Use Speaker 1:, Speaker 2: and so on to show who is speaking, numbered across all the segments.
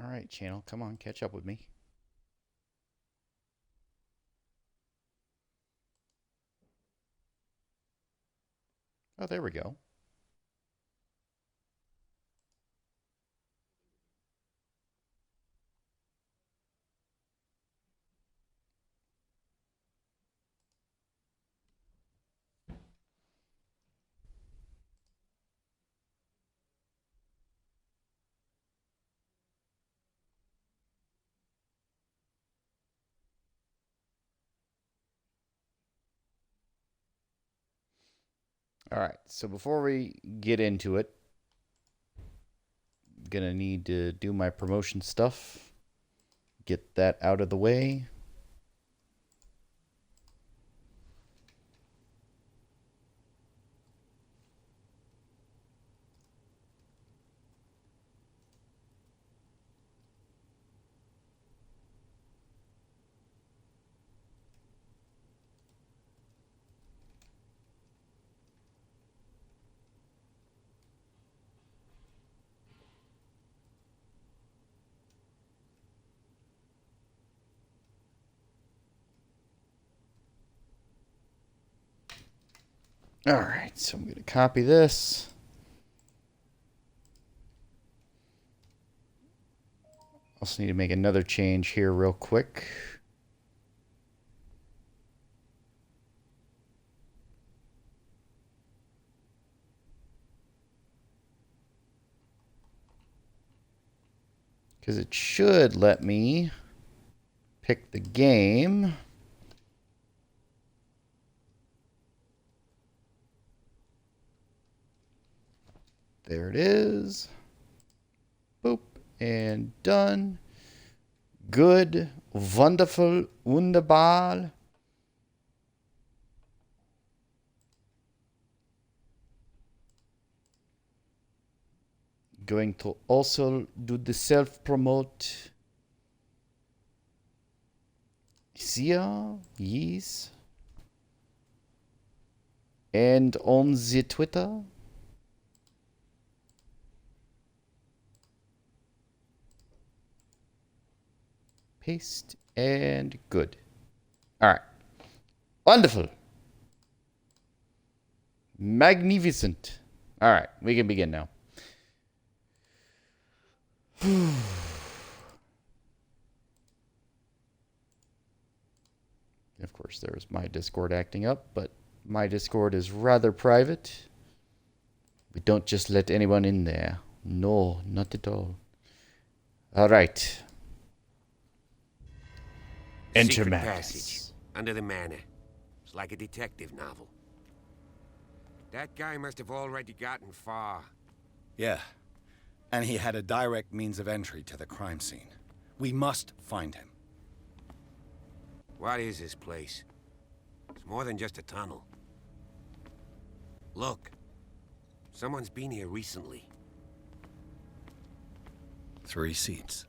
Speaker 1: Alright, channel, come on, catch up with me. Oh, there we go. Alright, so before we get into it, I'm gonna need to do my promotion stuff. Get that out of the way. Alright, so I'm gonna copy this. Also need to make another change here real quick. Because it should let me pick the game. There it is. Boop. And done. Good. Wonderful. Wunderbar. Going to also do the self-promote. Here. Yes. And on the Twitter. Paste and good. All right. Wonderful. Magnificent. All right. We can begin now. Of course, there's my Discord acting up, but my Discord is rather private. We don't just let anyone in there. No, not at all. All right. Enter
Speaker 2: Secret
Speaker 1: Madness.
Speaker 2: passage under the manor. It's like a detective novel. That guy must have already gotten far.
Speaker 3: Yeah. And he had a direct means of entry to the crime scene. We must find him.
Speaker 2: What is this place? It's more than just a tunnel. Look. Someone's been here recently.
Speaker 3: 3 seats.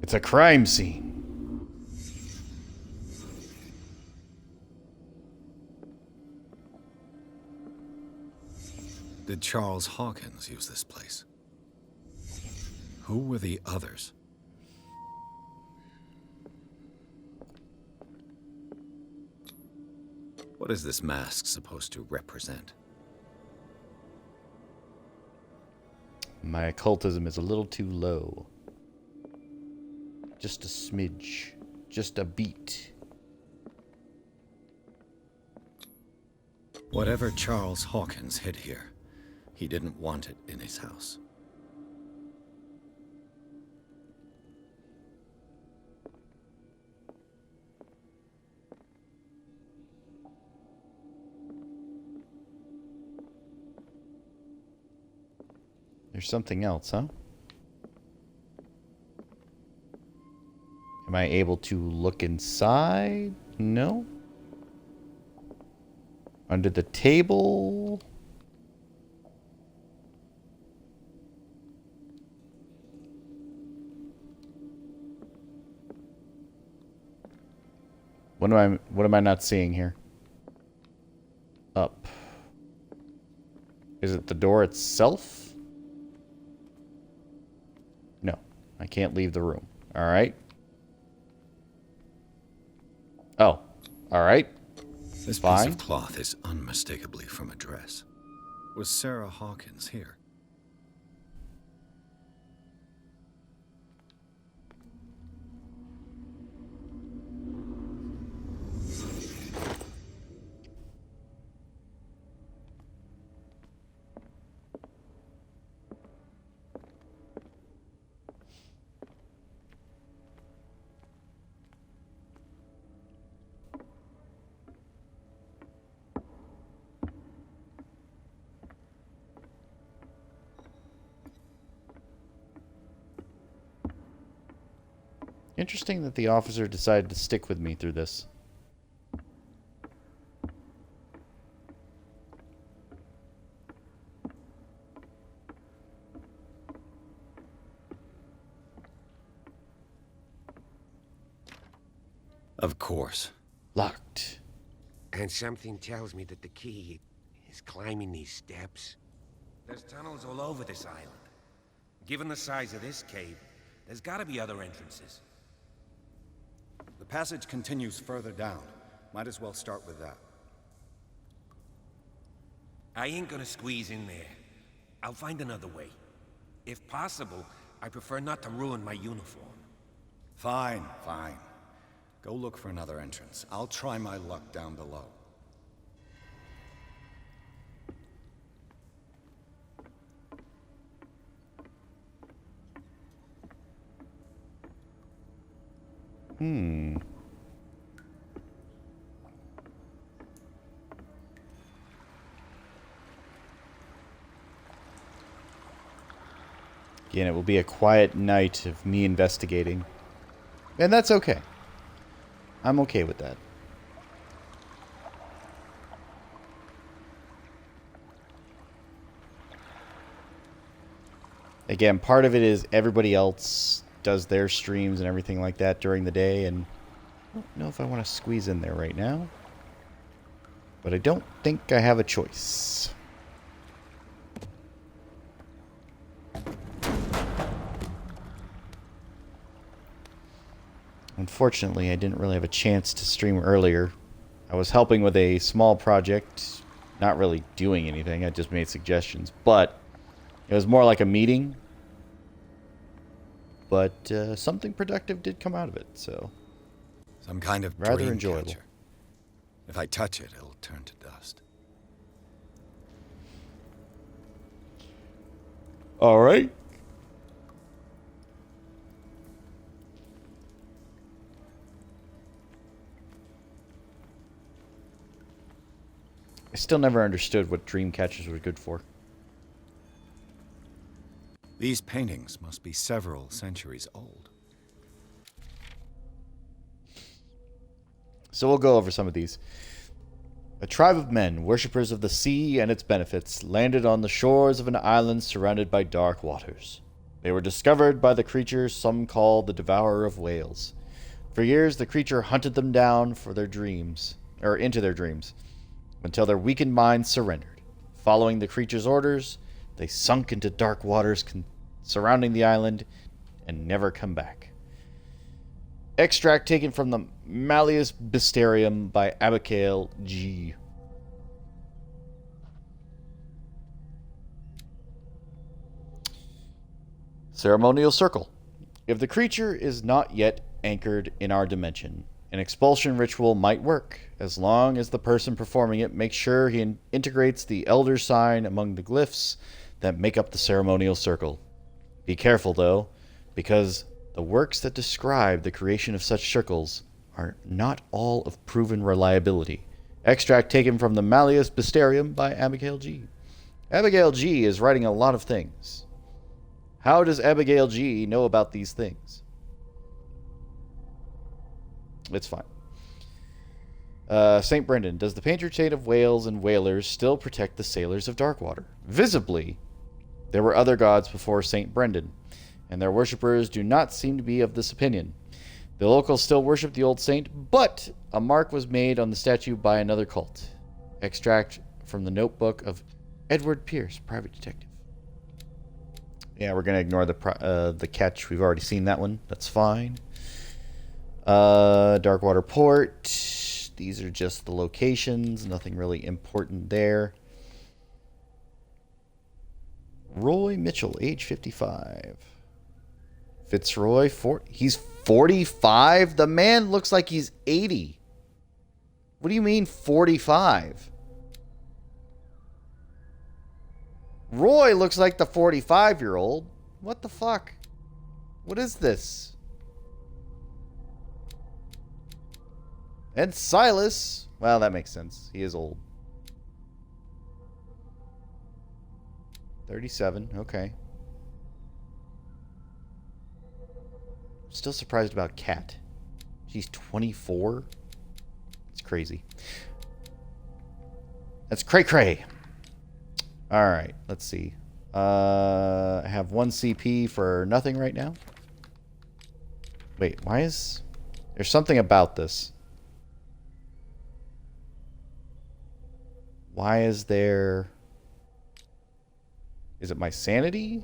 Speaker 1: It's a crime scene.
Speaker 3: Did Charles Hawkins use this place? Who were the others? What is this mask supposed to represent?
Speaker 1: My occultism is a little too low. Just a smidge. Just a beat.
Speaker 3: Whatever Charles Hawkins hid here, he didn't want it in his house.
Speaker 1: There's something else, huh? Am I able to look inside? No. Under the table? What am I not seeing here? Up. Is it the door itself? No. I can't leave the room. Alright. Oh. Alright.
Speaker 3: This
Speaker 1: Fine.
Speaker 3: piece of cloth is unmistakably from a dress. Was Sarah Hawkins here?
Speaker 1: Interesting that the officer decided to stick with me through this.
Speaker 3: Of course.
Speaker 1: Locked.
Speaker 2: And something tells me that the key is climbing these steps. There's tunnels all over this island. Given the size of this cave, there's gotta be other entrances.
Speaker 3: The passage continues further down. Might as well start with that.
Speaker 2: I ain't gonna squeeze in there. I'll find another way. If possible, I prefer not to ruin my uniform.
Speaker 3: Fine, fine. Go look for another entrance. I'll try my luck down below.
Speaker 1: Again, it will be a quiet night of me investigating. And that's okay. I'm okay with that. Again, part of it is everybody else does their streams and everything like that during the day, and I don't know if I want to squeeze in there right now. But I don't think I have a choice. Unfortunately, I didn't really have a chance to stream earlier. I was helping with a small project, not really doing anything, I just made suggestions, but it was more like a meeting. But something productive did come out of it, so
Speaker 3: Some kind of
Speaker 1: rather
Speaker 3: dream
Speaker 1: enjoyable.
Speaker 3: catcher. If I touch it, it'll turn to dust.
Speaker 1: All right. I still never understood what dream catchers were good for.
Speaker 3: These paintings must be several centuries old.
Speaker 1: So we'll go over some of these. A tribe of men, worshippers of the sea and its benefits, landed on the shores of an island surrounded by dark waters. They were discovered by the creature some call the Devourer of Whales. For years, the creature hunted them down for their dreams, or into their dreams, until their weakened minds surrendered. Following the creature's orders, they sunk into dark waters surrounding the island and never come back. Extract taken from the Malleus Bestiarium by Abigail G. Ceremonial Circle. If the creature is not yet anchored in our dimension, an expulsion ritual might work, as long as the person performing it makes sure he integrates the Elder Sign among the glyphs that make up the ceremonial circle. Be careful, though, because the works that describe the creation of such circles are not all of proven reliability. Extract taken from the Malleus Bestiarium by Abigail G. Abigail G is writing a lot of things. How does Abigail G know about these things? It's fine. St. Brendan. Does the patron saint of whales and whalers still protect the sailors of Darkwater? Visibly, there were other gods before St. Brendan, and their worshippers do not seem to be of this opinion. The locals still worship the old saint, but a mark was made on the statue by another cult. Extract from the notebook of Edward Pierce, private detective. Yeah, we're gonna ignore the catch. We've already seen that one. That's fine. Darkwater Port. These are just the locations. Nothing really important there. Roy Mitchell, age 55. Fitzroy, he's 45? The man looks like he's 80. What do you mean 45? Roy looks like the 45-year-old. What the fuck? What is this? And Silas. Well, that makes sense. He is old. 37. Okay. Still surprised about Kat. She's 24. It's crazy. That's cray-cray. Alright, let's see. I have 1 CP for nothing right now. Wait, why is... There's something about this. Why is there... Is it my sanity?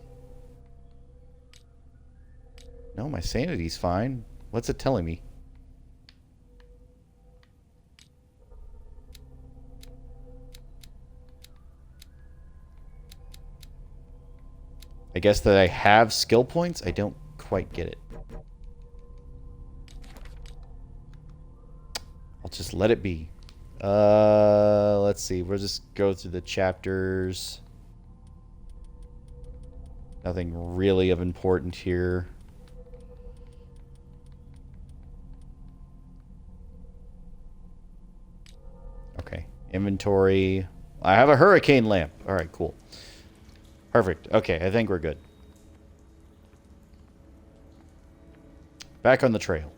Speaker 1: No, my sanity's fine. What's it telling me? I guess that I have skill points? I don't quite get it. I'll just let it be. Let's see. We'll just go through the chapters. Nothing really of importance here. Okay. Inventory. I have a hurricane lamp. Alright, cool. Perfect. Okay, I think we're good. Back on the trail.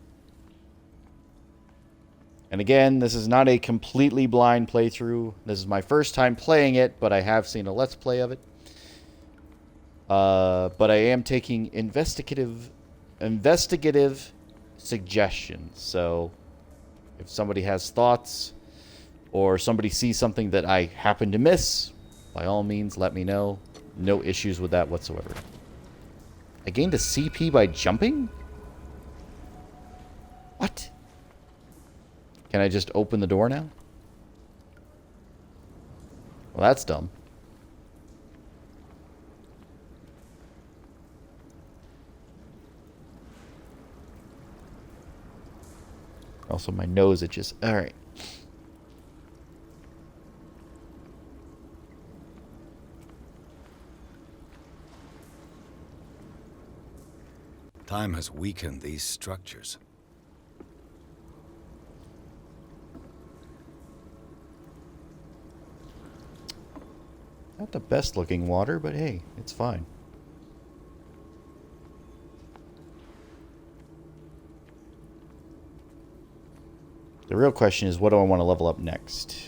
Speaker 1: And again, this is not a completely blind playthrough. This is my first time playing it, but I have seen a Let's Play of it. But I am taking investigative suggestions. So, if somebody has thoughts, or somebody sees something that I happen to miss, by all means, let me know. No issues with that whatsoever. I gained a CP by jumping? What? Can I just open the door now? Well, that's dumb. Also, my nose itches. Alright.
Speaker 3: Time has weakened these structures.
Speaker 1: Not the best looking water, but hey, it's fine. The real question is, what do I want to level up next?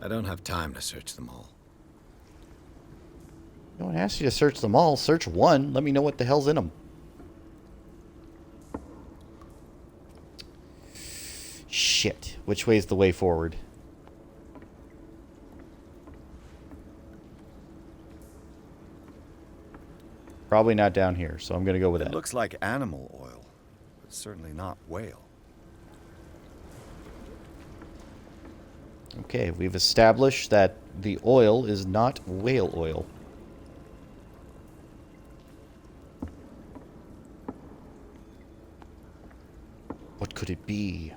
Speaker 3: I don't have time to search them all.
Speaker 1: No one asked you to search them all. Search one. Let me know what the hell's in them. Shit. Which way's the way forward? Probably not down here, so I'm going to go with that.
Speaker 3: It looks like animal oil, but certainly not whale.
Speaker 1: Okay, we've established that the oil is not whale oil. What could it be?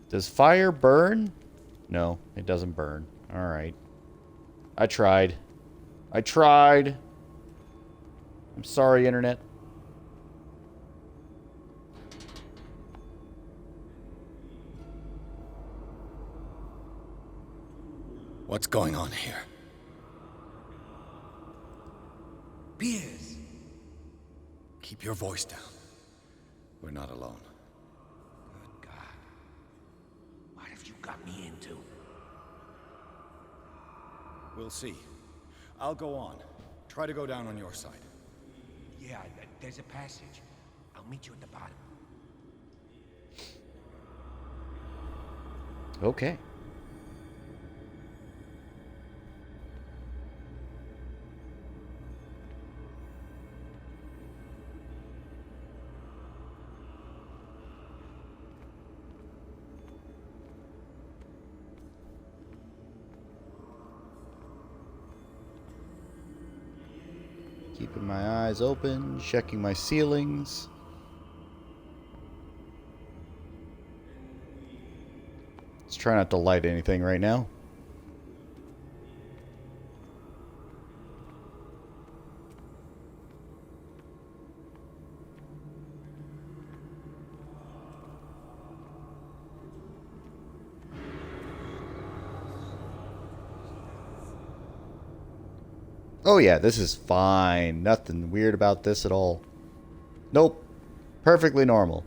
Speaker 1: Does fire burn? No, it doesn't burn. Alright. I tried. I'm sorry, Internet.
Speaker 3: What's going on here?
Speaker 2: Piers!
Speaker 3: Keep your voice down. We're not alone.
Speaker 2: Good God. What have you got me into?
Speaker 3: We'll see. I'll go on. Try to go down on your side.
Speaker 2: Yeah, there's a passage. I'll meet you at the bottom.
Speaker 1: Okay. Keeping my eyes open, checking my ceilings. Let's try not to light anything right now. Oh yeah, this is fine. Nothing weird about this at all. Nope. Perfectly normal.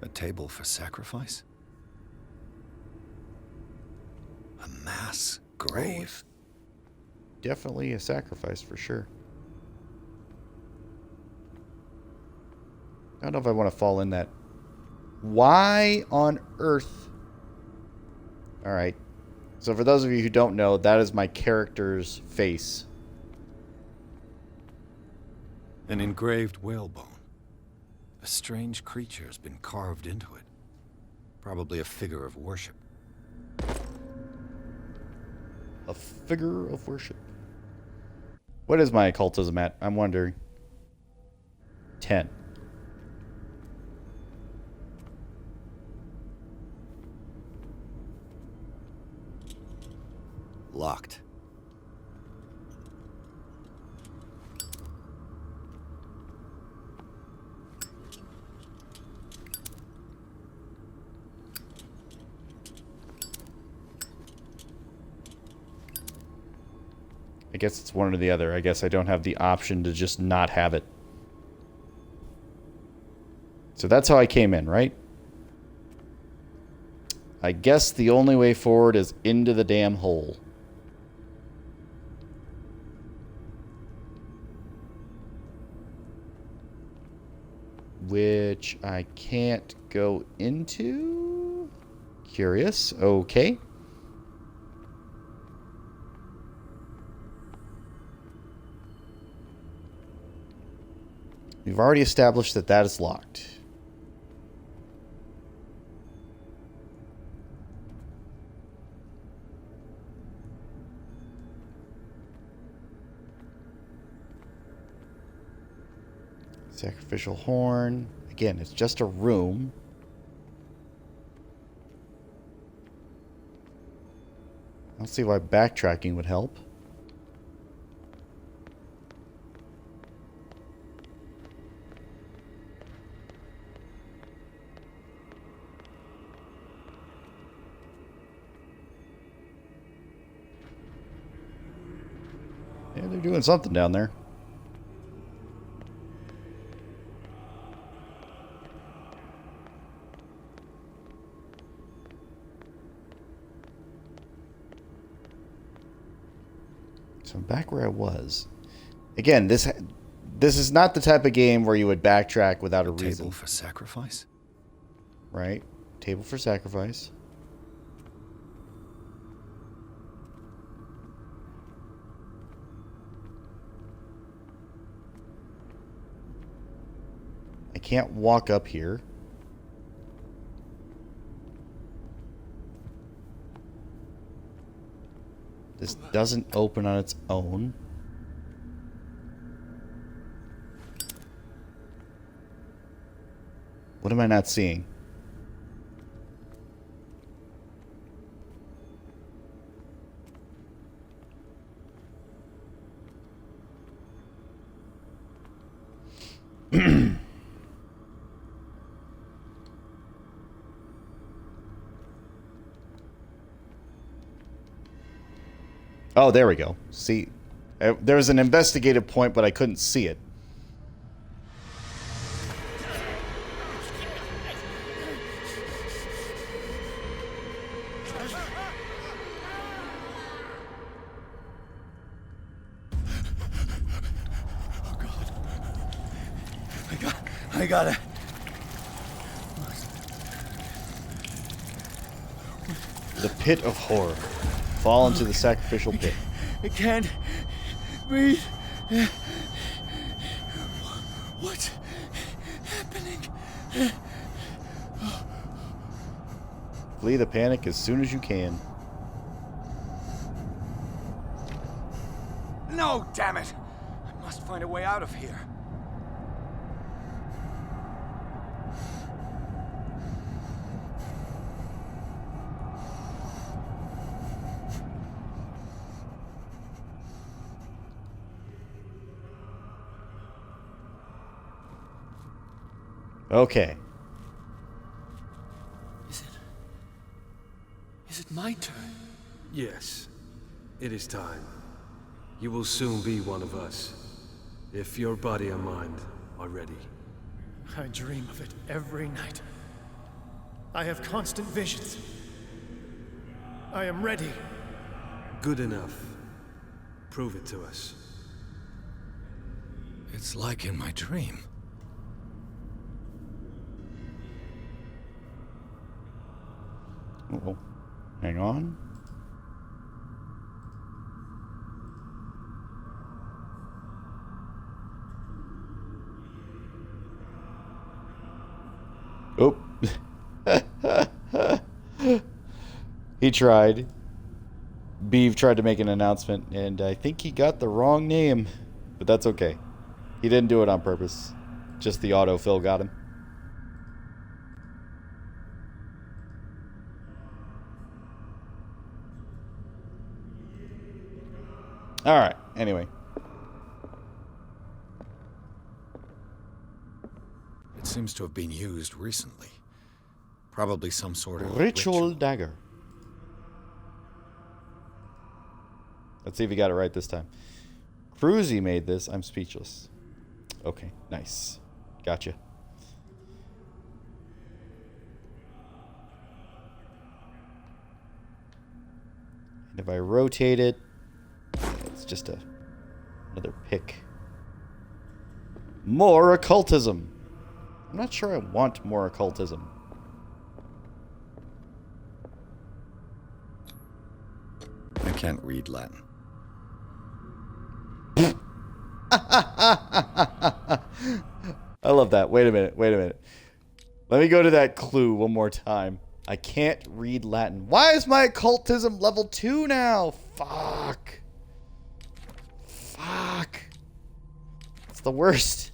Speaker 3: A table for sacrifice? A mass grave?
Speaker 1: Definitely a sacrifice for sure. I don't know if I want to fall in that. Why on earth? Alright. So for those of you who don't know, that is my character's face.
Speaker 3: An engraved whalebone. A strange creature has been carved into it. Probably a figure of worship.
Speaker 1: A figure of worship. What is my occultism at? I'm wondering. 10.
Speaker 3: Locked.
Speaker 1: I guess it's one or the other. I guess I don't have the option to just not have it. So that's how I came in, right? I guess the only way forward is into the damn hole. Which I can't go into? Curious. Okay. We've already established that that is locked. Sacrificial horn. Again, it's just a room. I don't see why backtracking would help. Yeah, they're doing something down there. So I'm back where I was. Again, this is not the type of game where you would backtrack without a reason.
Speaker 3: Table for sacrifice?
Speaker 1: Right? Table for sacrifice. I can't walk up here. This doesn't open on its own. What am I not seeing? Oh, there we go. See, there was an investigative point, but I couldn't see it.
Speaker 3: I gotta...
Speaker 1: The pit of horror. Fall into the sacrificial pit.
Speaker 3: I can't breathe. What's happening?
Speaker 1: Flee the panic as soon as you can.
Speaker 3: No, damn it! I must find a way out of here.
Speaker 1: Okay.
Speaker 4: Is it my turn?
Speaker 5: Yes, it is time. You will soon be one of us, if your body and mind are ready.
Speaker 4: I dream of it every night. I have constant visions. I am ready.
Speaker 5: Good enough. Prove it to us.
Speaker 3: It's like in my dream.
Speaker 1: Uh-oh. Hang on. Oh. He tried. Beeve tried to make an announcement, and I think he got the wrong name. But that's okay. He didn't do it on purpose. Just the autofill got him. Alright, anyway.
Speaker 3: It seems to have been used recently. Probably some sort of
Speaker 1: Ritual dagger. Let's see if he got it right this time. Cruzy made this. I'm speechless. Okay, nice. Gotcha. And if I rotate it, it's just another pick. More occultism. I'm not sure I want more occultism.
Speaker 3: I can't read Latin.
Speaker 1: I love that. Wait a minute. Wait a minute. Let me go to that clue one more time. I can't read Latin. Why is my occultism level 2 now? Fuck. Fuck. It's the worst.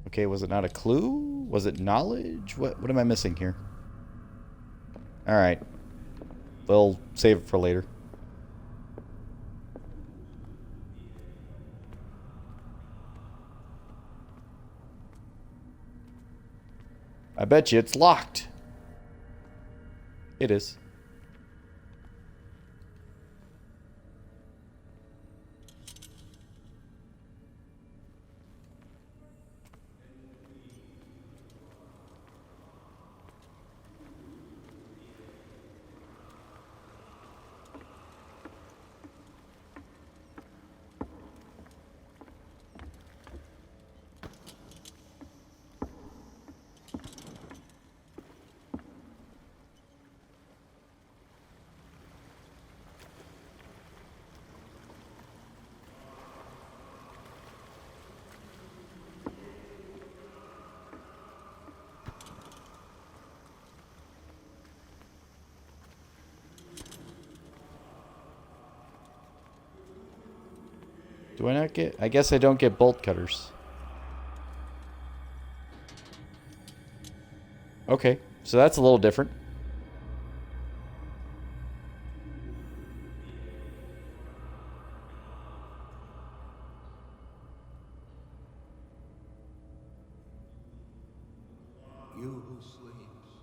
Speaker 1: Okay, was it not a clue? Was it knowledge? What am I missing here? Alright. They'll save it for later. I bet you it's locked. It is. Do I not get... I guess I don't get bolt cutters. Okay, so that's a little different.
Speaker 6: You who sleeps,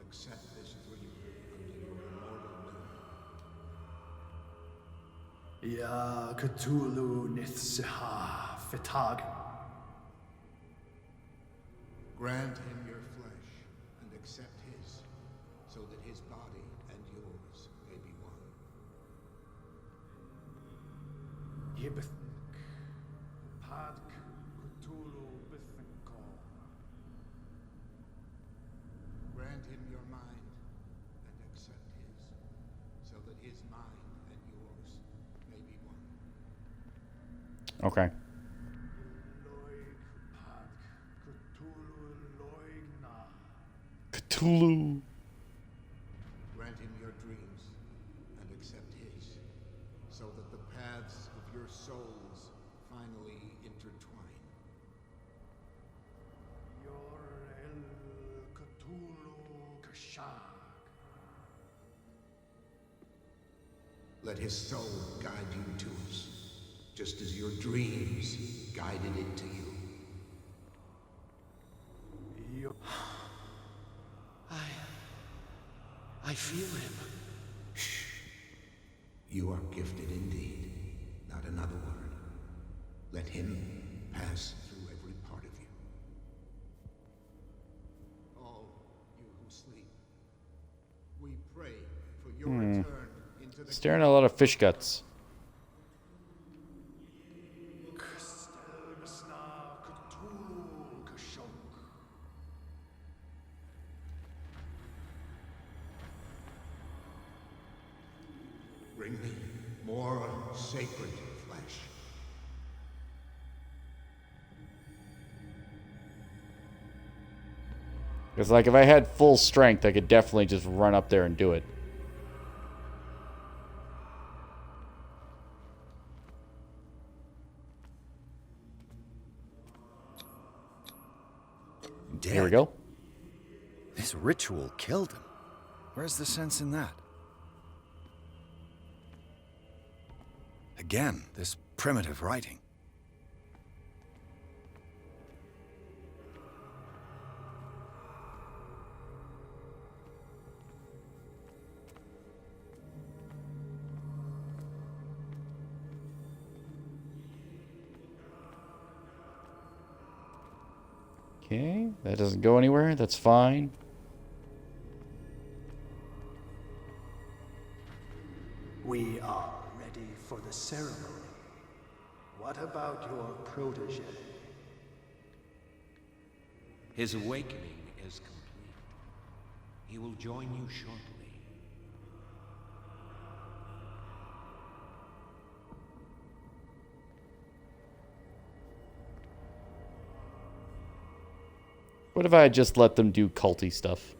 Speaker 6: accept this dream under your immortal
Speaker 4: Ya Cthulhu Nithsiha Fitag.
Speaker 6: Grant him your flesh and accept his, so that his body and yours may be one.
Speaker 4: Yibith Padk Cthulhu Bithinko.
Speaker 6: Grant him your mind and accept his, so that his mind and yours may be one.
Speaker 1: Okay.
Speaker 4: Loig Padk Cthulhu Loigna.
Speaker 1: Cthulhu.
Speaker 6: Grant him your dreams and accept his, so that the paths of your souls finally intertwine.
Speaker 4: Yor El Cthulhu Kashag.
Speaker 6: Let his soul guide you to us, just as your dreams guided it to you.
Speaker 4: Yor
Speaker 2: I feel him.
Speaker 6: You are gifted indeed. Not another word. Let him pass through every part of you. All you who sleep, we pray for your return into the
Speaker 1: Staring at a lot of fish guts.
Speaker 4: Stelmisna Cthulhu Kashok.
Speaker 6: Bring me more sacred flesh.
Speaker 1: Because, like, if I had full strength, I could definitely just run up there and do it.
Speaker 3: Dead.
Speaker 1: Here we go.
Speaker 3: This ritual killed him. Where's the sense in that? Again, this primitive writing.
Speaker 1: Okay, that doesn't go anywhere. That's fine.
Speaker 4: We are ready for the ceremony. What about your protege?
Speaker 2: His awakening is complete. He will join you shortly.
Speaker 1: What if I had just let them do culty stuff?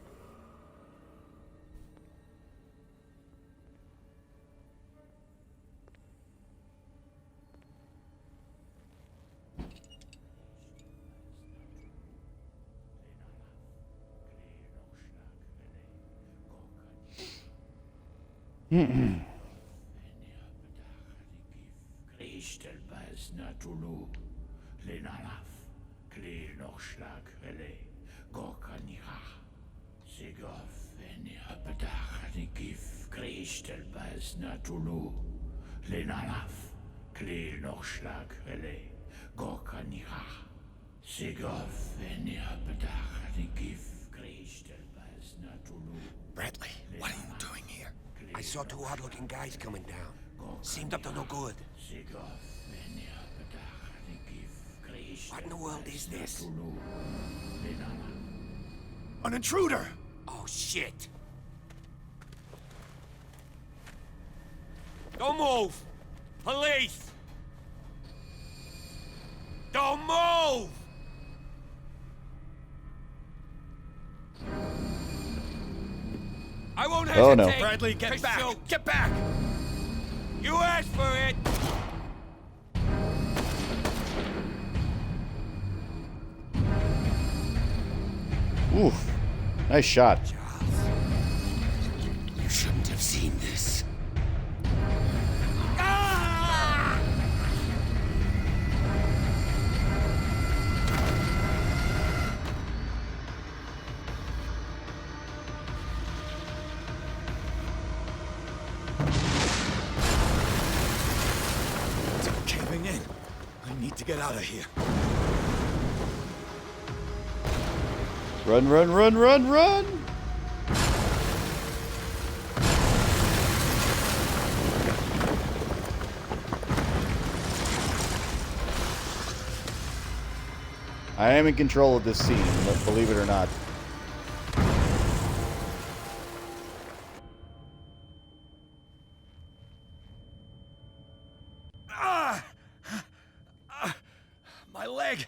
Speaker 3: Bradley, what are you doing here?
Speaker 2: I saw two odd-looking guys coming down. Seemed up to no good. What in the world is this?
Speaker 3: An intruder!
Speaker 2: Oh, shit! Don't move! Police! Don't move! I won't hesitate!
Speaker 1: Oh, no.
Speaker 3: Bradley, get back!
Speaker 2: Shoot.
Speaker 3: Get back!
Speaker 2: You asked for it!
Speaker 1: Oof. Nice shot.
Speaker 2: Charles, you shouldn't have seen this. Ah!
Speaker 5: to get out of here.
Speaker 1: Run, run, run, run, run! I am in control of this scene, believe it or not.
Speaker 5: My leg.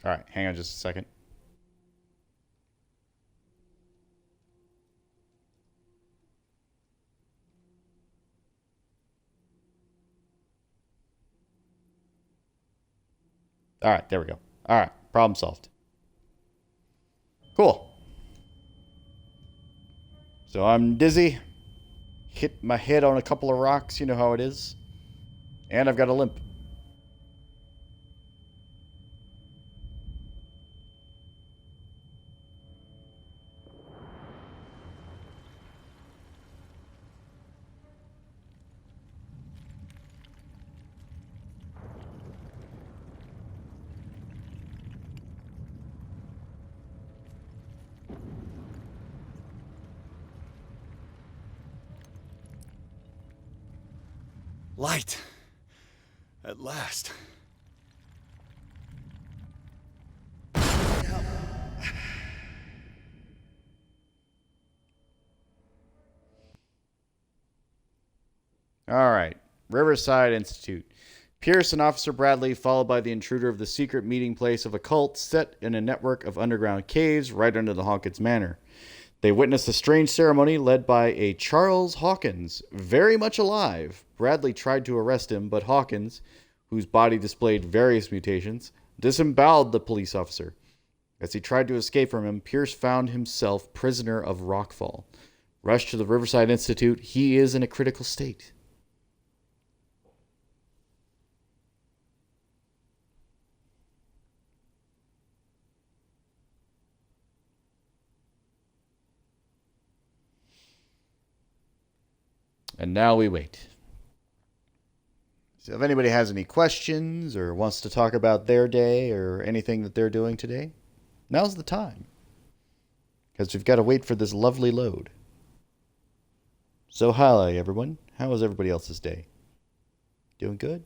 Speaker 1: All right, hang on just a second. All right, there we go. All right, problem solved. Cool. So I'm dizzy. Hit my head on a couple of rocks, you know how it is. And I've got a limp.
Speaker 5: Light. At last.
Speaker 1: All right. Riverside Institute. Pierce and Officer Bradley, followed by the intruder of the secret meeting place of a cult set in a network of underground caves right under the Hawkins Manor. They witnessed a strange ceremony led by a Charles Hawkins, very much alive. Bradley tried to arrest him, but Hawkins, whose body displayed various mutations, disemboweled the police officer. As he tried to escape from him, Pierce found himself prisoner of Rockfall. Rushed to the Riverside Institute, he is in a critical state. And now we wait. So if anybody has any questions or wants to talk about their day or anything that they're doing today, now's the time. Because we've got to wait for this lovely load. So hi everyone. How was everybody else's day? Doing good?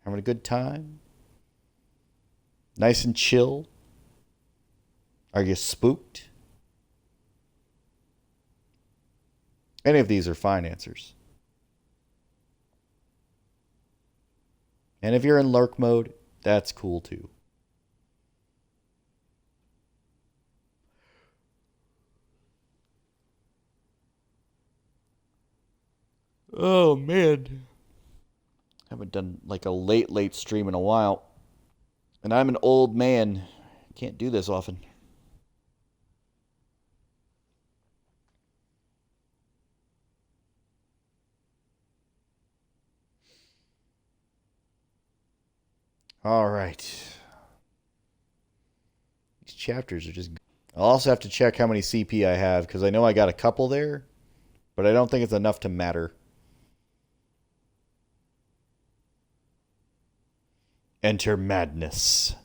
Speaker 1: Having a good time? Nice and chill? Are you spooked? Any of these are fine answers. And if you're in lurk mode, that's cool too. Oh man. Haven't done like a late stream in a while. And I'm an old man. Can't do this often. All right. These chapters are just... I'll also have to check how many CP I have, because I know I got a couple there, but I don't think it's enough to matter. Enter madness.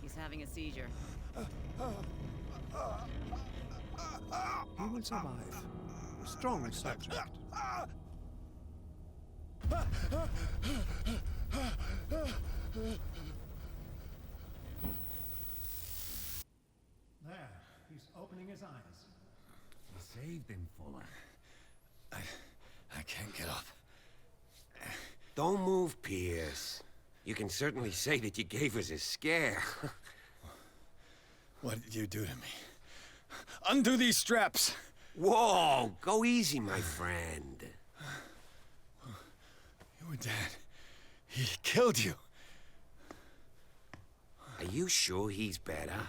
Speaker 7: He's having a seizure.
Speaker 8: He will survive. A strong subject.
Speaker 4: There, he's opening his eyes.
Speaker 2: saved him, Fuller.
Speaker 3: I can't get up.
Speaker 2: Don't move, Pierce. You can certainly say that you gave us a scare.
Speaker 3: What did you do to me? Undo these straps!
Speaker 2: Whoa, go easy, my friend.
Speaker 3: You were dead. He killed you.
Speaker 2: Are you sure he's better?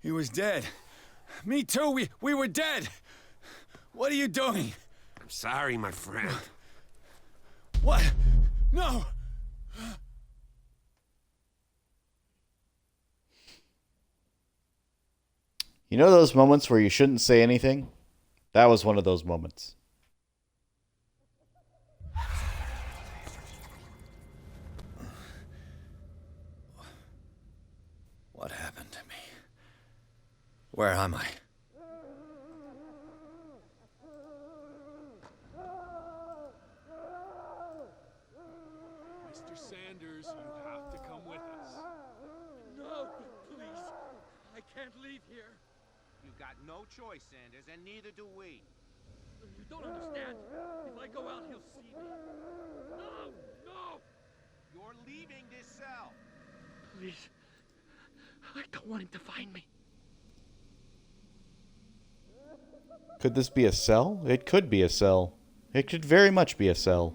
Speaker 3: He was dead. Me too, we were dead. What are you doing?
Speaker 2: I'm sorry, my friend.
Speaker 3: What? No!
Speaker 1: You know those moments where you shouldn't say anything? That was one of those moments.
Speaker 3: What happened to me? Where am I?
Speaker 9: Mr. Sanders, you have to come with us. No, please. I can't leave here.
Speaker 10: You got no choice, Sanders, and neither do we.
Speaker 9: You don't understand. If I go out, he'll see me. No! No!
Speaker 10: You're leaving this cell.
Speaker 9: Please. I don't want him to find me.
Speaker 1: Could this be a cell? It could be a cell. It could very much be a cell.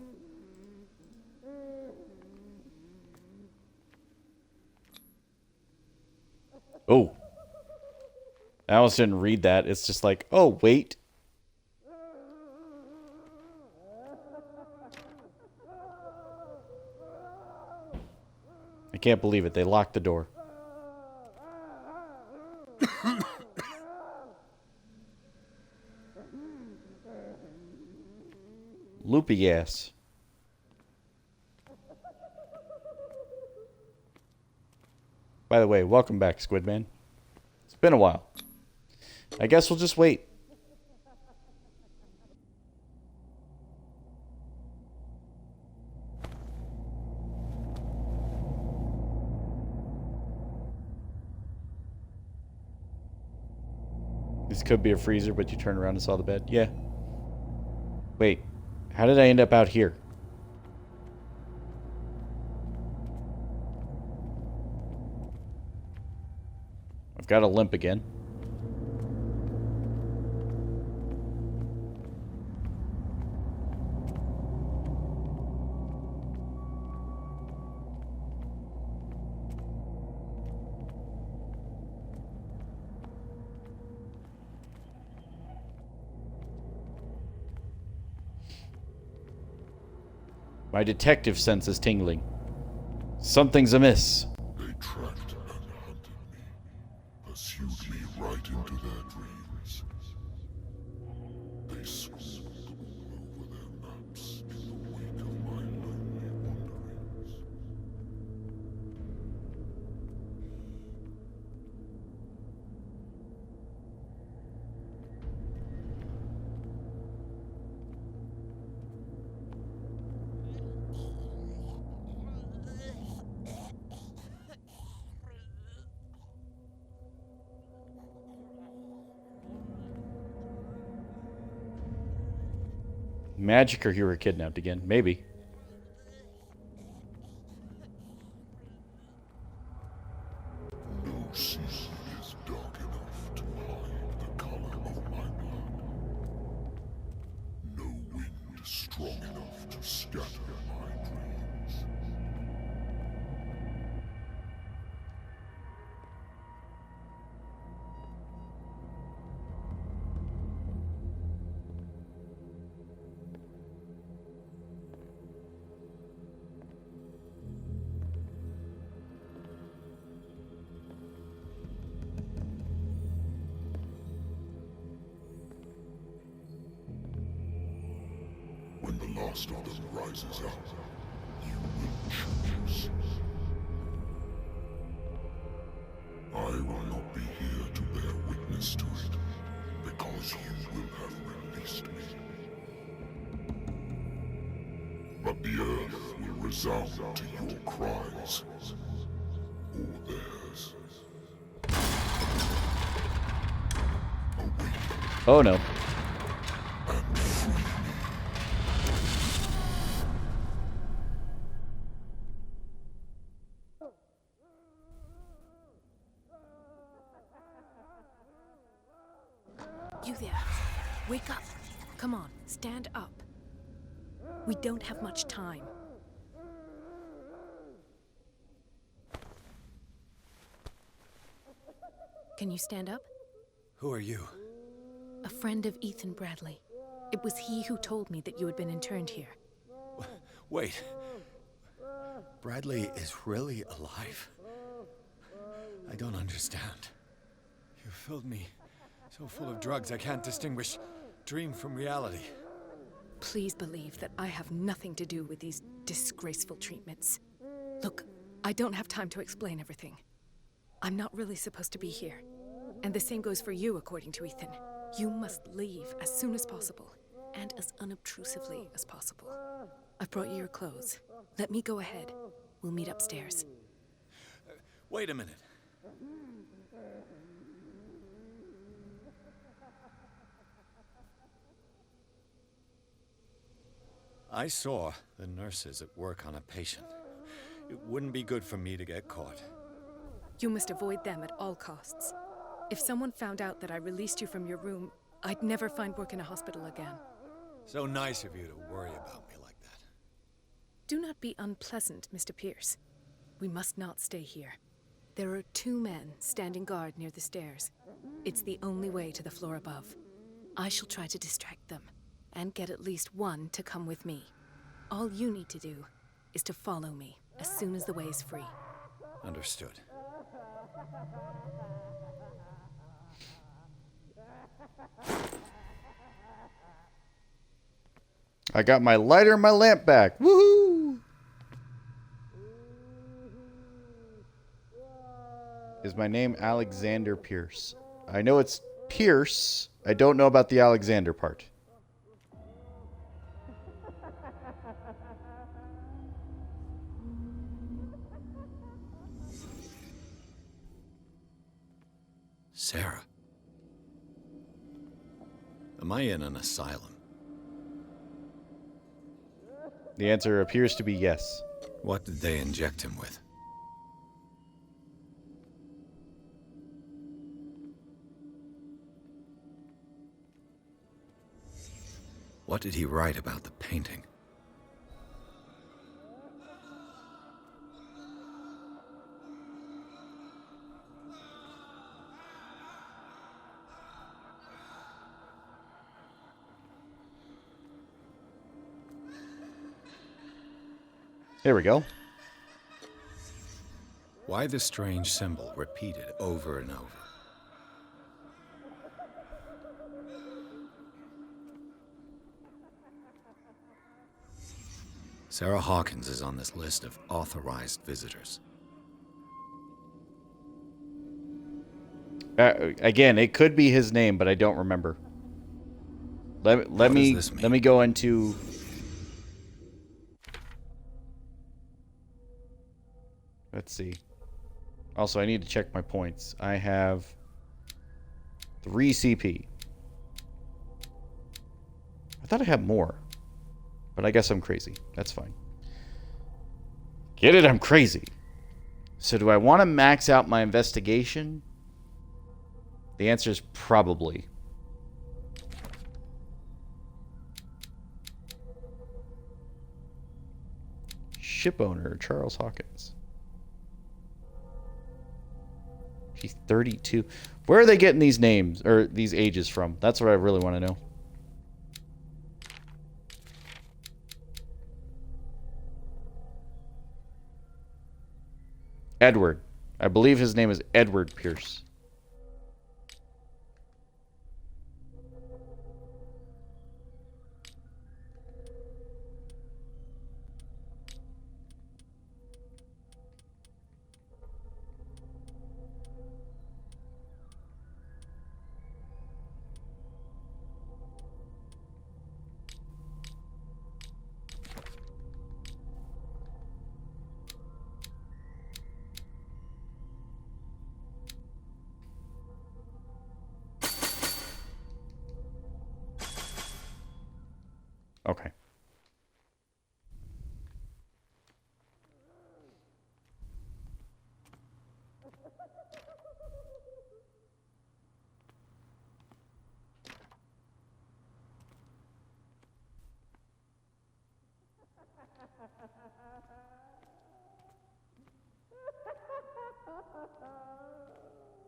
Speaker 1: Oh. I almost didn't read that. It's just like, oh, wait. I can't believe it. They locked the door. Loopy ass. By the way, welcome back, Squidman. It's been a while. I guess we'll just wait. This could be a freezer, but you turned around and saw the bed. Yeah. Wait. How did I end up out here? I've got a limp again. My detective sense is tingling. Something's amiss.
Speaker 11: They tracked and hunted me, pursued me right into their dreams. They scribbled all over their maps in the wake of my lonely wanderings.
Speaker 1: Magic or you were kidnapped again? Maybe.
Speaker 11: No sea is dark enough to hide the color of my blood. No wind strong enough to scatter my dreams. When the last of them rises up, you will choose. I will not be here to bear witness to it, because you will have released me. But the earth will resound to your cries, or theirs.
Speaker 1: Oh no.
Speaker 12: You there. Wake up. Come on, stand up. We don't have much time. Can you stand up?
Speaker 3: Who are you?
Speaker 12: A friend of Ethan Bradley. It was he who told me that you had been interned here.
Speaker 3: Wait. Bradley is really alive? I don't understand. You filled me so full of drugs I can't distinguish dream from reality.
Speaker 12: Please believe that I have nothing to do with these disgraceful treatments. Look, I don't have time to explain everything. I'm not really supposed to be here. And the same goes for you, according to Ethan. You must leave as soon as possible, and as unobtrusively as possible. I've brought you your clothes. Let me go ahead. We'll meet upstairs.
Speaker 3: Wait a minute. I saw the nurses at work on a patient. It wouldn't be good for me to get caught.
Speaker 12: You must avoid them at all costs. If someone found out that I released you from your room, I'd never find work in a hospital again.
Speaker 3: So nice of you to worry about me like that.
Speaker 12: Do not be unpleasant, Mr. Pierce. We must not stay here. There are 2 men standing guard near the stairs. It's the only way to the floor above. I shall try to distract them, and get at least one to come with me. All you need to do is to follow me as soon as the way is free.
Speaker 3: Understood.
Speaker 1: I got my lighter and my lamp back. Woohoo! Is my name Alexander Pierce? I know it's Pierce. I don't know about the Alexander part.
Speaker 3: Sarah. Am I in an asylum?
Speaker 1: The answer appears to be yes.
Speaker 3: What did they inject him with? What did he write about the painting?
Speaker 1: There we go.
Speaker 3: Why the strange symbol repeated over and over? Sarah Hawkins is on this list of authorized visitors.
Speaker 1: Again, it could be his name, but I don't remember. Let me go into. Let's see. Also, I need to check my points. I have 3 CP. I thought I had more, but I guess I'm crazy. That's fine. Get it? I'm crazy. So do I want to max out my investigation? The answer is probably. Ship owner, Charles Hawkins. She's 32. Where are they getting these names, or these ages from? That's what I really want to know. Edward. I believe his name is Edward Pierce.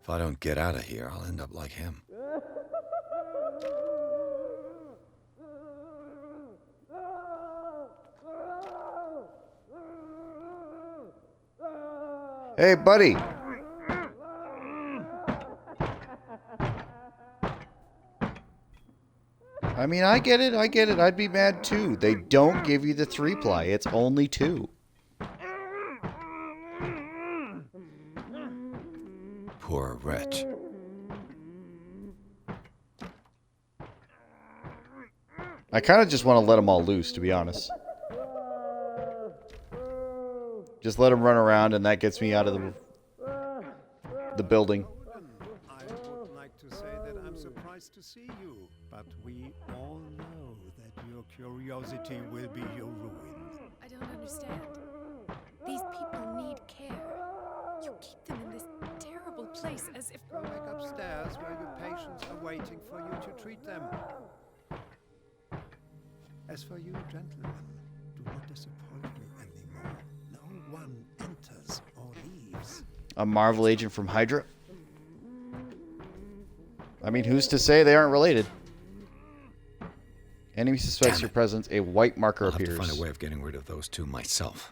Speaker 3: If I don't get out of here, I'll end up like him.
Speaker 1: Hey, buddy. I mean, I get it. I'd be mad too. They don't give you the 3-ply. It's only 2.
Speaker 3: Poor wretch.
Speaker 1: I kind of just want to let them all loose, to be honest. Just let them run around, and that gets me out of the building.
Speaker 8: I would like to say that I'm surprised to see you, but we all know that your curiosity will be your ruin.
Speaker 12: I don't understand. These people need care. You keep them in this terrible place as if...
Speaker 8: Go back upstairs where your patients are waiting for you to treat them. As for you, gentlemen, do not disappoint me anymore. No one enters or leaves.
Speaker 1: A Marvel agent from Hydra? I mean, who's to say they aren't related? Enemy suspects your presence. A white marker
Speaker 3: I'll have
Speaker 1: appears.
Speaker 3: to find a way of getting rid of those two myself.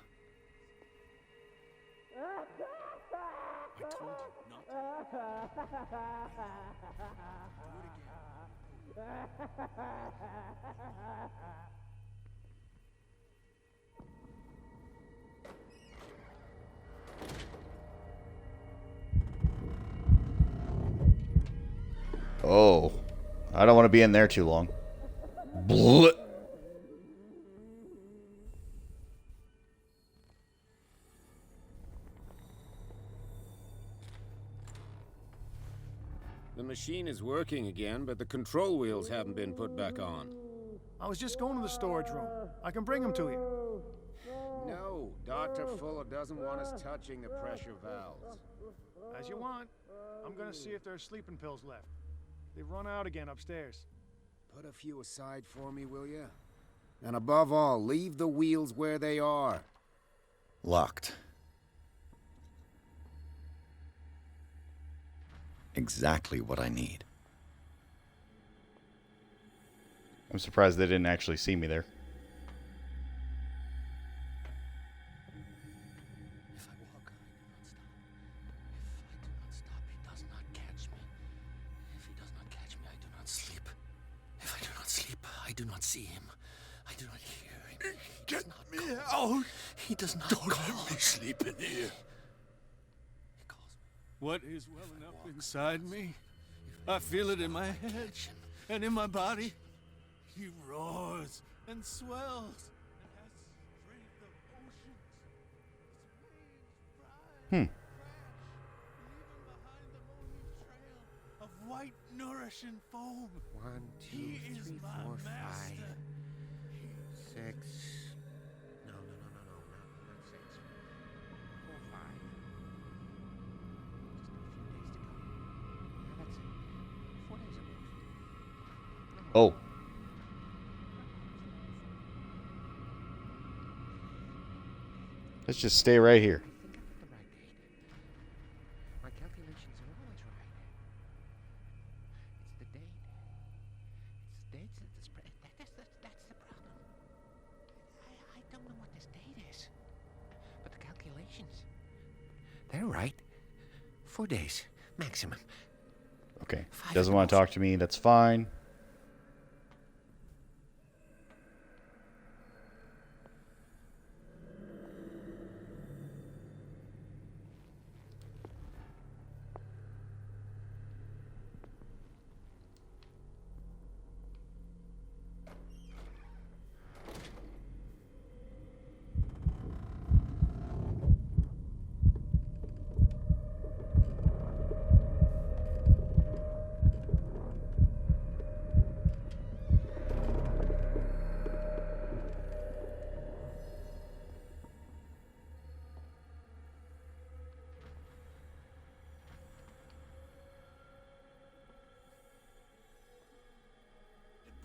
Speaker 1: Oh, I don't want to be in there too long. Blah.
Speaker 13: The machine is working again, but the control wheels haven't been put back on.
Speaker 4: I was just going to the storage room. I can bring them to you.
Speaker 13: No, Dr. Fuller doesn't want us touching the pressure valves.
Speaker 4: As you want. I'm gonna see if there's sleeping pills left. They've run out again upstairs.
Speaker 13: Put a few aside for me, will you? And above all, leave the wheels where they are.
Speaker 3: Locked. Exactly what I need.
Speaker 1: I'm surprised they didn't actually see me there.
Speaker 14: If I walk, I do not stop. If I do not stop, he does not catch me. If he does not catch me, I do not sleep. If I do not sleep, I do not see him. I do not hear him.
Speaker 8: Get me out!
Speaker 14: He does not
Speaker 8: Don't
Speaker 14: call.
Speaker 8: let me sleep in here.
Speaker 9: What is welling up inside me? I feel it in my head and in my body. He roars and swells and has strength of oceans.
Speaker 1: Hmm.
Speaker 9: Even behind the moaning trail of white, nourishing foam.
Speaker 2: 1, 2, 3, 4, 5, 6. No, not 6. 4, 5. Just a few days to go. Yeah, that's it. 4 days ago.
Speaker 1: Oh. Let's just stay right here.
Speaker 2: My calculations are always right. It's the date. It's the dates that's the problem. I don't know what this date is. But the calculations, they're right. 4 days, maximum.
Speaker 1: Okay. Doesn't want to talk to me. That's fine.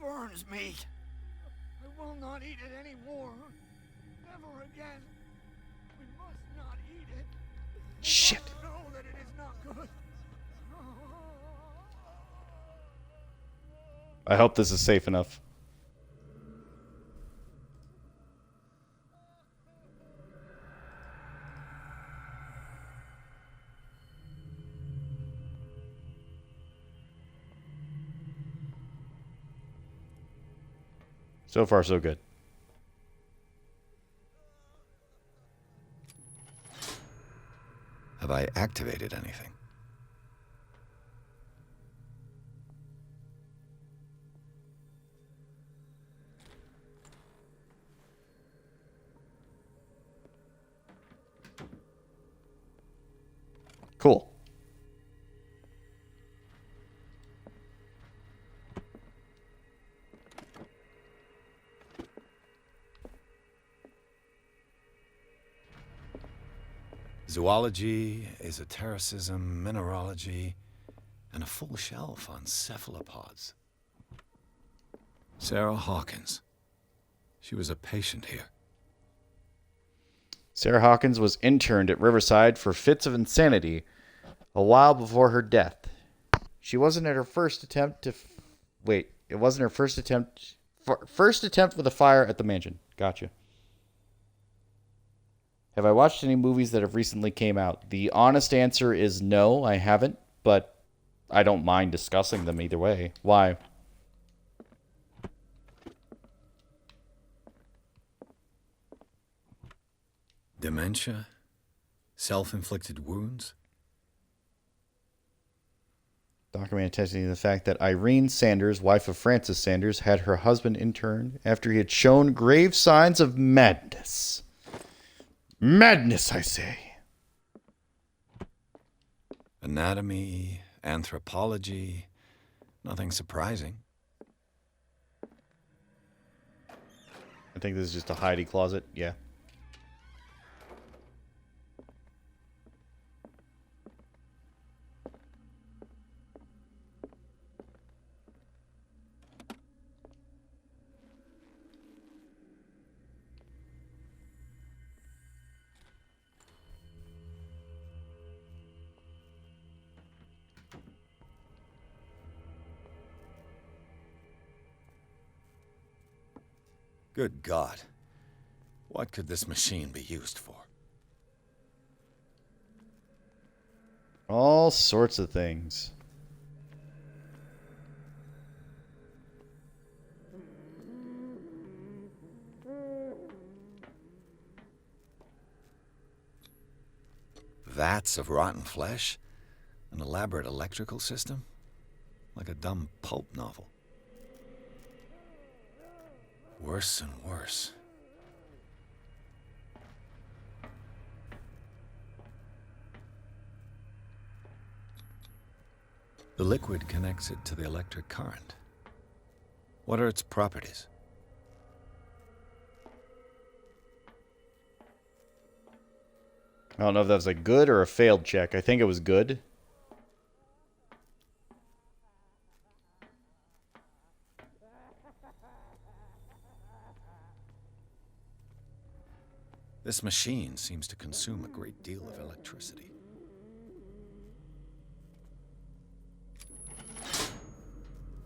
Speaker 8: Burns me. I will not eat it anymore. Never again. We must not eat it.
Speaker 1: Shit.
Speaker 8: Know that it is not good.
Speaker 1: I hope this is safe enough. So far, so good.
Speaker 3: Have I activated anything?
Speaker 1: Cool.
Speaker 3: Zoology, esotericism, mineralogy, and a full shelf on cephalopods. Sarah Hawkins. She was a patient here.
Speaker 1: Sarah Hawkins was interned at Riverside for fits of insanity a while before her death. She wasn't at her first attempt to... Wait, it wasn't her first attempt... First attempt with a fire at the mansion. Gotcha. Have I watched any movies that have recently came out? The honest answer is no, I haven't, but I don't mind discussing them either way. Why?
Speaker 3: Dementia? Self-inflicted wounds?
Speaker 1: Document attesting to the fact that Irene Sanders, wife of Francis Sanders, had her husband interned after he had shown grave signs of madness. Madness, I say.
Speaker 3: Anatomy, anthropology, nothing surprising.
Speaker 1: I think this is just a hidey closet. Yeah.
Speaker 3: Good God. What could this machine be used for?
Speaker 1: All sorts of things.
Speaker 3: Vats of rotten flesh? An elaborate electrical system? Like a dumb pulp novel. Worse and worse. The liquid connects it to the electric current. What are its properties?
Speaker 1: I don't know if that was a good or a failed check. I think it was good.
Speaker 3: This machine seems to consume a great deal of electricity.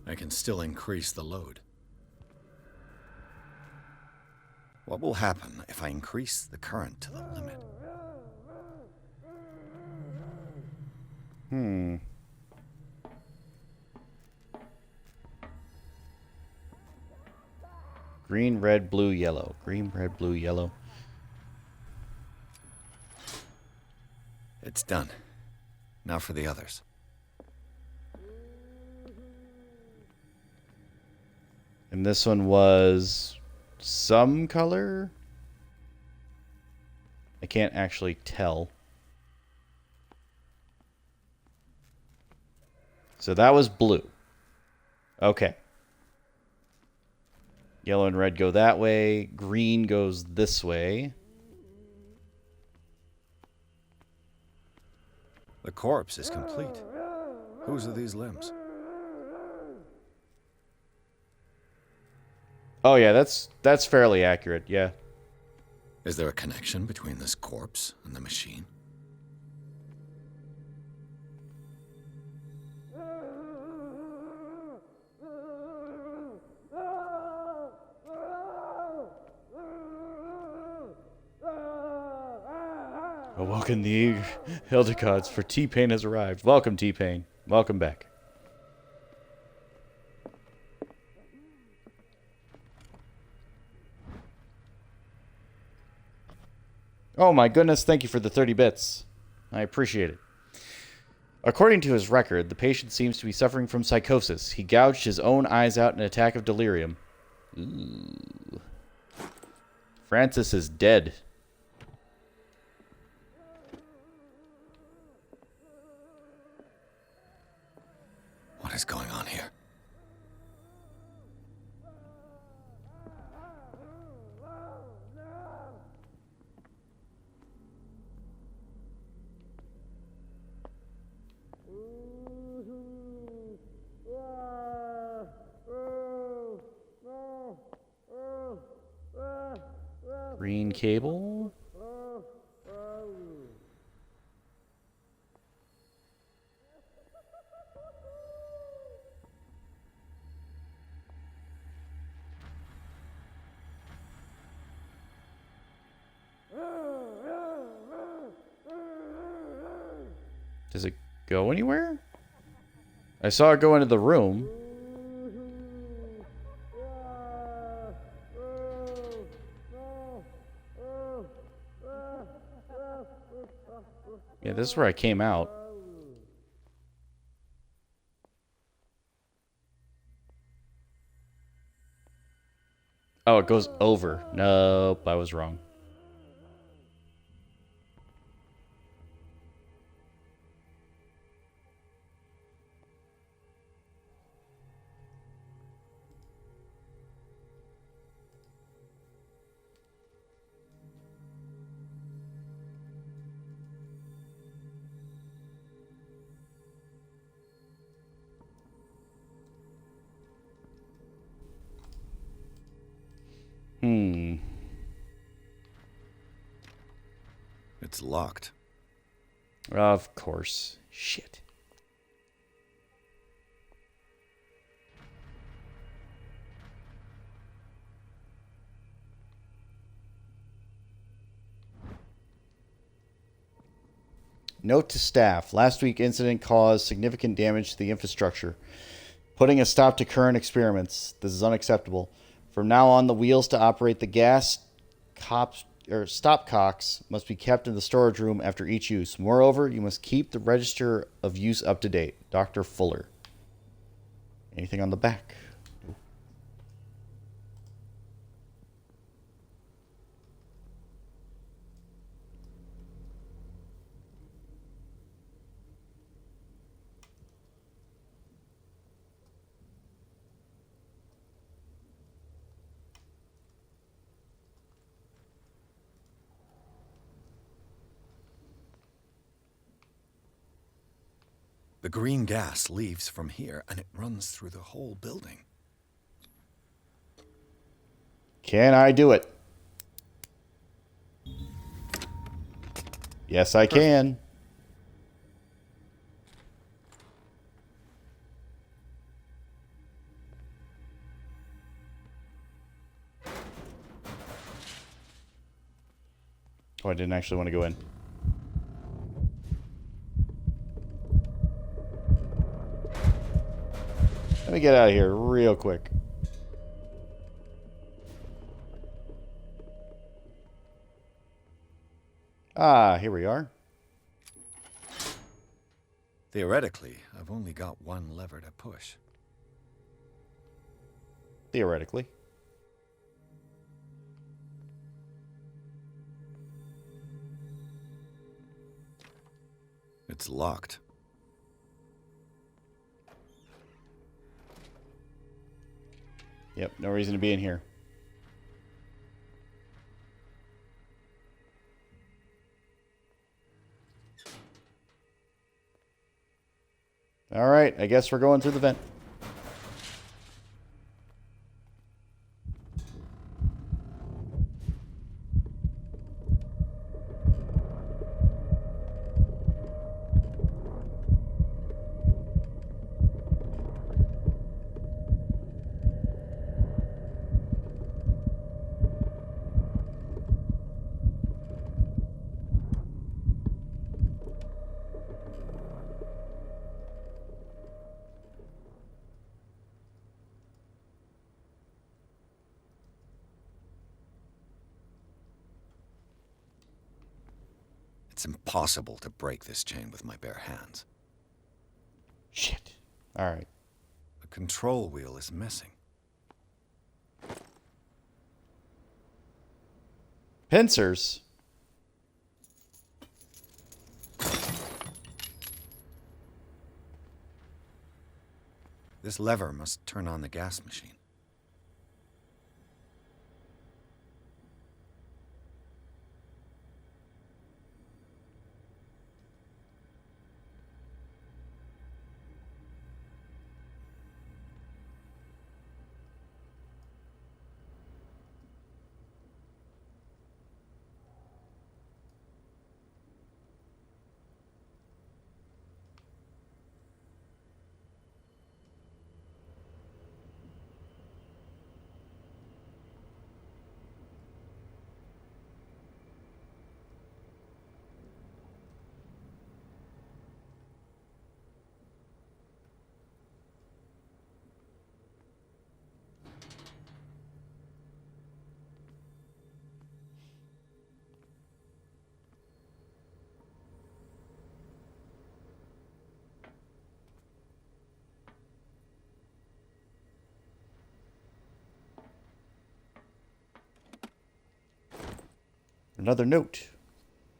Speaker 3: I can still increase the load. What will happen if I increase the current to the limit?
Speaker 1: Green, red, blue, yellow. Green, red, blue, yellow.
Speaker 3: It's done. Now for the others.
Speaker 1: And this one was some color? I can't actually tell. So that was blue. Okay. Yellow and red go that way. Green goes this way.
Speaker 3: The corpse is complete. Whose are these limbs?
Speaker 1: Oh yeah, that's fairly accurate, yeah.
Speaker 3: Is there a connection between this corpse and the machine?
Speaker 1: Awoken the Eldegods, for T-Pain has arrived. Welcome, T-Pain. Welcome back. Oh my goodness, thank you for the 30 bits. I appreciate it. According to his record, the patient seems to be suffering from psychosis. He gouged his own eyes out in an attack of delirium. Ooh. Francis is dead.
Speaker 3: What is going on here?
Speaker 1: Green cable. Does it go anywhere? I saw it go into the room. Yeah, this is where I came out. Oh, it goes over. Nope, I was wrong.
Speaker 3: It's locked.
Speaker 1: Of course. Shit. Note to staff. Last week's incident caused significant damage to the infrastructure, putting a stop to current experiments. This is unacceptable. From now on, the wheels to operate the gas stopcocks must be kept in the storage room after each use. Moreover, you must keep the register of use up to date. Dr. Fuller. Anything on the back?
Speaker 3: The green gas leaves from here, and it runs through the whole building.
Speaker 1: Can I do it? Yes, I can. Oh, I didn't actually want to go in. Let me get out of here real quick. Ah, here we are.
Speaker 3: Theoretically, I've only got one lever to push.
Speaker 1: Theoretically.
Speaker 3: It's locked.
Speaker 1: Yep, no reason to be in here. All right, I guess we're going through the vent.
Speaker 3: It's impossible to break this chain with my bare hands.
Speaker 1: Shit. Alright.
Speaker 3: The control wheel is missing.
Speaker 1: Pincers?
Speaker 3: This lever must turn on the gas machine.
Speaker 1: Another note.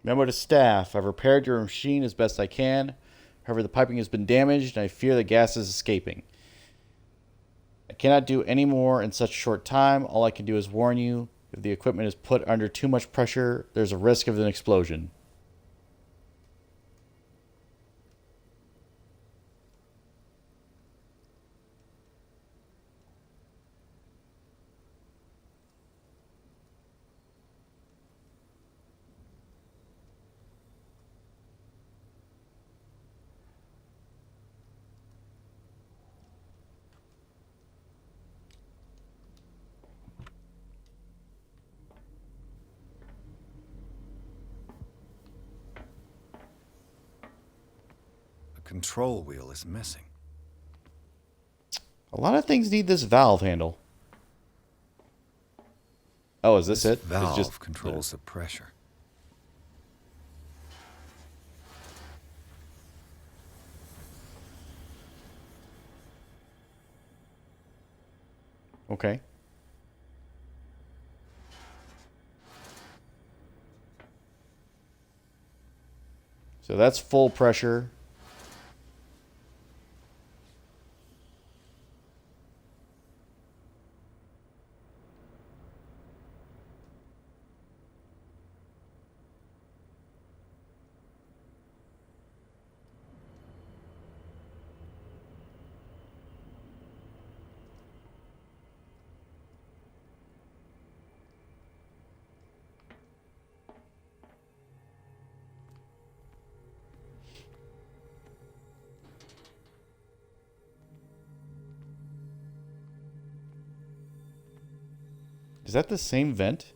Speaker 1: Memo to staff. I've repaired your machine as best I can. However, the piping has been damaged and I fear the gas is escaping. I cannot do any more in such a short time. All I can do is warn you. If the equipment is put under too much pressure, there's a risk of an explosion.
Speaker 3: Control wheel is missing.
Speaker 1: A lot of things need this valve handle. Oh, is this it?
Speaker 3: Valve
Speaker 1: It's just
Speaker 3: controls the pressure.
Speaker 1: Okay. So that's full pressure. Is that the same vent?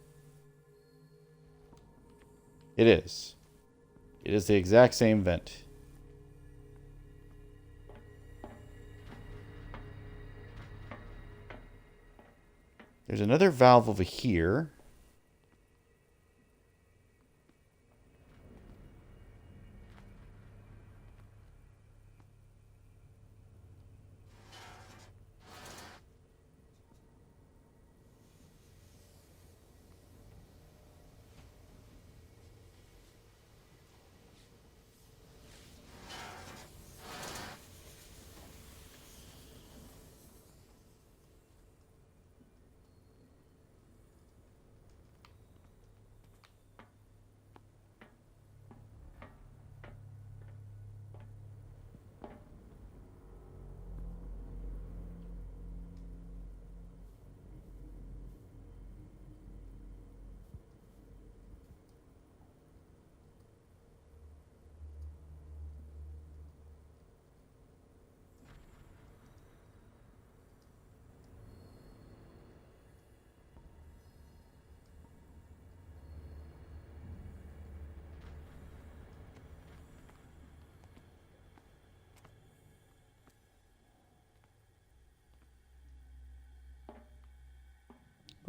Speaker 1: It is. It is the exact same vent. There's another valve over here.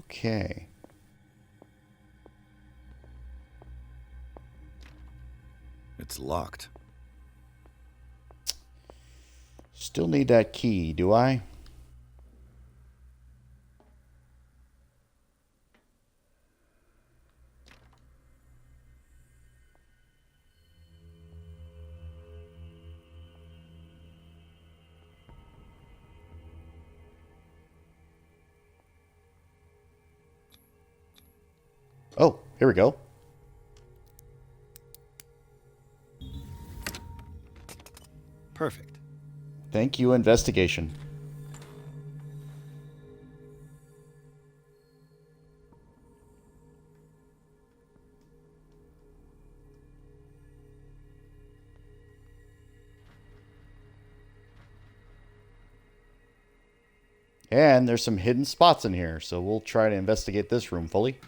Speaker 1: Okay.
Speaker 3: it's locked.
Speaker 1: Still need that key, do I? Oh, here we go.
Speaker 3: Perfect.
Speaker 1: Thank you, investigation. And there's some hidden spots in here, so we'll try to investigate this room fully.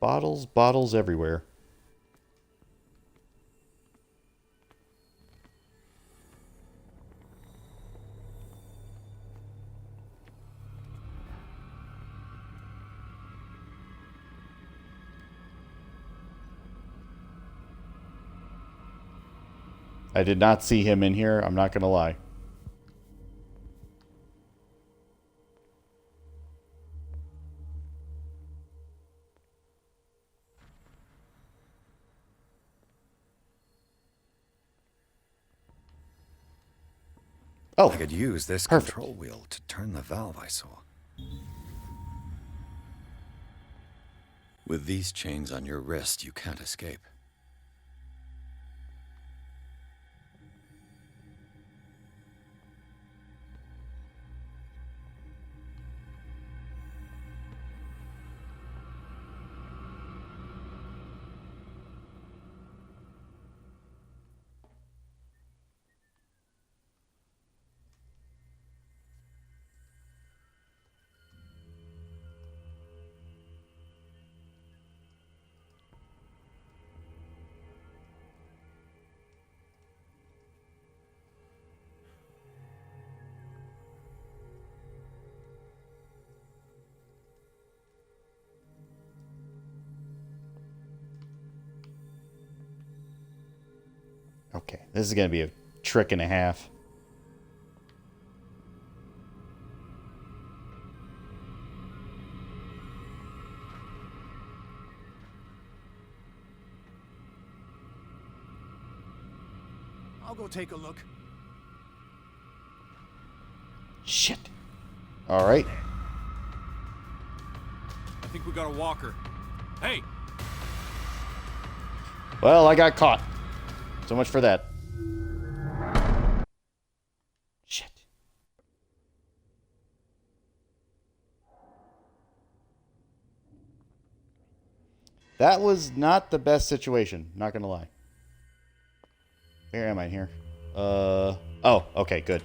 Speaker 1: Bottles, bottles everywhere. I did not see him in here, I'm not going to lie. Oh,
Speaker 3: I could use this
Speaker 1: perfect.
Speaker 3: control wheel to turn the valve I saw. With these chains on your wrist, you can't escape.
Speaker 1: Okay, this is going to be a trick and a half.
Speaker 8: I'll go take a look.
Speaker 1: Shit. All right.
Speaker 9: I think we got a walker. Hey!
Speaker 1: Well, I got caught. So much for that. Shit. That was not the best situation, not gonna lie. Where am I here? Oh, okay, good.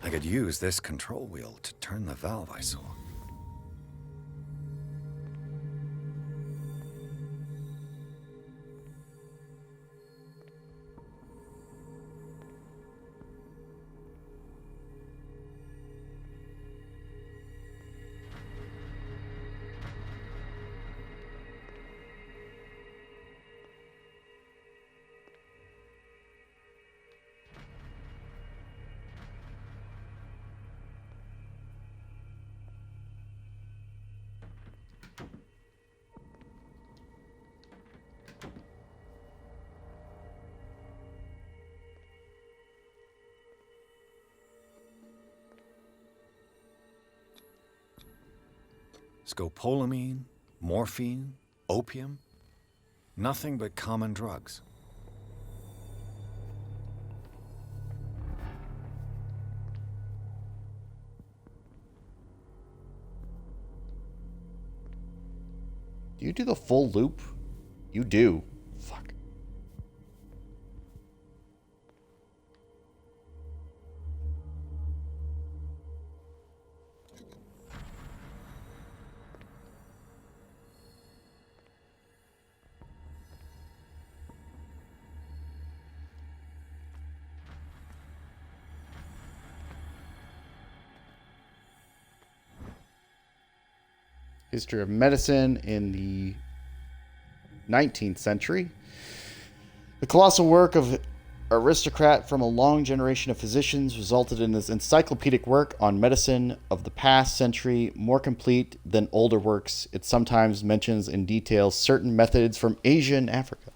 Speaker 3: I could use this control wheel to turn the valve I saw. Scopolamine, morphine, opium. Nothing but common drugs.
Speaker 1: Do you do the full loop? You do. Fuck. History of medicine in the 19th century. The colossal work of aristocrat from a long generation of physicians resulted in this encyclopedic work on medicine of the past century, more complete than older works. It sometimes mentions in detail certain methods from Asia and Africa.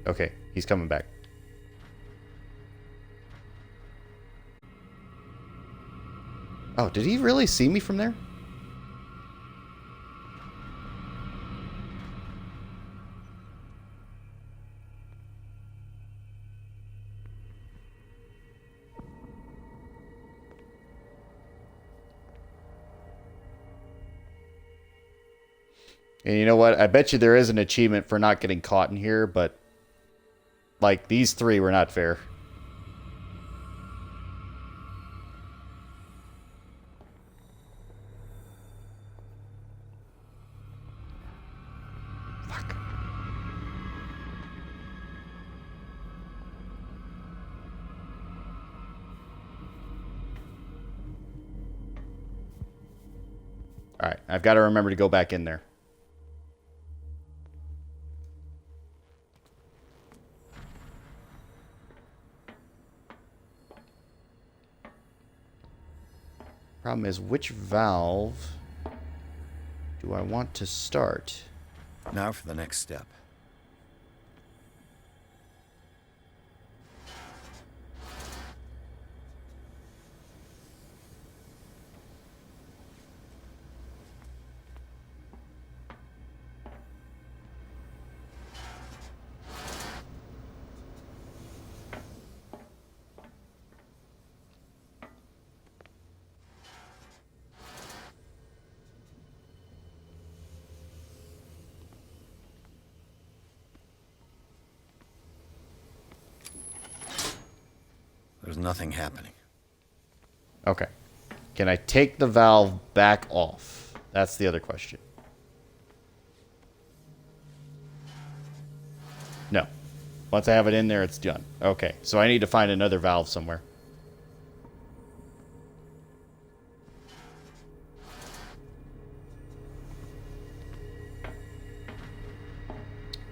Speaker 1: Okay, he's coming back. Oh, did he really see me from there? And you know what? I bet you there is an achievement for not getting caught in here, but like, these three were not fair. Fuck. Alright, I've got to remember to go back in there. Problem is, which valve do I want to start?
Speaker 3: Now for the next step. There's nothing happening.
Speaker 1: Okay. Can I take the valve back off? That's the other question. No. Once I have it in there, it's done. Okay, so I need to find another valve somewhere.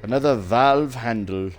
Speaker 1: Another valve handle.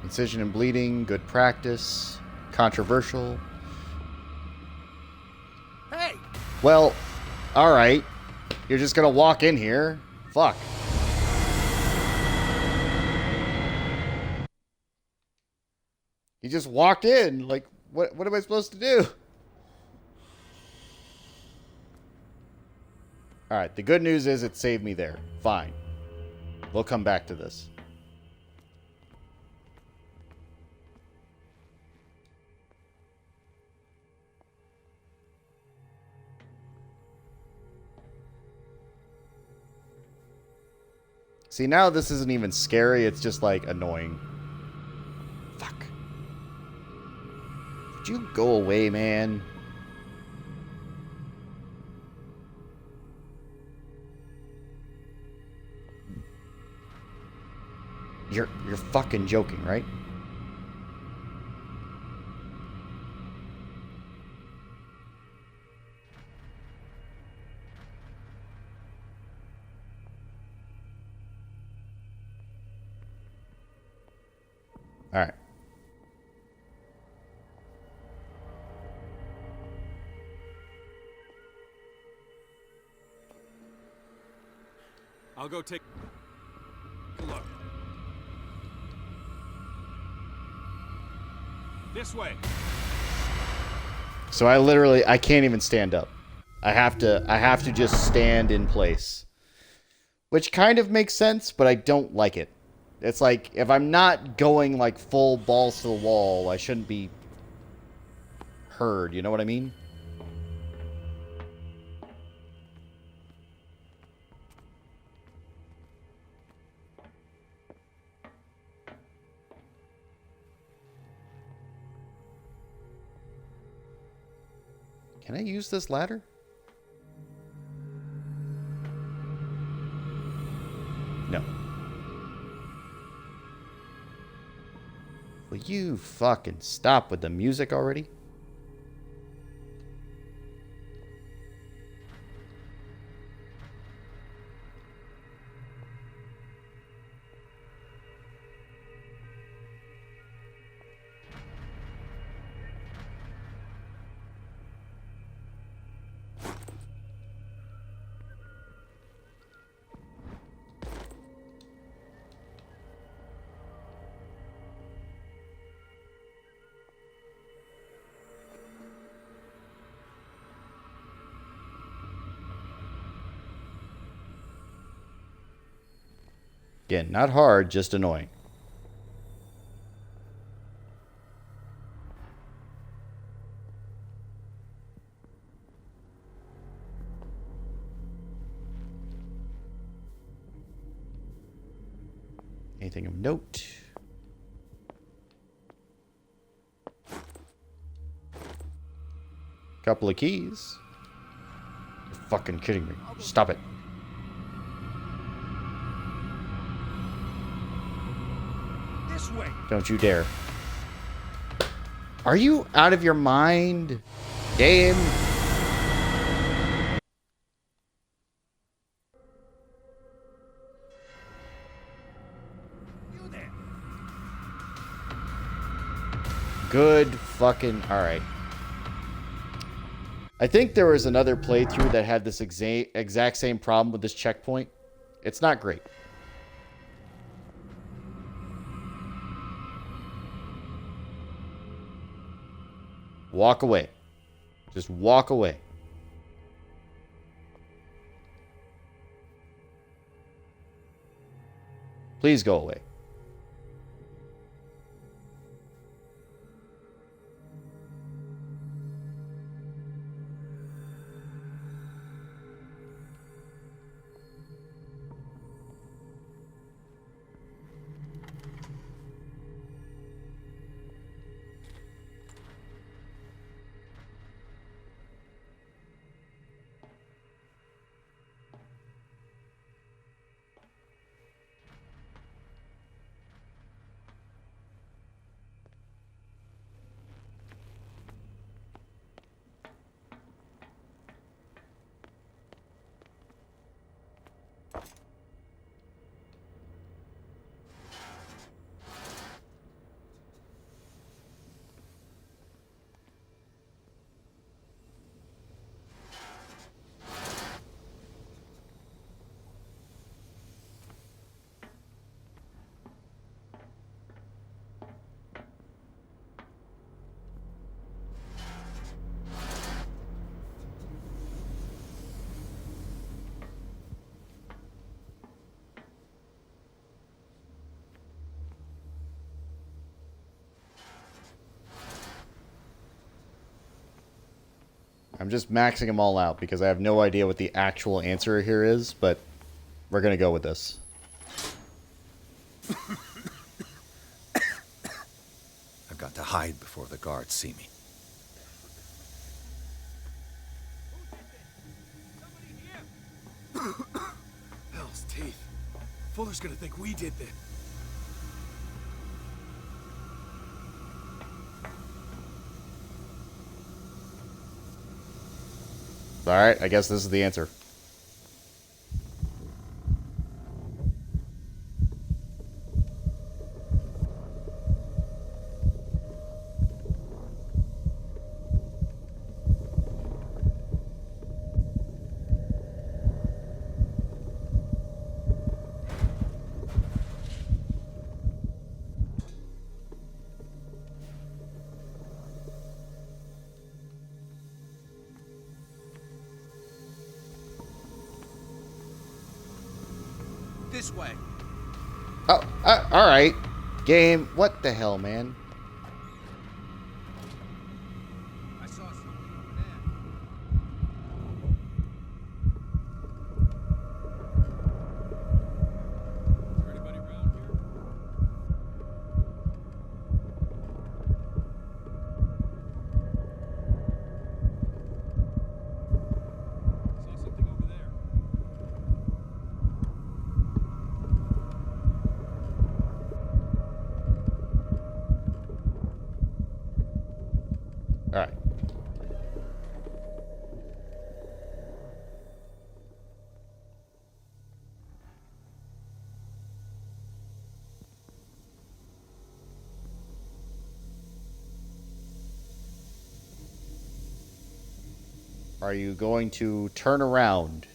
Speaker 1: Incision and bleeding, good practice. Controversial.
Speaker 2: Hey!
Speaker 1: Well, alright. You're just gonna walk in here. Fuck. You just walked in. Like, what am I supposed to do? Alright, the good news is it saved me there. Fine. We'll come back to this. See, now this isn't even scary, it's just, like, annoying. Fuck. Would you go away, man? You're fucking joking, right? All right.
Speaker 5: I'll go take a look. This way.
Speaker 1: So I can't even stand up. I have to just stand in place. Which kind of makes sense, but I don't like it. It's like, if I'm not going like full balls to the wall, I shouldn't be heard, you know what I mean? Can I use this ladder? No. Will you fucking stop with the music already? Again, not hard, just annoying. Anything of note? Couple of keys. You're fucking kidding me. Stop it.
Speaker 2: This way.
Speaker 1: Don't you dare. Are you out of your mind? Game? Good fucking... Alright. I think there was another playthrough that had this exact same problem with this checkpoint. It's not great. Walk away. Just walk away. Please go away. I'm just maxing them all out because I have no idea what the actual answer here is, but we're going to go with this.
Speaker 3: I've got to hide before the guards see me.
Speaker 5: Hell's teeth. Fuller's gonna think we did this.
Speaker 1: Alright, I guess this is the answer.
Speaker 10: this way.
Speaker 1: Oh, alright. Game, what the hell, man?
Speaker 10: I saw something over there.
Speaker 9: Is there anybody around here? Saw something over there.
Speaker 1: Alright. Are you going to turn around?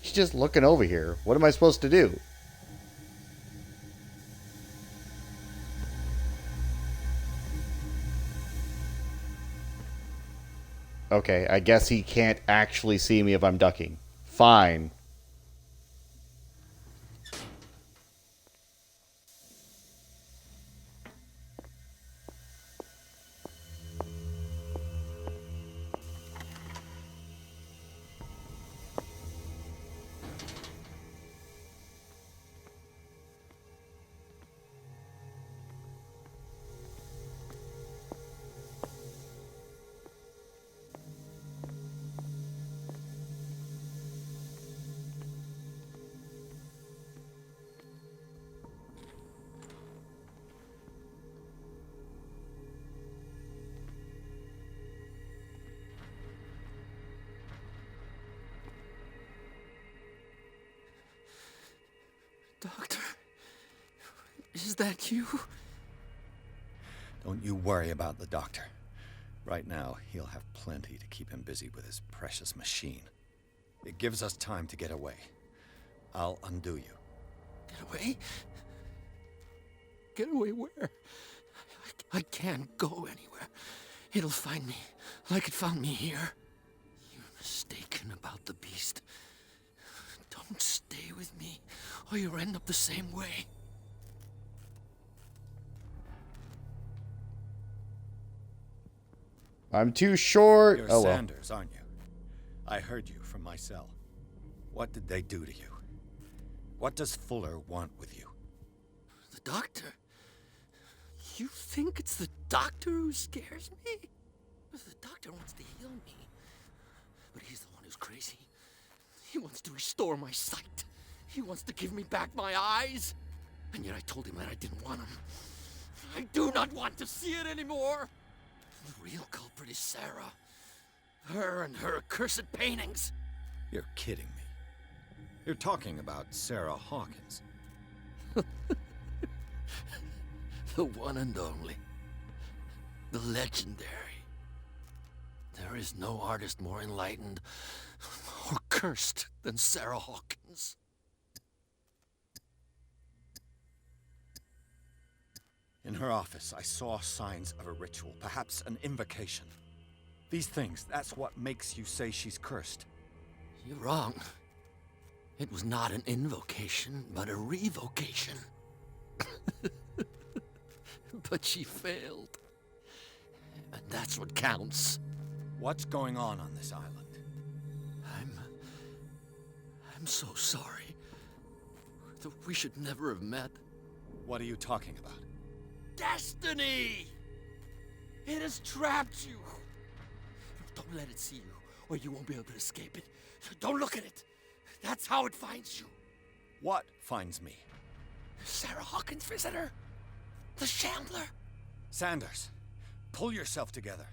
Speaker 1: He's just looking over here. What am I supposed to do? Okay, I guess he can't actually see me if I'm ducking. Fine.
Speaker 14: Doctor, is that you?
Speaker 3: Don't you worry about the doctor. Right now, he'll have plenty to keep him busy with his precious machine. It gives us time to get away. I'll undo you.
Speaker 14: Get away? Get away where? I can't go anywhere. It'll find me, like it found me here. You're mistaken about the beast. Don't stay with me, or you'll end up the same way.
Speaker 1: I'm too short.
Speaker 3: You're
Speaker 1: Oh well.
Speaker 3: Sanders, aren't you? I heard you from my cell. What did they do to you? What does Fuller want with you?
Speaker 14: The doctor? You think it's the doctor who scares me? The doctor wants to heal me. But he's the one who's crazy. He wants to restore my sight. He wants to give me back my eyes. And yet I told him that I didn't want him. I do not want to see it anymore. The real culprit is Sarah. Her and her accursed paintings.
Speaker 3: You're kidding me. You're talking about Sarah Hawkins.
Speaker 14: The one and only. The legendary. There is no artist more enlightened or cursed than Sarah Hawkins.
Speaker 3: In her office, I saw signs of a ritual, perhaps an invocation. These things, that's what makes you say she's cursed.
Speaker 14: You're wrong. It was not an invocation, but a revocation. But she failed. And that's what counts.
Speaker 3: What's going on this island?
Speaker 14: I'm so sorry. We should never have met.
Speaker 3: What are you talking about?
Speaker 14: Destiny! It has trapped you. Don't let it see you, or you won't be able to escape it. Don't look at it. That's how it finds you.
Speaker 3: What finds me?
Speaker 14: Sarah Hawkins' visitor. The Shambler.
Speaker 3: Sanders, pull yourself together.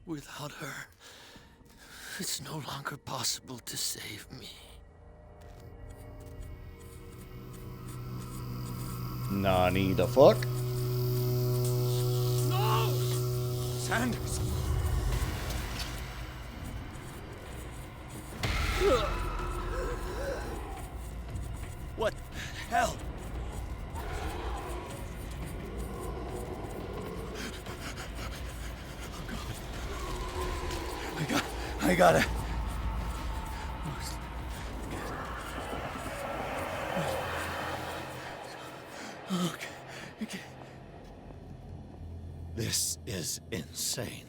Speaker 14: Without her, it's no longer possible to save me.
Speaker 1: Nani the fuck?
Speaker 14: No!
Speaker 3: Sanders! What the hell? I gotta. Okay. This is insane.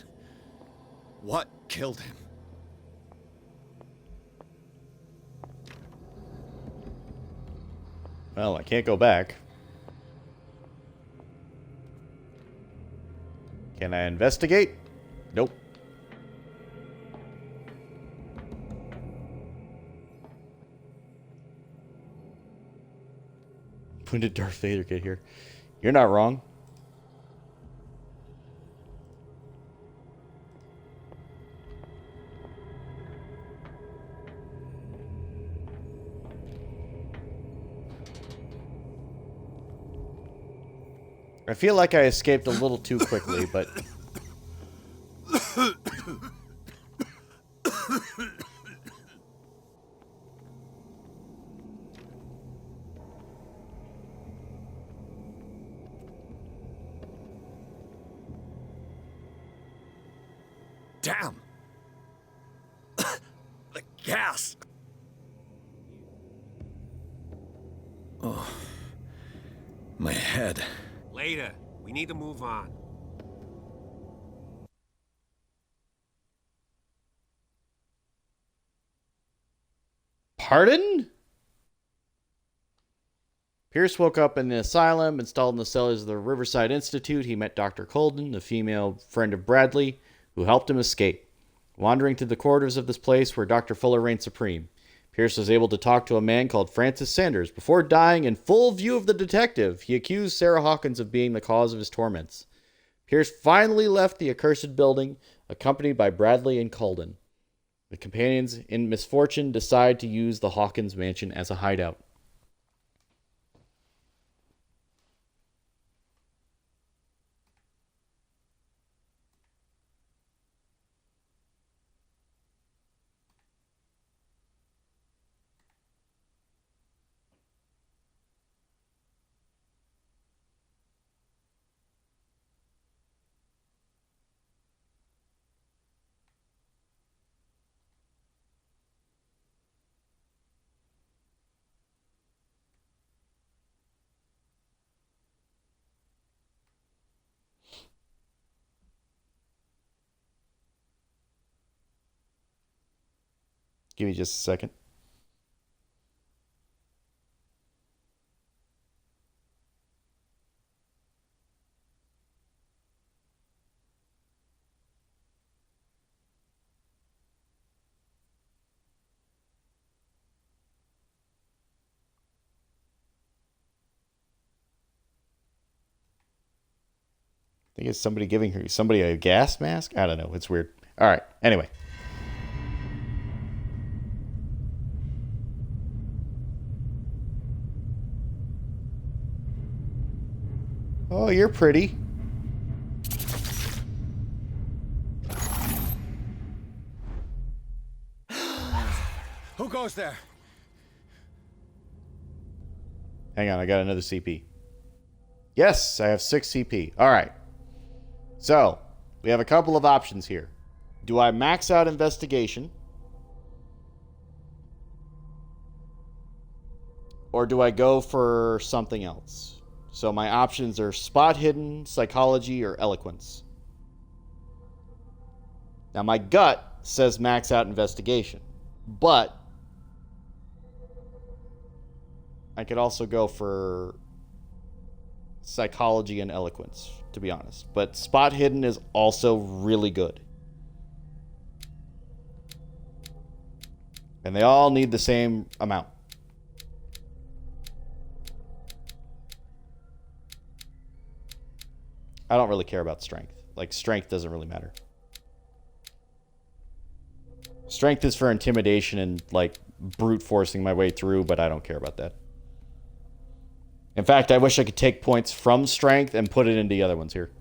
Speaker 3: What killed him?
Speaker 1: Well, I can't go back. Can I investigate? Nope. When did Darth Vader get here? You're not wrong. I feel like I escaped a little too quickly, but...
Speaker 3: Damn! The gas! Oh. My head.
Speaker 15: Later. We need to move on.
Speaker 1: Pardon? Pierce woke up in the asylum, installed in the cellars of the Riverside Institute. He met Dr. Colden, the female friend of Bradley, who helped him escape. Wandering through the corridors of this place where Dr. Fuller reigned supreme, Pierce was able to talk to a man called Francis Sanders. Before dying in full view of the detective, he accused Sarah Hawkins of being the cause of his torments. Pierce finally left the accursed building, accompanied by Bradley and Colden. The companions in misfortune decide to use the Hawkins mansion as a hideout. Give me just a second. I think it's somebody giving somebody a gas mask? I don't know. It's weird. All right. Anyway. Oh, you're pretty.
Speaker 3: Who goes there?
Speaker 1: Hang on, I got another CP. Yes, I have 6 CP. All right. So, we have a couple of options here. Do I max out investigation? Or do I go for something else? So my options are spot hidden, psychology, or eloquence. Now my gut says max out investigation. But I could also go for psychology and eloquence, to be honest. But spot hidden is also really good. And they all need the same amount. I don't really care about strength. Like, strength doesn't really matter. Strength is for intimidation and, like, brute forcing my way through, but I don't care about that. In fact, I wish I could take points from strength and put it into the other ones here.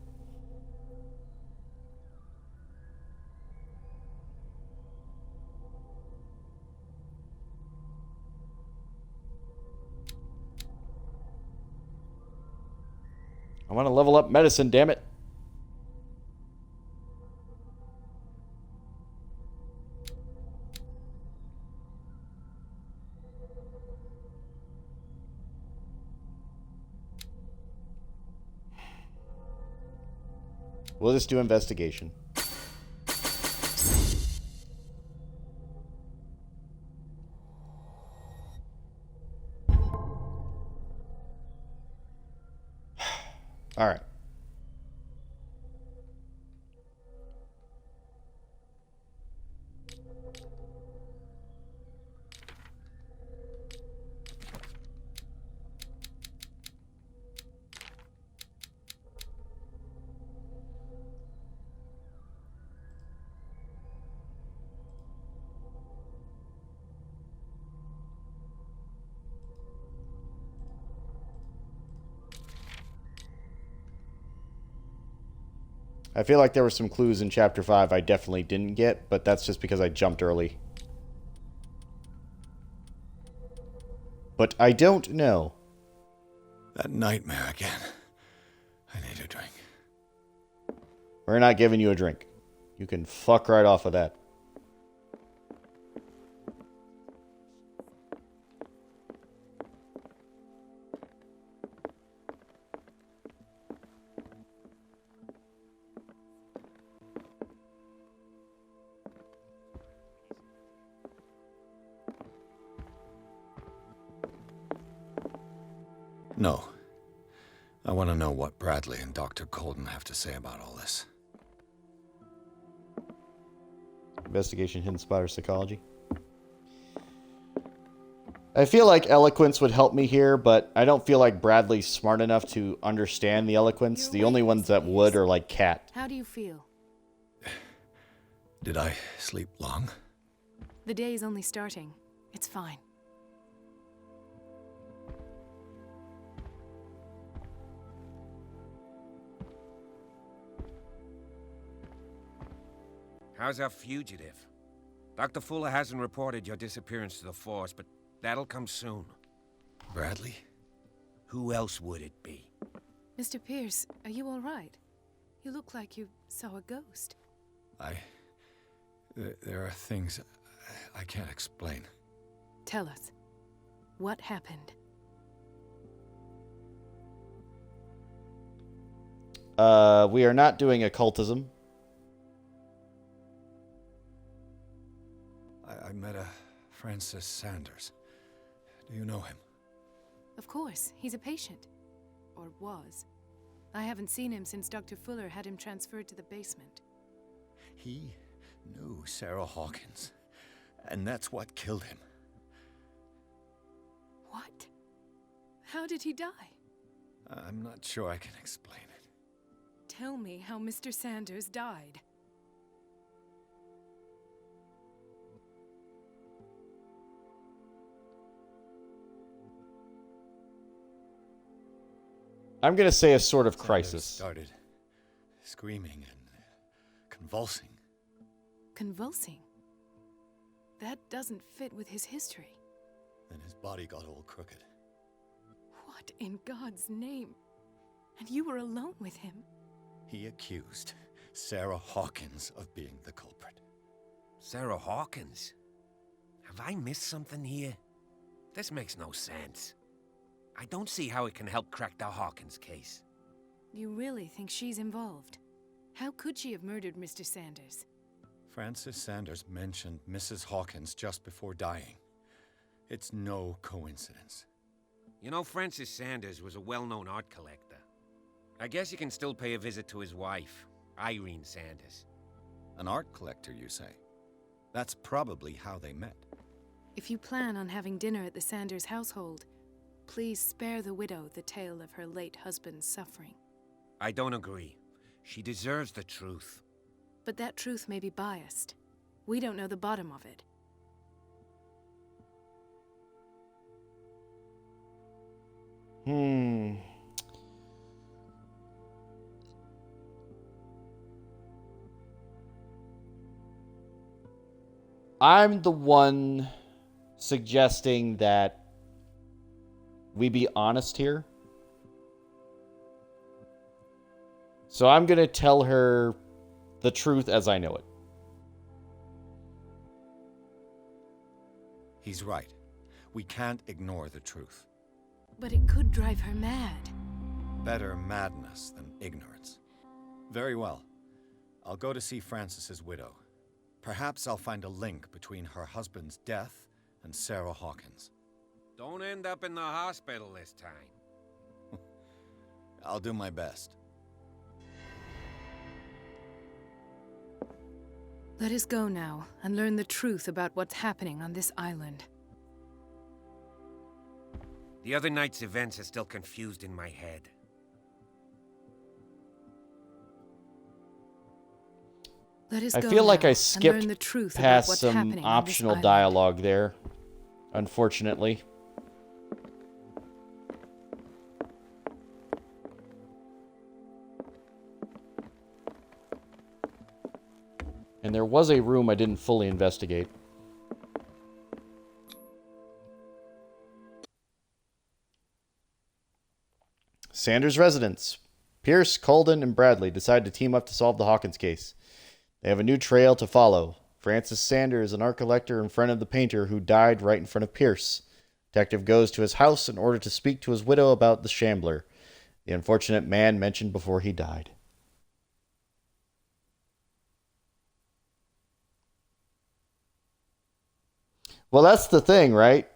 Speaker 1: I want to level up medicine, damn it. We'll just do investigation. All right. I feel like there were some clues in Chapter 5 I definitely didn't get, but that's just because I jumped early. But I don't know.
Speaker 3: That nightmare again. I need a drink.
Speaker 1: We're not giving you a drink. You can fuck right off of that.
Speaker 3: No. I want to know what Bradley and Dr. Colden have to say about all this.
Speaker 1: Investigation, hidden spot, or psychology. I feel like eloquence would help me here, but I don't feel like Bradley's smart enough to understand the eloquence. The only ones that would are like Kat.
Speaker 12: How do you feel?
Speaker 3: Did I sleep long?
Speaker 12: The day is only starting. It's fine.
Speaker 15: How's our fugitive? Dr. Fuller hasn't reported your disappearance to the force, but that'll come soon.
Speaker 3: Bradley?
Speaker 15: Who else would it be?
Speaker 12: Mr. Pierce, are you all right? You look like you saw a ghost.
Speaker 3: There are things I can't explain.
Speaker 12: Tell us. What happened?
Speaker 1: We are not doing occultism.
Speaker 3: I met a Francis Sanders. Do you know him?
Speaker 12: Of course, he's a patient. Or was. I haven't seen him since Dr. Fuller had him transferred to the basement.
Speaker 3: He knew Sarah Hawkins, and that's what killed him.
Speaker 12: What? How did he die?
Speaker 3: I'm not sure I can explain it.
Speaker 12: Tell me how Mr. Sanders died.
Speaker 1: I'm going to say a sort of
Speaker 3: Sanders
Speaker 1: crisis.
Speaker 3: Started screaming and convulsing.
Speaker 12: Convulsing? That doesn't fit with his history.
Speaker 3: Then his body got all crooked.
Speaker 12: What in God's name? And you were alone with him?
Speaker 3: He accused Sarah Hawkins of being the culprit.
Speaker 15: Sarah Hawkins? Have I missed something here? This makes no sense. I don't see how it can help crack the Hawkins case.
Speaker 12: You really think she's involved? How could she have murdered Mr. Sanders?
Speaker 3: Francis Sanders mentioned Mrs. Hawkins just before dying. It's no coincidence.
Speaker 15: You know, Francis Sanders was a well-known art collector. I guess you can still pay a visit to his wife, Irene Sanders.
Speaker 3: An art collector, you say? That's probably how they met.
Speaker 12: If you plan on having dinner at the Sanders household, please spare the widow the tale of her late husband's suffering.
Speaker 15: I don't agree. She deserves the truth.
Speaker 12: But that truth may be biased. We don't know the bottom of it.
Speaker 1: I'm the one suggesting that we be honest here. So I'm going to tell her the truth as I know it.
Speaker 3: He's right. We can't ignore the truth.
Speaker 12: But it could drive her mad.
Speaker 3: Better madness than ignorance. Very well. I'll go to see Francis's widow. Perhaps I'll find a link between her husband's death and Sarah Hawkins.
Speaker 15: Don't end up in the hospital this time.
Speaker 3: I'll do my best.
Speaker 12: Let us go now and learn the truth about what's happening on this island.
Speaker 15: The other night's events are still confused in my head.
Speaker 12: Let us
Speaker 1: I
Speaker 12: go
Speaker 1: feel like
Speaker 12: now
Speaker 1: I
Speaker 12: and
Speaker 1: skipped
Speaker 12: learn the truth about
Speaker 1: past
Speaker 12: what's
Speaker 1: some
Speaker 12: happening on this
Speaker 1: optional
Speaker 12: island.
Speaker 1: dialogue there, unfortunately. And there was a room I didn't fully investigate. Sanders' residence. Pierce, Colden, and Bradley decide to team up to solve the Hawkins case. They have a new trail to follow. Francis Sanders, an art collector and friend of the painter who died right in front of Pierce. Detective goes to his house in order to speak to his widow about the Shambler, the unfortunate man mentioned before he died. Well, that's the thing, right?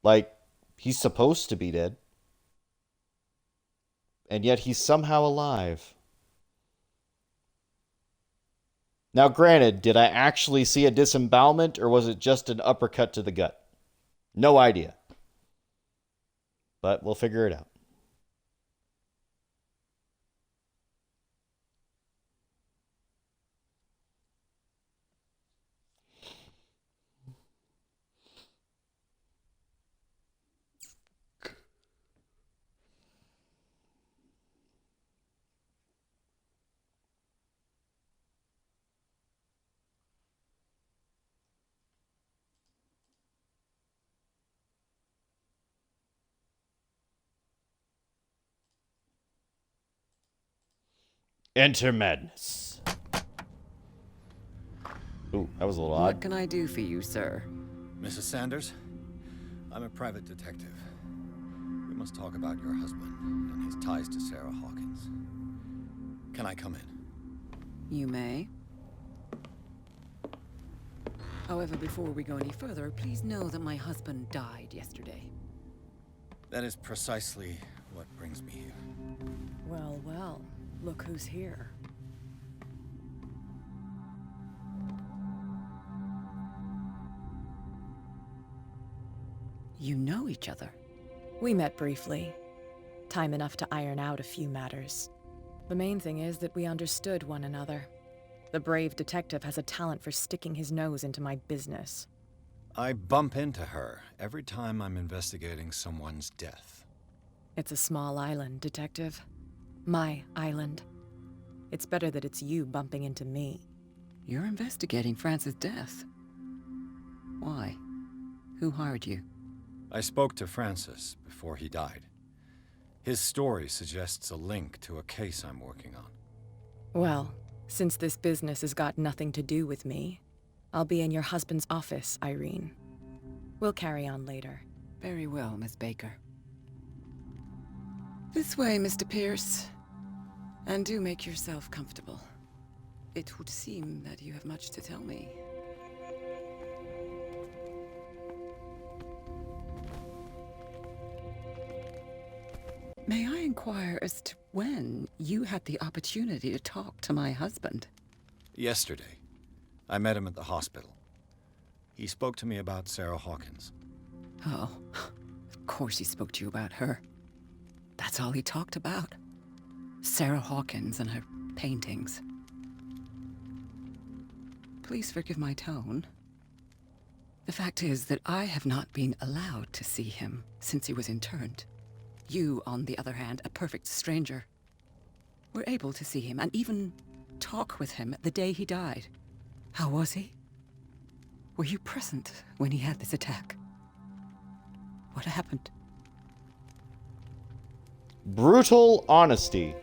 Speaker 1: Like, he's supposed to be dead. And yet he's somehow alive. Now, granted, did I actually see a disembowelment, or was it just an uppercut to the gut? No idea. But we'll figure it out. Enter madness. Ooh, that was a little odd.
Speaker 7: What can I do for you, sir?
Speaker 3: Mrs. Sanders, I'm a private detective. We must talk about your husband and his ties to Sarah Hawkins. Can I come in?
Speaker 7: You may. However, before we go any further, please know that my husband died yesterday.
Speaker 3: That is precisely what brings me here.
Speaker 7: Well, well. Look who's here. You know each other.
Speaker 12: We met briefly. Time enough to iron out a few matters. The main thing is that we understood one another. The brave detective has a talent for sticking his nose into my business.
Speaker 3: I bump into her every time I'm investigating someone's death.
Speaker 12: It's a small island, Detective. My island. It's better that it's you bumping into me.
Speaker 7: You're investigating Francis' death. Why? Who hired you?
Speaker 3: I spoke to Francis before he died. His story suggests a link to a case I'm working on.
Speaker 12: Well, since this business has got nothing to do with me, I'll be in your husband's office, Irene. We'll carry on later.
Speaker 7: Very well, Miss Baker. This way, Mr. Pierce. And do make yourself comfortable. It would seem that you have much to tell me. May I inquire as to when you had the opportunity to talk to my husband?
Speaker 3: Yesterday. I met him at the hospital. He spoke to me about Sarah Hawkins.
Speaker 7: Oh, of course he spoke to you about her. That's all he talked about. Sarah Hawkins and her paintings. Please forgive my tone. The fact is that I have not been allowed to see him since he was interned. You, on the other hand, a perfect stranger, were able to see him and even talk with him the day he died. How was he? Were you present when he had this attack? What happened?
Speaker 1: Brutal honesty.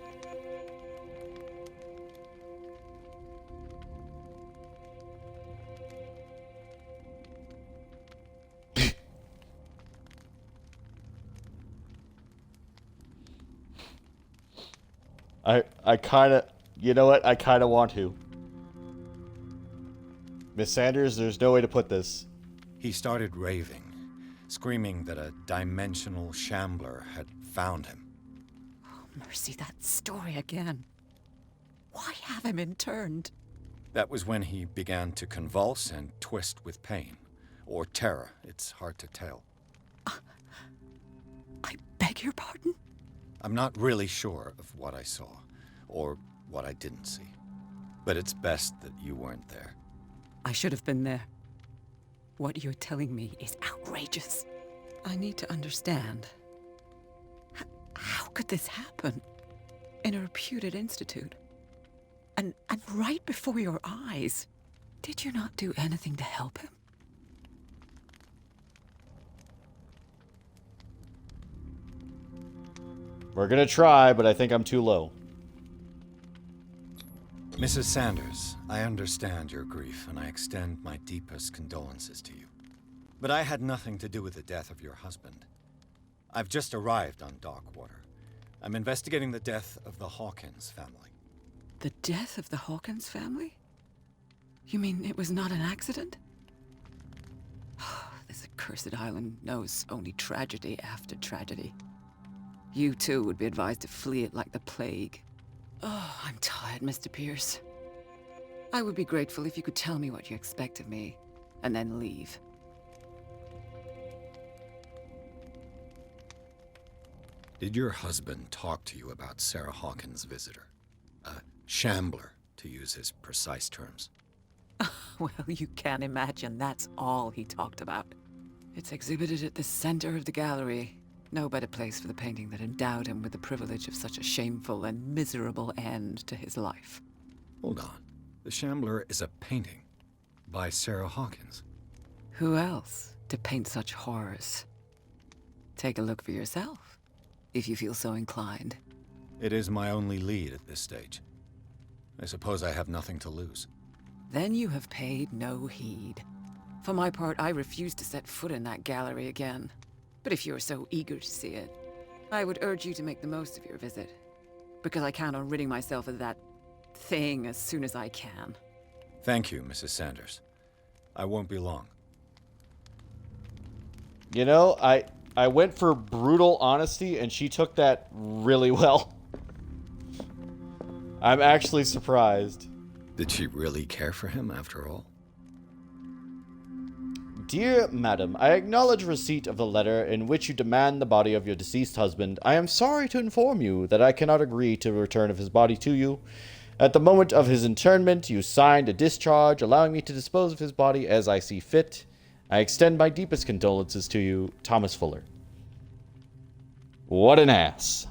Speaker 1: I kind of... You know what? I kind of want to. Miss Sanders, there's no way to put this.
Speaker 3: He started raving, screaming that a dimensional shambler had found him.
Speaker 7: Oh, mercy, that story again. Why have him interned?
Speaker 3: That was when he began to convulse and twist with pain. Or terror. It's hard to tell.
Speaker 7: I beg your pardon?
Speaker 3: I'm not really sure of what I saw, or what I didn't see. But it's best that you weren't there.
Speaker 7: I should have been there. What you're telling me is outrageous. I need to understand. How could this happen? In a reputed institute? And right before your eyes? Did you not do anything to help him?
Speaker 1: We're gonna try, but I think I'm too low.
Speaker 3: Mrs. Sanders, I understand your grief, and I extend my deepest condolences to you. But I had nothing to do with the death of your husband. I've just arrived on Darkwater. I'm investigating the death of the Hawkins family.
Speaker 7: The death of the Hawkins family? You mean it was not an accident? This accursed island knows only tragedy after tragedy. You too would be advised to flee it like the plague. Oh, I'm tired, Mr. Pierce. I would be grateful if you could tell me what you expect of me, and then leave.
Speaker 3: Did your husband talk to you about Sarah Hawkins' visitor? A shambler, to use his precise terms.
Speaker 7: Well, you can imagine that's all he talked about. It's exhibited at the center of the gallery. No better place for the painting that endowed him with the privilege of such a shameful and miserable end to his life.
Speaker 3: Hold on. The Shambler is a painting by Sarah Hawkins.
Speaker 7: Who else to paint such horrors? Take a look for yourself, if you feel so inclined.
Speaker 3: It is my only lead at this stage. I suppose I have nothing to lose.
Speaker 7: Then you have paid no heed. For my part, I refuse to set foot in that gallery again. But if you're so eager to see it, I would urge you to make the most of your visit. Because I count on ridding myself of that thing as soon as I can.
Speaker 3: Thank you, Mrs. Sanders. I won't be long.
Speaker 1: You know, I went for brutal honesty, and she took that really well. I'm actually surprised.
Speaker 3: Did she really care for him after all?
Speaker 1: Dear Madam, I acknowledge receipt of the letter in which you demand the body of your deceased husband. I am sorry to inform you that I cannot agree to the return of his body to you. At the moment of his internment, you signed a discharge allowing me to dispose of his body as I see fit. I extend my deepest condolences to you, Thomas Fuller. What an ass.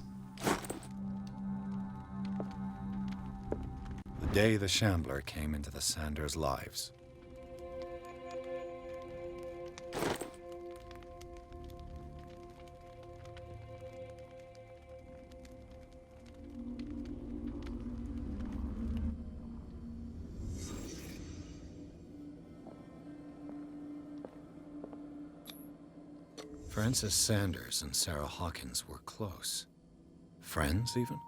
Speaker 3: The day the Shambler came into the Sanders' lives. Frances Sanders and Sarah Hawkins were close. Friends, even?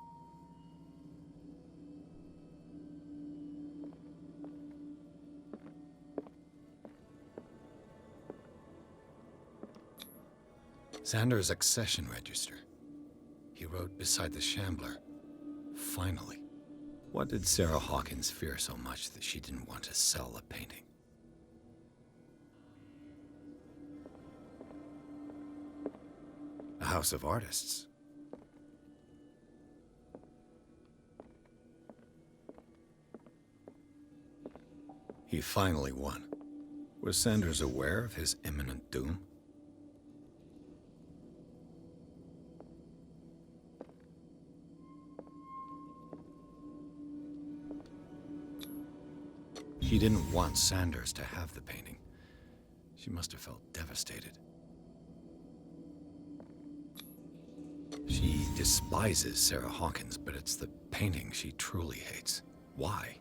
Speaker 3: Sanders' accession register. He wrote beside the Shambler, "Finally." What did Sarah Hawkins fear so much that she didn't want to sell the painting? A house of artists. He finally won. Was Sanders aware of his imminent doom? He didn't want Sanders to have the painting. She must have felt devastated. She despises Sarah Hawkins, but it's the painting she truly hates. Why?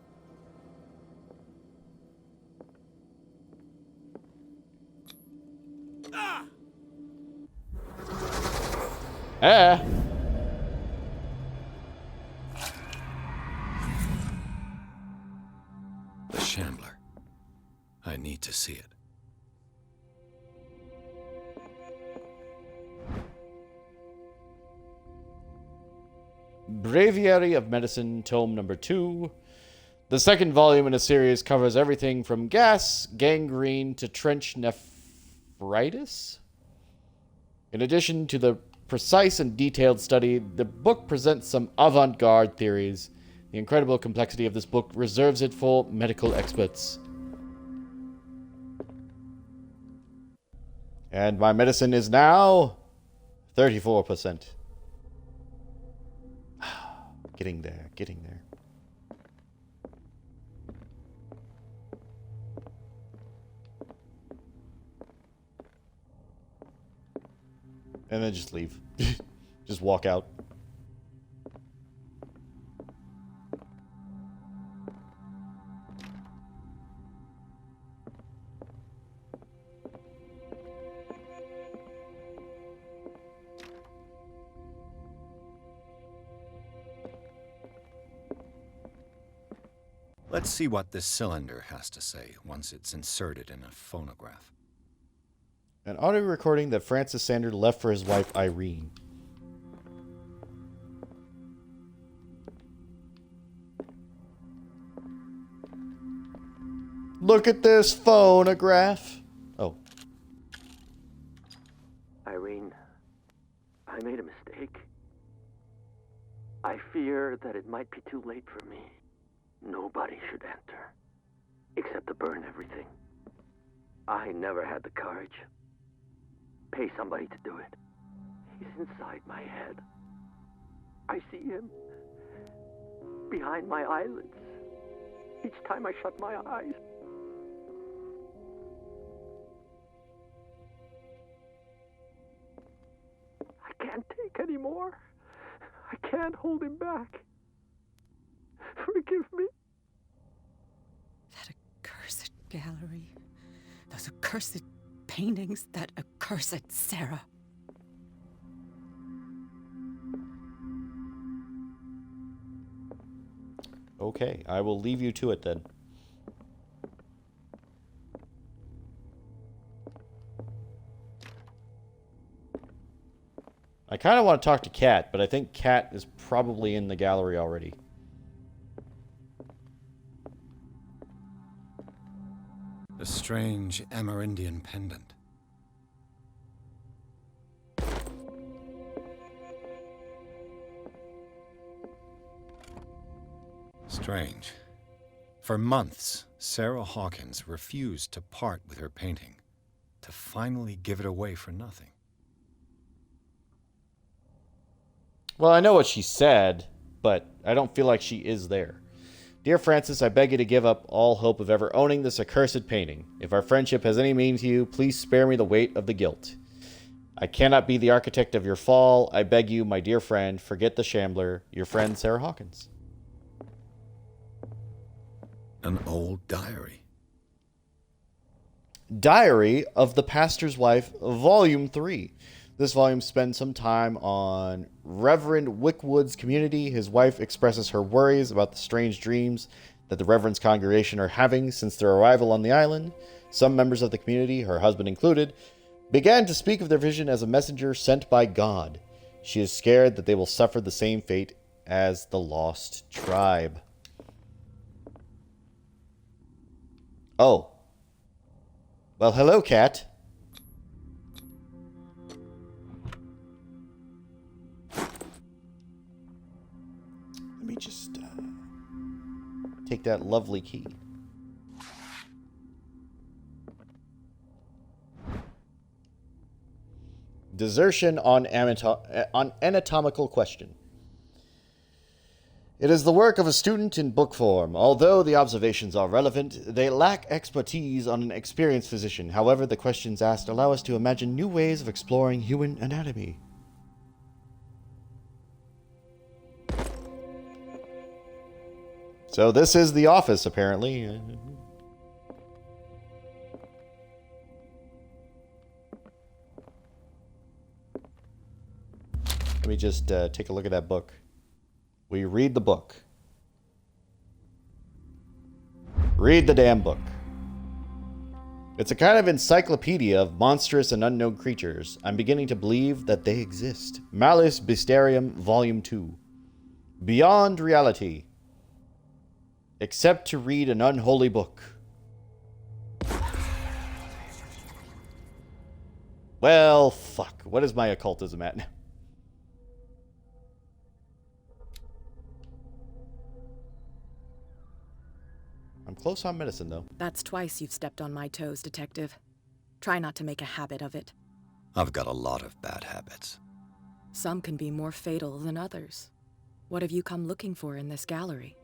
Speaker 3: Shambler. I need to see it.
Speaker 1: Breviary of Medicine, Tome Number 2. The second volume in a series covers everything from gas, gangrene, to trench nephritis. In addition to the precise and detailed study, the book presents some avant-garde theories. The incredible complexity of this book reserves it for medical experts. And my medicine is now 34%. Getting there, getting there. And then just leave. Just walk out.
Speaker 3: Let's see what this cylinder has to say once it's inserted in a phonograph.
Speaker 1: An audio recording that Francis Sander left for his wife Irene. Look at this phonograph. Oh.
Speaker 16: Irene, I made a mistake. I fear that it might be too late for me. Nobody should enter, except to burn everything. I never had the courage. Pay somebody to do it. He's inside my head. I see him behind my eyelids each time I shut my eyes. I can't take any more. I can't hold him back. Forgive me.
Speaker 7: That accursed gallery. Those accursed paintings. That accursed Sarah.
Speaker 1: Okay, I will leave you to it then. I kind of want to talk to Kat, but I think Kat is probably in the gallery already.
Speaker 3: A strange Amerindian pendant. Strange. For months, Sarah Hawkins refused to part with her painting, to finally give it away for nothing.
Speaker 1: Well, I know what she said, but I don't feel like she is there. Dear Francis, I beg you to give up all hope of ever owning this accursed painting. If our friendship has any meaning to you, please spare me the weight of the guilt. I cannot be the architect of your fall. I beg you, my dear friend, forget the shambler. Your friend, Sarah Hawkins.
Speaker 3: An old diary.
Speaker 1: Diary of the Pastor's Wife, Volume 3. This volume spends some time on Reverend Wickwood's community. His wife expresses her worries about the strange dreams that the Reverend's congregation are having since their arrival on the island. Some members of the community, her husband included, began to speak of their vision as a messenger sent by God. She is scared that they will suffer the same fate as the lost tribe. Oh. Well, hello, Kat. Let me just take that lovely key. Desertion on anatomical question. It is the work of a student in book form. Although the observations are relevant, they lack expertise on an experienced physician. However, the questions asked allow us to imagine new ways of exploring human anatomy. So this is the office, apparently. Let me just take a look at that book. We read the book. Read the damn book. It's a kind of encyclopedia of monstrous and unknown creatures. I'm beginning to believe that they exist. Malleus Bestiarium, Volume 2. Beyond reality. Except to read an unholy book. Well, fuck. What is my occultism at now? I'm close on medicine, though.
Speaker 7: That's twice you've stepped on my toes, Detective. Try not to make a habit of it.
Speaker 3: I've got a lot of bad habits.
Speaker 7: Some can be more fatal than others. What have you come looking for in this gallery?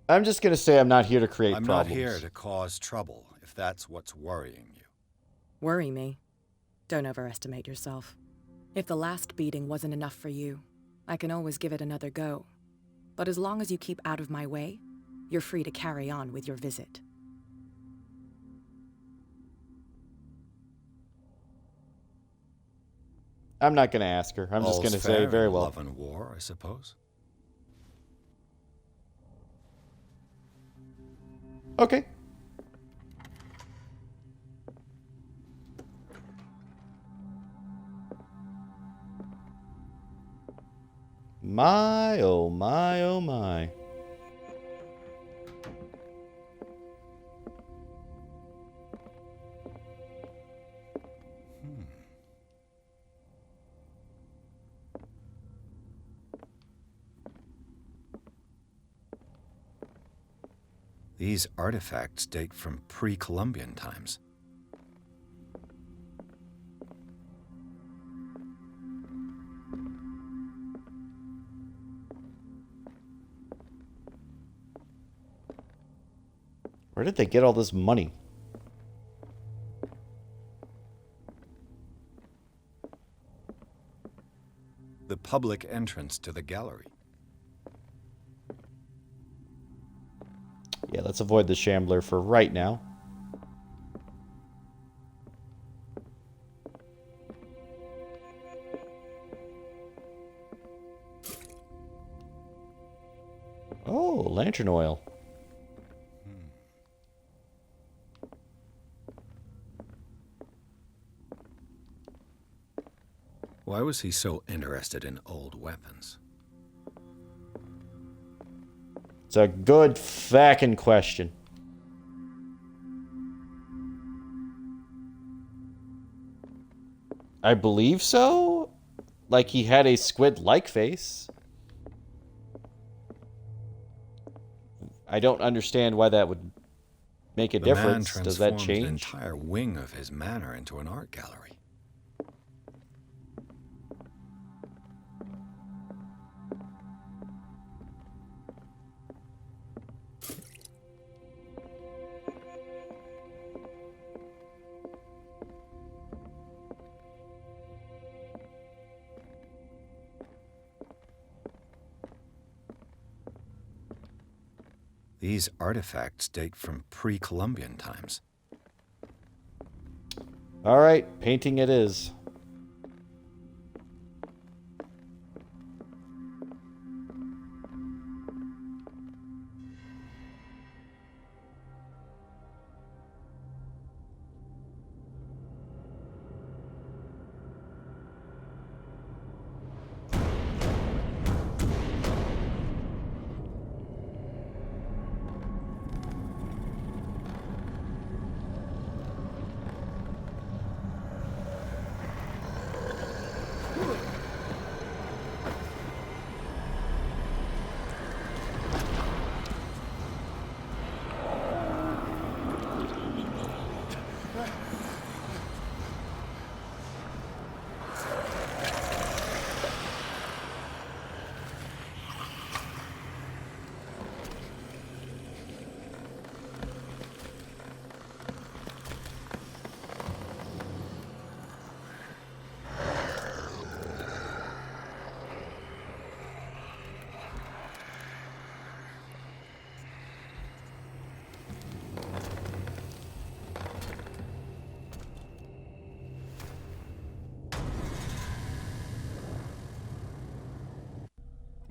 Speaker 1: I'm just going to say I'm not here to create
Speaker 3: I'm
Speaker 1: problems.
Speaker 3: not here to cause trouble, if that's what's worrying you.
Speaker 7: Worry me? Don't overestimate yourself. If the last beating wasn't enough for you, I can always give it another go. But as long as you keep out of my way, you're free to carry on with your visit.
Speaker 1: I'm not going to ask her. I'm just going to say very well.
Speaker 3: Love and war, I suppose.
Speaker 1: Okay. My, oh my, oh my.
Speaker 3: These artifacts date from pre-Columbian times.
Speaker 1: Where did they get all this money?
Speaker 3: The public entrance to the gallery.
Speaker 1: Yeah, let's avoid the Shambler for right now. Oh, lantern oil.
Speaker 3: Why was he so interested in old weapons?
Speaker 1: It's a good fucking question. I believe so. Like he had a squid-like face. I don't understand why that would make a difference. Does that change?
Speaker 3: An entire wing of his manor into an art gallery. These artifacts date from pre-Columbian times.
Speaker 1: All right, painting it is.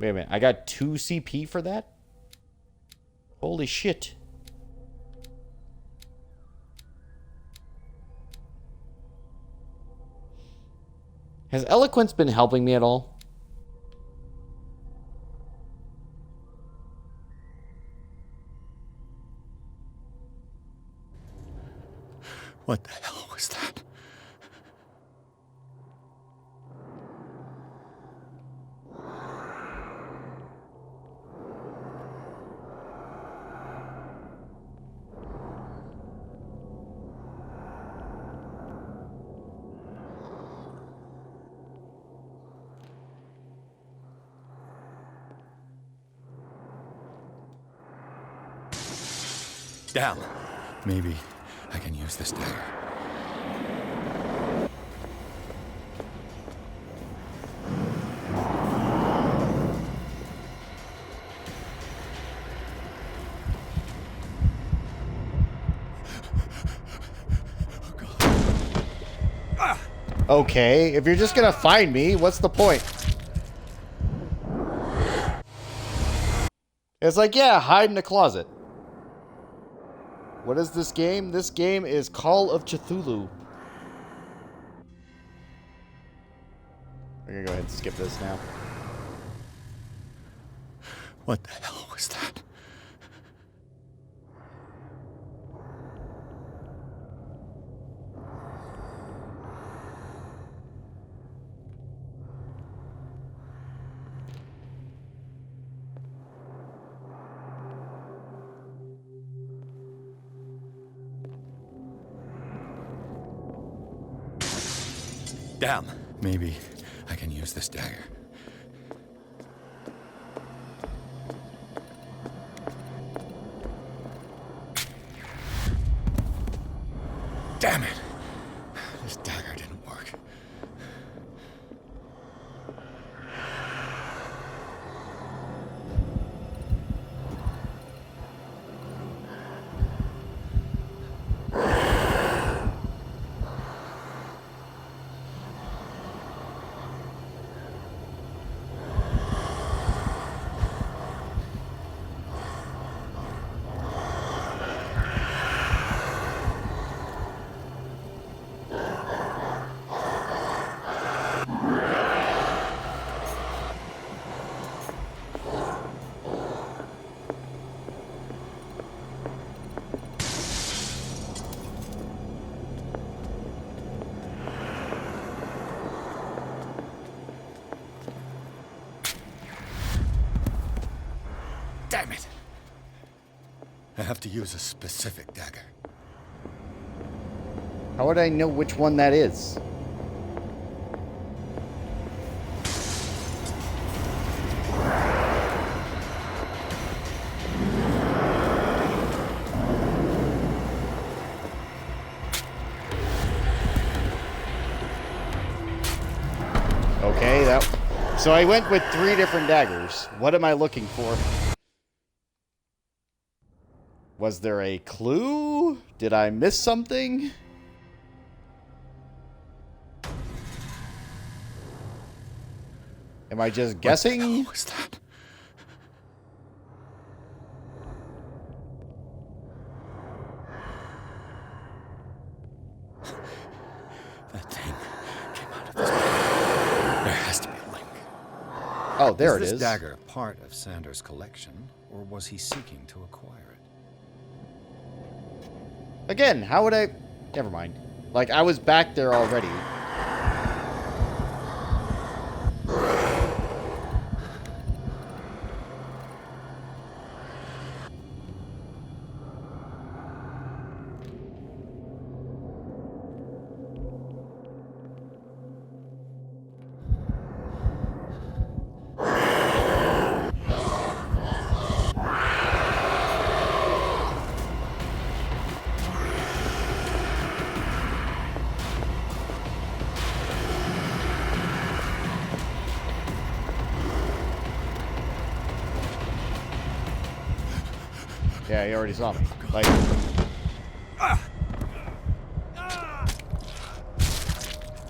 Speaker 1: Wait a minute. I got 2 CP for that? Holy shit. Has eloquence been helping me at all?
Speaker 3: What the hell was that? Down. Maybe I can use this dagger.
Speaker 1: Okay, if you're just gonna find me, what's the point? It's like, yeah, hide in the closet. What is this game? This game is Call of Cthulhu. We're gonna go ahead and skip this now.
Speaker 3: What the hell was that? Down. Maybe I can use this dagger. Damn it! This dagger didn't work. Damn it! I have to use a specific dagger.
Speaker 1: How would I know which one that is? Okay, so I went with 3 different daggers. What am I looking for? Was there a clue? Did I miss something? Am I just guessing?
Speaker 3: What was that? That thing came out of this. There has to be a link.
Speaker 1: Oh, there it is.
Speaker 3: Is this dagger part of Sanders' collection, or was he seeking to acquire it?
Speaker 1: Again, how would I... Never mind. Like, I was back there already. Yeah, he already saw me. Like...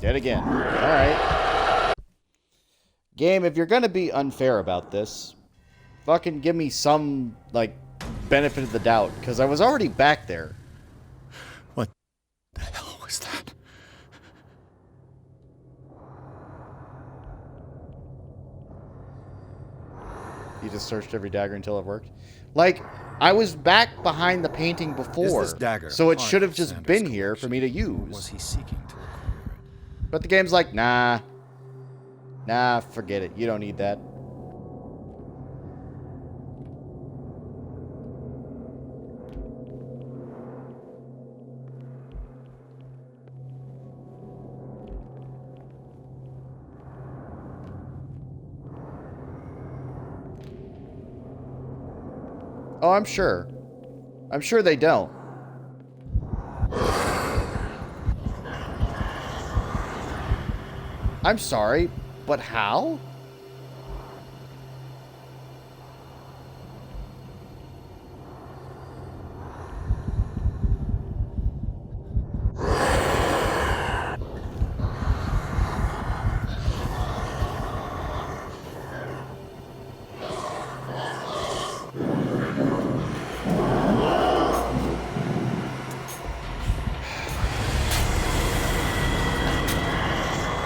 Speaker 1: Dead again. Alright. Game, if you're gonna be unfair about this, fucking give me some, like, benefit of the doubt, because I was already back there.
Speaker 3: What the hell was that?
Speaker 1: You just searched every dagger until it worked? Like, I was back behind the painting before,
Speaker 3: Is this dagger
Speaker 1: so it
Speaker 3: part
Speaker 1: should have
Speaker 3: of
Speaker 1: just
Speaker 3: Sanders'
Speaker 1: been here for me to use.
Speaker 3: Or was he seeking to acquire it?
Speaker 1: But the game's like, nah. Nah, forget it. You don't need that. Oh, I'm sure. I'm sure they don't. I'm sorry, but how?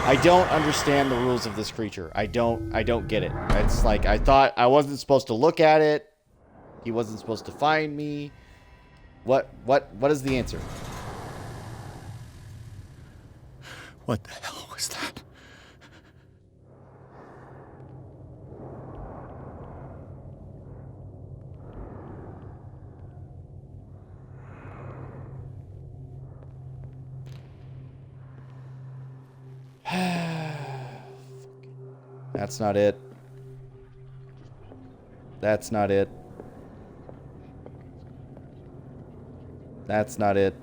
Speaker 1: I don't understand the rules of this creature. I don't get it. It's like, I thought I wasn't supposed to look at it. He wasn't supposed to find me. What is the answer?
Speaker 3: What the hell was that?
Speaker 1: That's not it. That's not it. That's not it.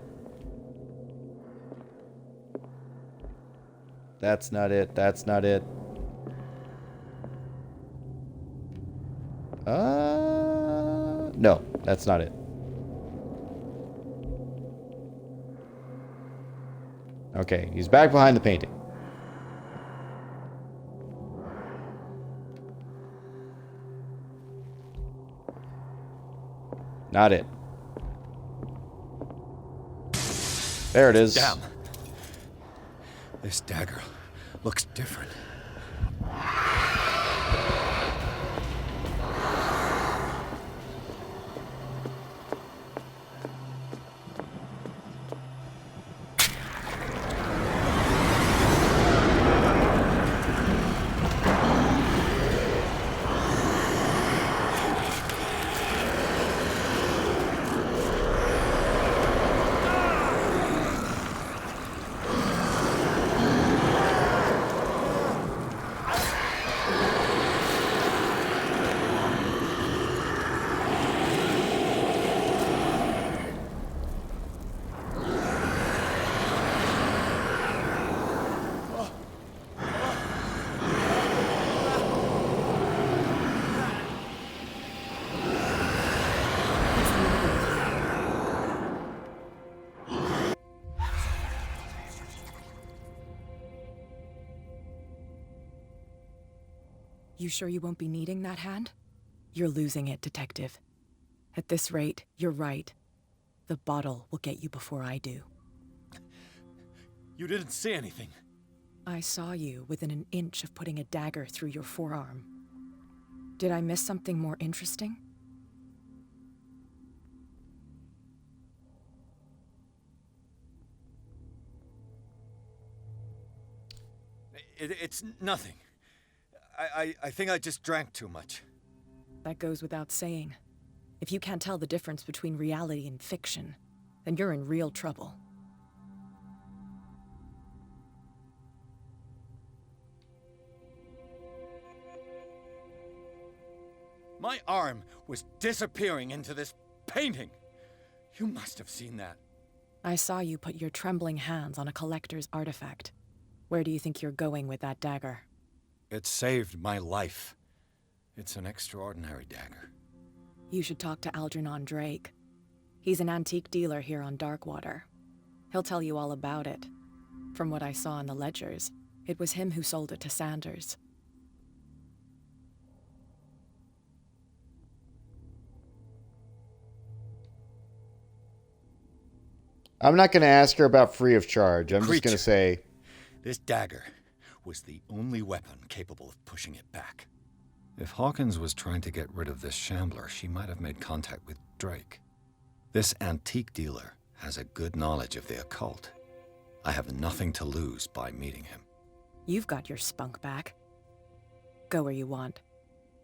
Speaker 1: That's not it. That's not it. No, that's not it. Okay, he's back behind the painting. Not it. There it is.
Speaker 3: Damn. This dagger looks different.
Speaker 12: You sure you won't be needing that hand? You're losing it, Detective. At this rate, you're right. The bottle will get you before I do.
Speaker 3: You didn't say anything.
Speaker 12: I saw you within an inch of putting a dagger through your forearm. Did I miss something more interesting?
Speaker 3: It's nothing. I think I just drank too much.
Speaker 12: That goes without saying. If you can't tell the difference between reality and fiction, then you're in real trouble.
Speaker 3: My arm was disappearing into this painting. You must have seen that.
Speaker 12: I saw you put your trembling hands on a collector's artifact. Where do you think you're going with that dagger?
Speaker 3: It saved my life. It's an extraordinary dagger.
Speaker 12: You should talk to Algernon Drake. He's an antique dealer here on Darkwater. He'll tell you all about it. From what I saw in the ledgers, it was him who sold it to Sanders.
Speaker 1: I'm not going to ask her about free of charge. I'm just going to say...
Speaker 3: This dagger was the only weapon capable of pushing it back. If Hawkins was trying to get rid of this shambler, she might have made contact with Drake. This antique dealer has a good knowledge of the occult. I have nothing to lose by meeting him.
Speaker 12: You've got your spunk back. Go where you want.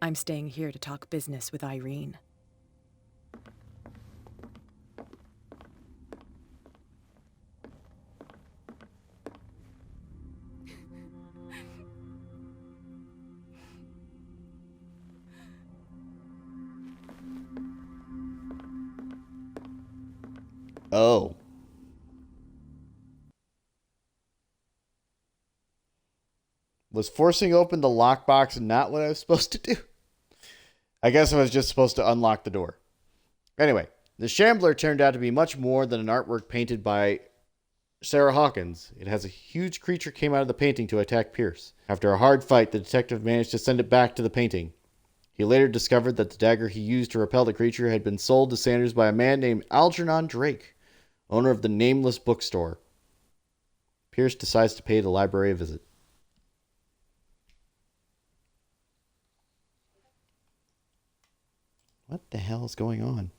Speaker 12: I'm staying here to talk business with Irene.
Speaker 1: Oh. Was forcing open the lockbox not what I was supposed to do? I guess I was just supposed to unlock the door. Anyway, the Shambler turned out to be much more than an artwork painted by Sarah Hawkins. It has a huge creature came out of the painting to attack Pierce. After a hard fight, the detective managed to send it back to the painting. He later discovered that the dagger he used to repel the creature had been sold to Sanders by a man named Algernon Drake, owner of the Nameless bookstore. Pierce decides to pay the library a visit. What the hell is going on?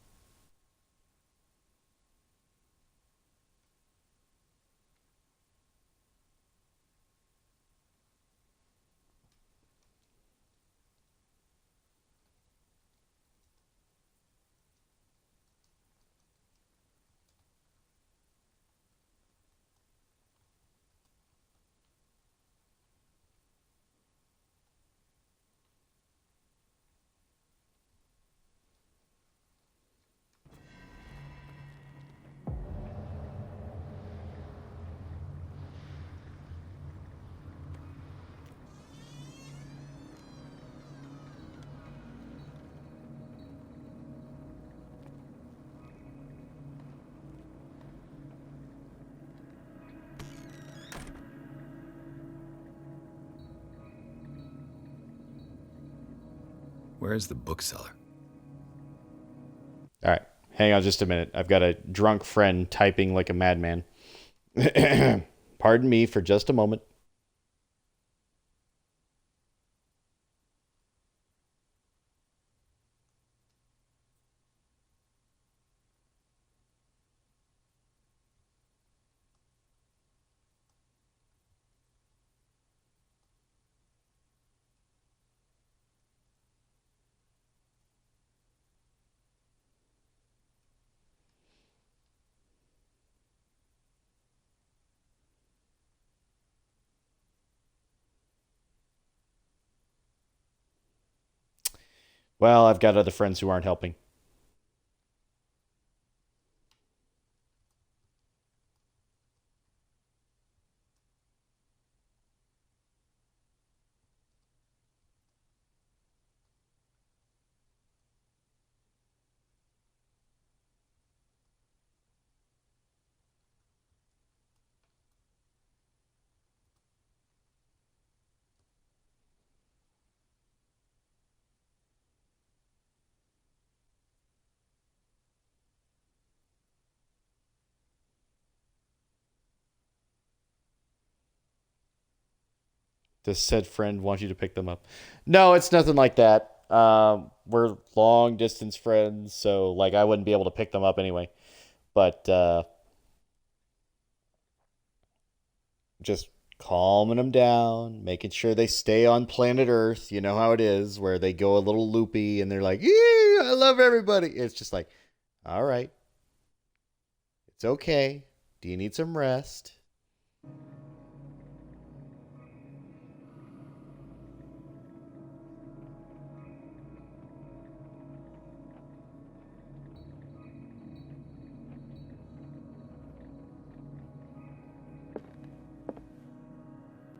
Speaker 3: Where's the bookseller?
Speaker 1: All right, hang on just a minute. I've got a drunk friend typing like a madman. Pardon me for just a moment. Well, I've got other friends who aren't helping. Does said friend want you to pick them up? No, it's nothing like that. We're long distance friends, so like I wouldn't be able to pick them up anyway. But just calming them down, making sure they stay on planet Earth. You know how it is, where they go a little loopy and they're like, "Yeah, I love everybody." It's just like, all right, it's okay. Do you need some rest?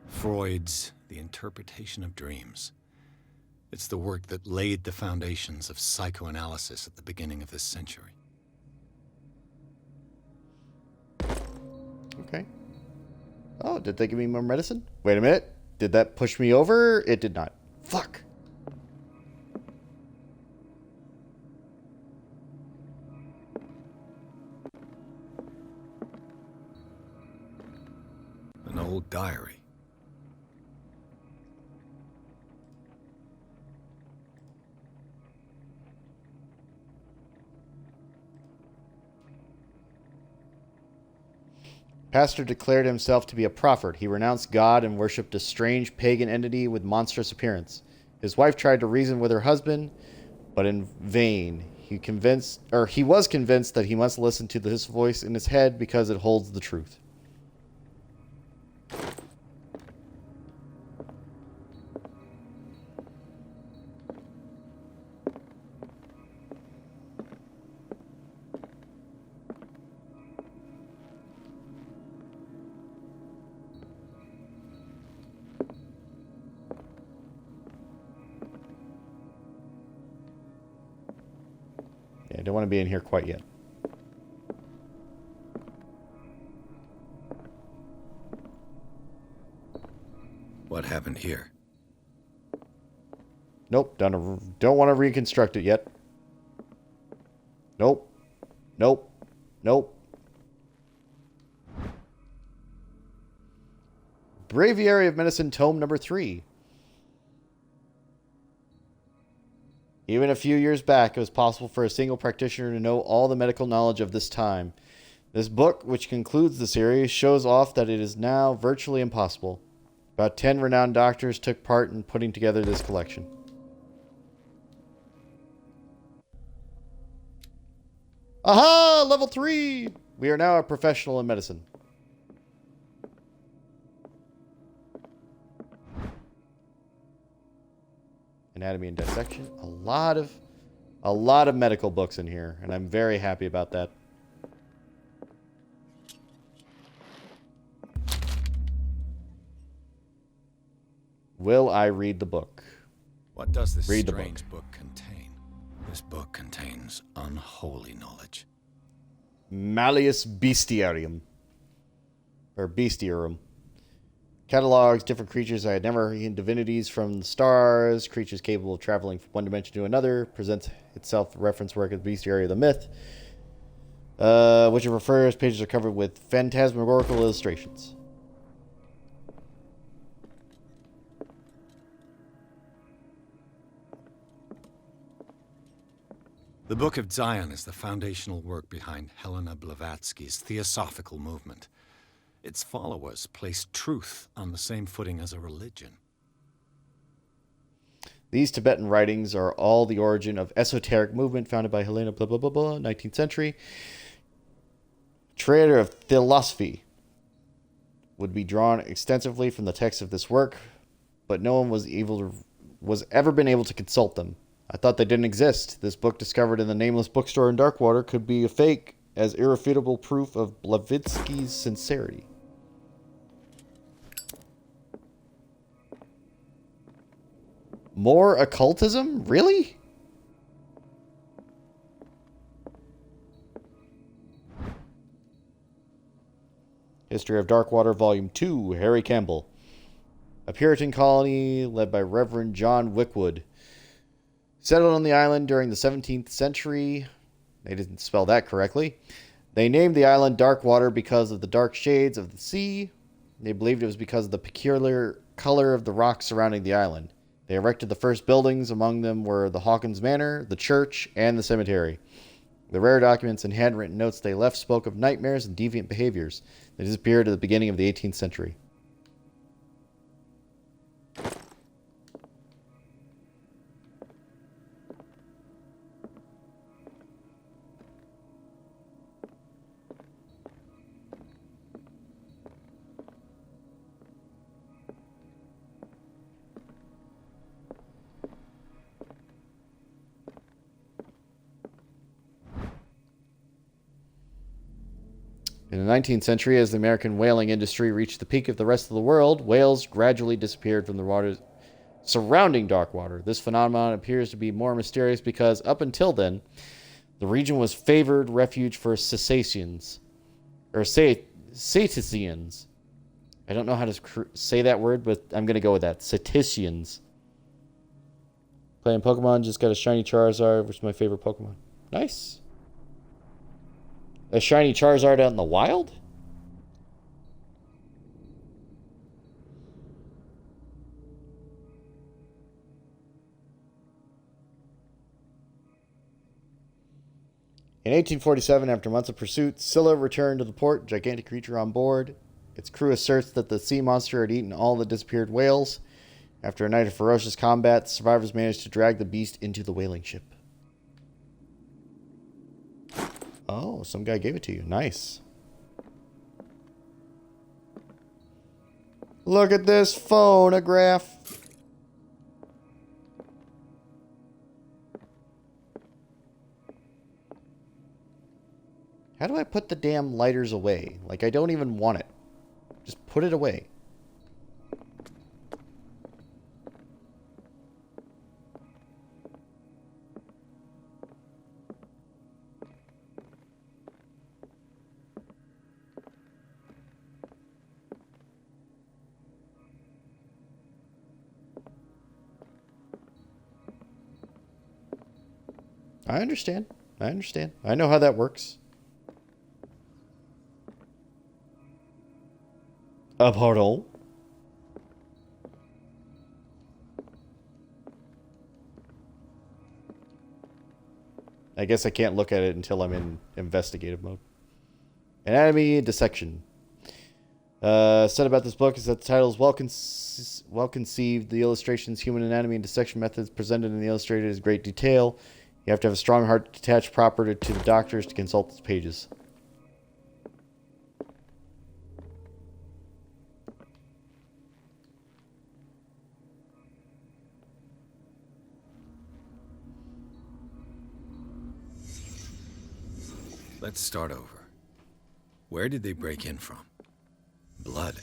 Speaker 3: Freud's The Interpretation of Dreams. It's the work that laid the foundations of psychoanalysis at the beginning of this century.
Speaker 1: Okay. Oh, did they give me more medicine? Wait a minute. Did that push me over? It did not. Fuck.
Speaker 3: old diary.
Speaker 1: Pastor declared himself to be a prophet. He renounced God and worshipped a strange pagan entity with monstrous appearance. His wife tried to reason with her husband, but in vain. He was convinced that he must listen to this voice in his head because it holds the truth. I don't want to be in here quite yet.
Speaker 3: What happened here?
Speaker 1: Nope, don't want to reconstruct it yet. Nope. Nope. Nope. Breviary of Medicine, tome number 3. Even a few years back, it was possible for a single practitioner to know all the medical knowledge of this time. This book, which concludes the series, shows off that it is now virtually impossible. About 10 renowned doctors took part in putting together this collection. Aha! Level 3! We are now a professional in medicine. Anatomy and dissection. A lot of medical books in here, and I'm very happy about that. Will I read the book?
Speaker 3: What does this
Speaker 1: Read the
Speaker 3: strange book contain? This book contains unholy knowledge.
Speaker 1: Malleus Bestiarium. Or Bestiarum. Catalogs different creatures I had never heard, divinities from the stars, creatures capable of traveling from one dimension to another, presents itself reference work of Bestiary of the myth, which it refers, pages are covered with phantasmagorical illustrations.
Speaker 3: The Book of Zion is the foundational work behind Helena Blavatsky's Theosophical movement. Its followers place truth on the same footing as a religion.
Speaker 1: These Tibetan writings are all the origin of esoteric movement founded by Helena blah blah blah blah, 19th century. Creator of philosophy would be drawn extensively from the text of this work, but no one was ever been able to consult them. I thought they didn't exist. This book discovered in the nameless bookstore in Darkwater could be a fake as irrefutable proof of Blavatsky's sincerity. More occultism? Really? History of Darkwater, Volume 2, Harry Campbell. A Puritan colony led by Reverend John Wickwood. Settled on the island during the 17th century. They didn't spell that correctly. They named the island Darkwater because of the dark shades of the sea. They believed it was because of the peculiar color of the rocks surrounding the island. They erected the first buildings. Among them were the Hawkins Manor, the church, and the cemetery. The rare documents and handwritten notes they left spoke of nightmares and deviant behaviors. They disappeared at the beginning of the 18th century. In the 19th century, as the American whaling industry reached the peak of the rest of the world, whales gradually disappeared from the waters surrounding Darkwater. This phenomenon appears to be more mysterious because, up until then, the region was favored refuge for cetaceans. Or cetaceans. I don't know how to say that word, but I'm going to go with that. Cetaceans. Playing Pokemon, just got a shiny Charizard, which is my favorite Pokemon. Nice. A shiny Charizard out in the wild? In 1847, after months of pursuit, Scylla returned to the port, gigantic creature on board. Its crew asserts that the sea monster had eaten all the disappeared whales. After a night of ferocious combat, survivors managed to drag the beast into the whaling ship. Oh, some guy gave it to you. Nice. Look at this phonograph. How do I put the damn lighters away? Like, I don't even want it. Just put it away. I understand. I understand. I know how that works. Pardon? I guess I can't look at it until I'm in investigative mode. Anatomy dissection. Said about this book is that the title is well conceived. The illustrations, human anatomy, and dissection methods presented in the illustrated is great detail. You have to have a strong heart to attach proper to the doctors to consult its pages.
Speaker 3: Let's start over. Where did they break in from? Blood.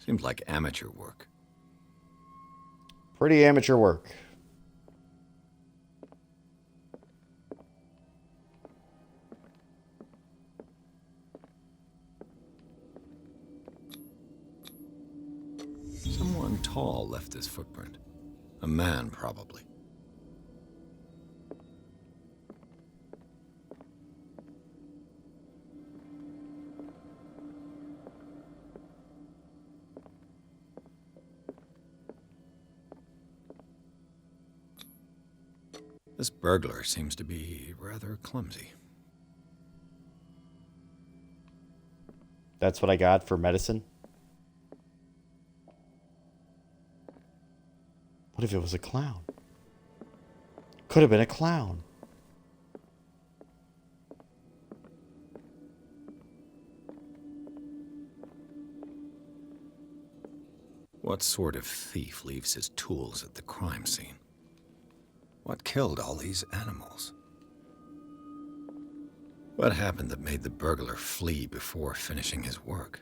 Speaker 3: Seems like amateur work.
Speaker 1: Pretty amateur work.
Speaker 3: Someone tall left this footprint. A man, probably. This burglar seems to be rather clumsy.
Speaker 1: That's what I got for medicine. What if it was a clown? Could have been a clown.
Speaker 3: What sort of thief leaves his tools at the crime scene? What killed all these animals? What happened that made the burglar flee before finishing his work?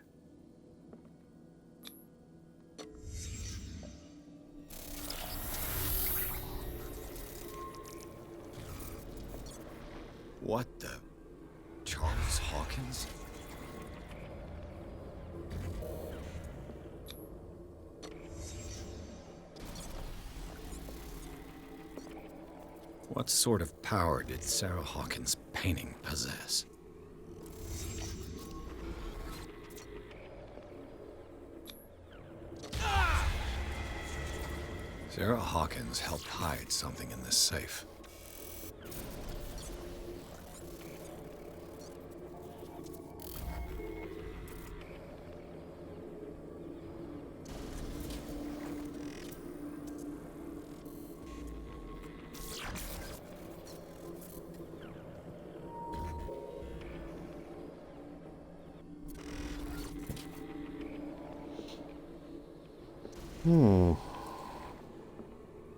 Speaker 3: What the? Charles Hawkins? What sort of power did Sarah Hawkins' painting possess? Sarah Hawkins helped hide something in this safe.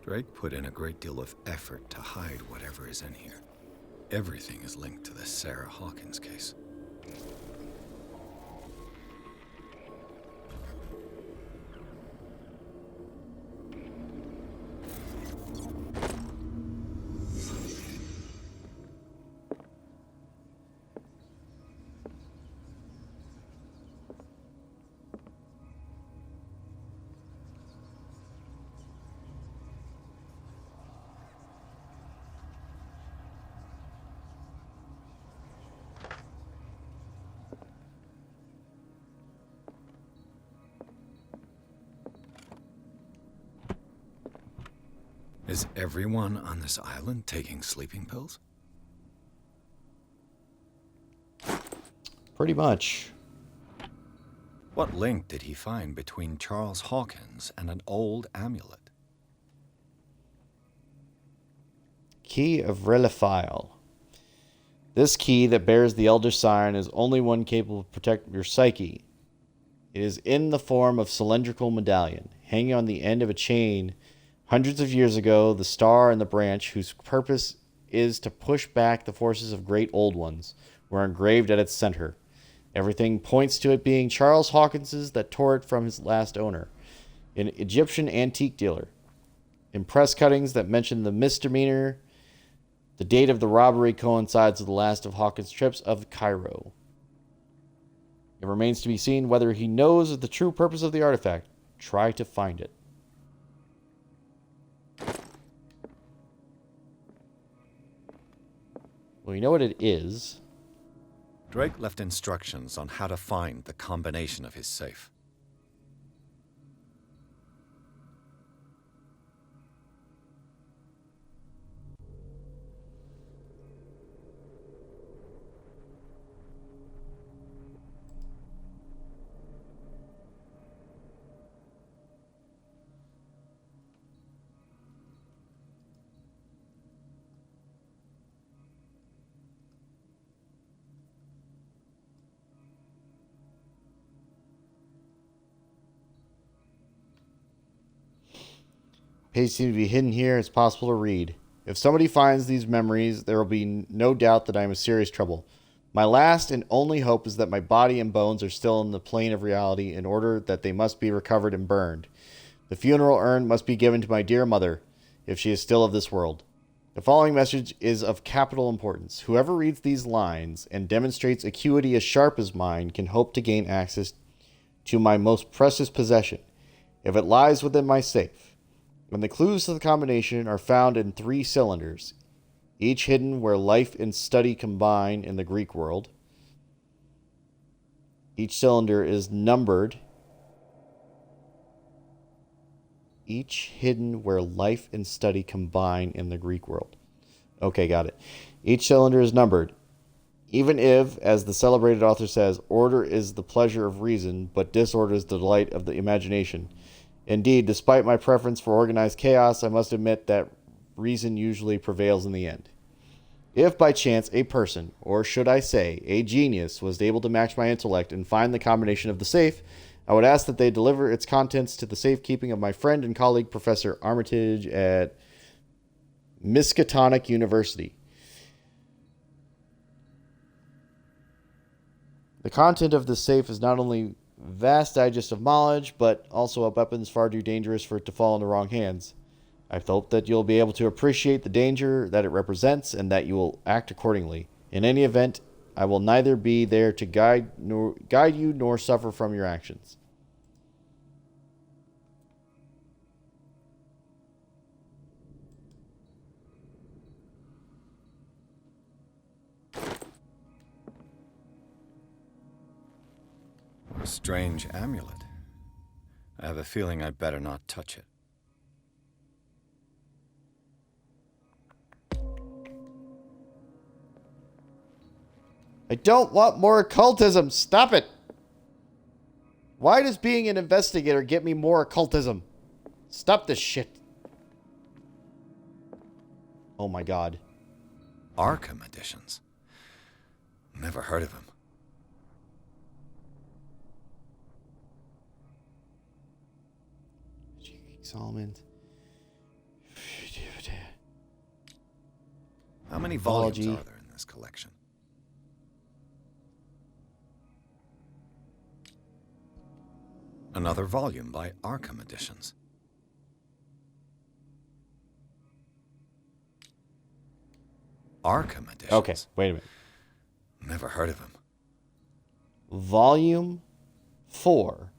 Speaker 3: Drake put in a great deal of effort to hide whatever is in here. Everything is linked to the Sarah Hawkins case. Is everyone on this island taking sleeping pills?
Speaker 1: Pretty much.
Speaker 3: What link did he find between Charles Hawkins and an old amulet?
Speaker 1: Key of Reliphile. This key that bears the Elder Sign is only one capable of protecting your psyche. It is in the form of cylindrical medallion, hanging on the end of a chain. Hundreds of years ago, the star and the branch, whose purpose is to push back the forces of great old ones, were engraved at its center. Everything points to it being Charles Hawkins's that tore it from his last owner, an Egyptian antique dealer. In press cuttings that mention the misdemeanor, the date of the robbery coincides with the last of Hawkins' trips of Cairo. It remains to be seen whether he knows of the true purpose of the artifact. Try to find it. Well, you know what it is.
Speaker 3: Drake left instructions on how to find the combination of his safe.
Speaker 1: Pages seem to be hidden here. It's possible to read. If somebody finds these memories, there will be no doubt that I am in serious trouble. My last and only hope is that my body and bones are still in the plane of reality in order that they must be recovered and burned. The funeral urn must be given to my dear mother, if she is still of this world. The following message is of capital importance. Whoever reads these lines and demonstrates acuity as sharp as mine can hope to gain access to my most precious possession, if it lies within my safe. And the clues to the combination are found in 3 cylinders, each hidden where life and study combine in the Greek world. Each cylinder is numbered. Each hidden where life and study combine in the Greek world. Okay, got it. Each cylinder is numbered. Even if, as the celebrated author says, order is the pleasure of reason, but disorder is the delight of the imagination. Indeed, despite my preference for organized chaos, I must admit that reason usually prevails in the end. If by chance a person, or should I say, a genius, was able to match my intellect and find the combination of the safe, I would ask that they deliver its contents to the safekeeping of my friend and colleague, Professor Armitage at Miskatonic University. The content of the safe is not only vast digest of knowledge, but also of weapons far too dangerous for it to fall in the wrong hands. I hope that you'll be able to appreciate the danger that it represents and that you will act accordingly. In any event, I will neither be there to guide you nor suffer from your actions.
Speaker 3: A strange amulet. I have a feeling I'd better not touch it.
Speaker 1: I don't want more occultism. Stop it. Why does being an investigator get me more occultism? Stop this shit. Oh my god.
Speaker 3: Arkham editions. Never heard of him.
Speaker 1: Solomon.
Speaker 3: How many volumes are there in this collection? Another volume by Arkham Editions. Arkham Editions.
Speaker 1: Okay, wait a minute.
Speaker 3: Never heard of him.
Speaker 1: Volume 4.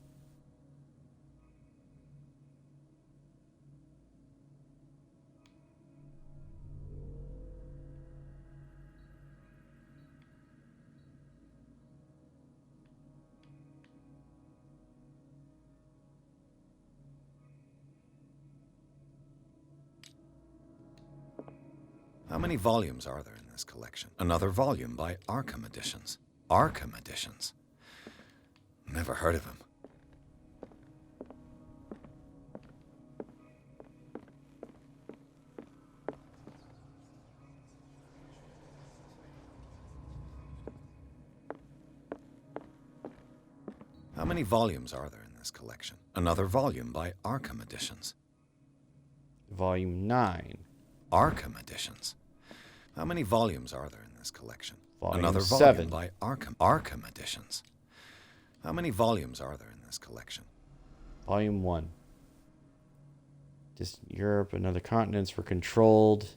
Speaker 3: How many volumes are there in this collection? Another volume by Arkham Editions. Arkham editions. Never heard of him. How many volumes are there in this collection? Another volume by Arkham Editions.
Speaker 1: Volume 9.
Speaker 3: Arkham Editions. How many volumes are there in this collection?
Speaker 1: Volume
Speaker 3: Another
Speaker 1: 7.
Speaker 3: volume by Arkham Editions. How many volumes are there in this collection?
Speaker 1: Volume 1. Distant Europe and other continents were controlled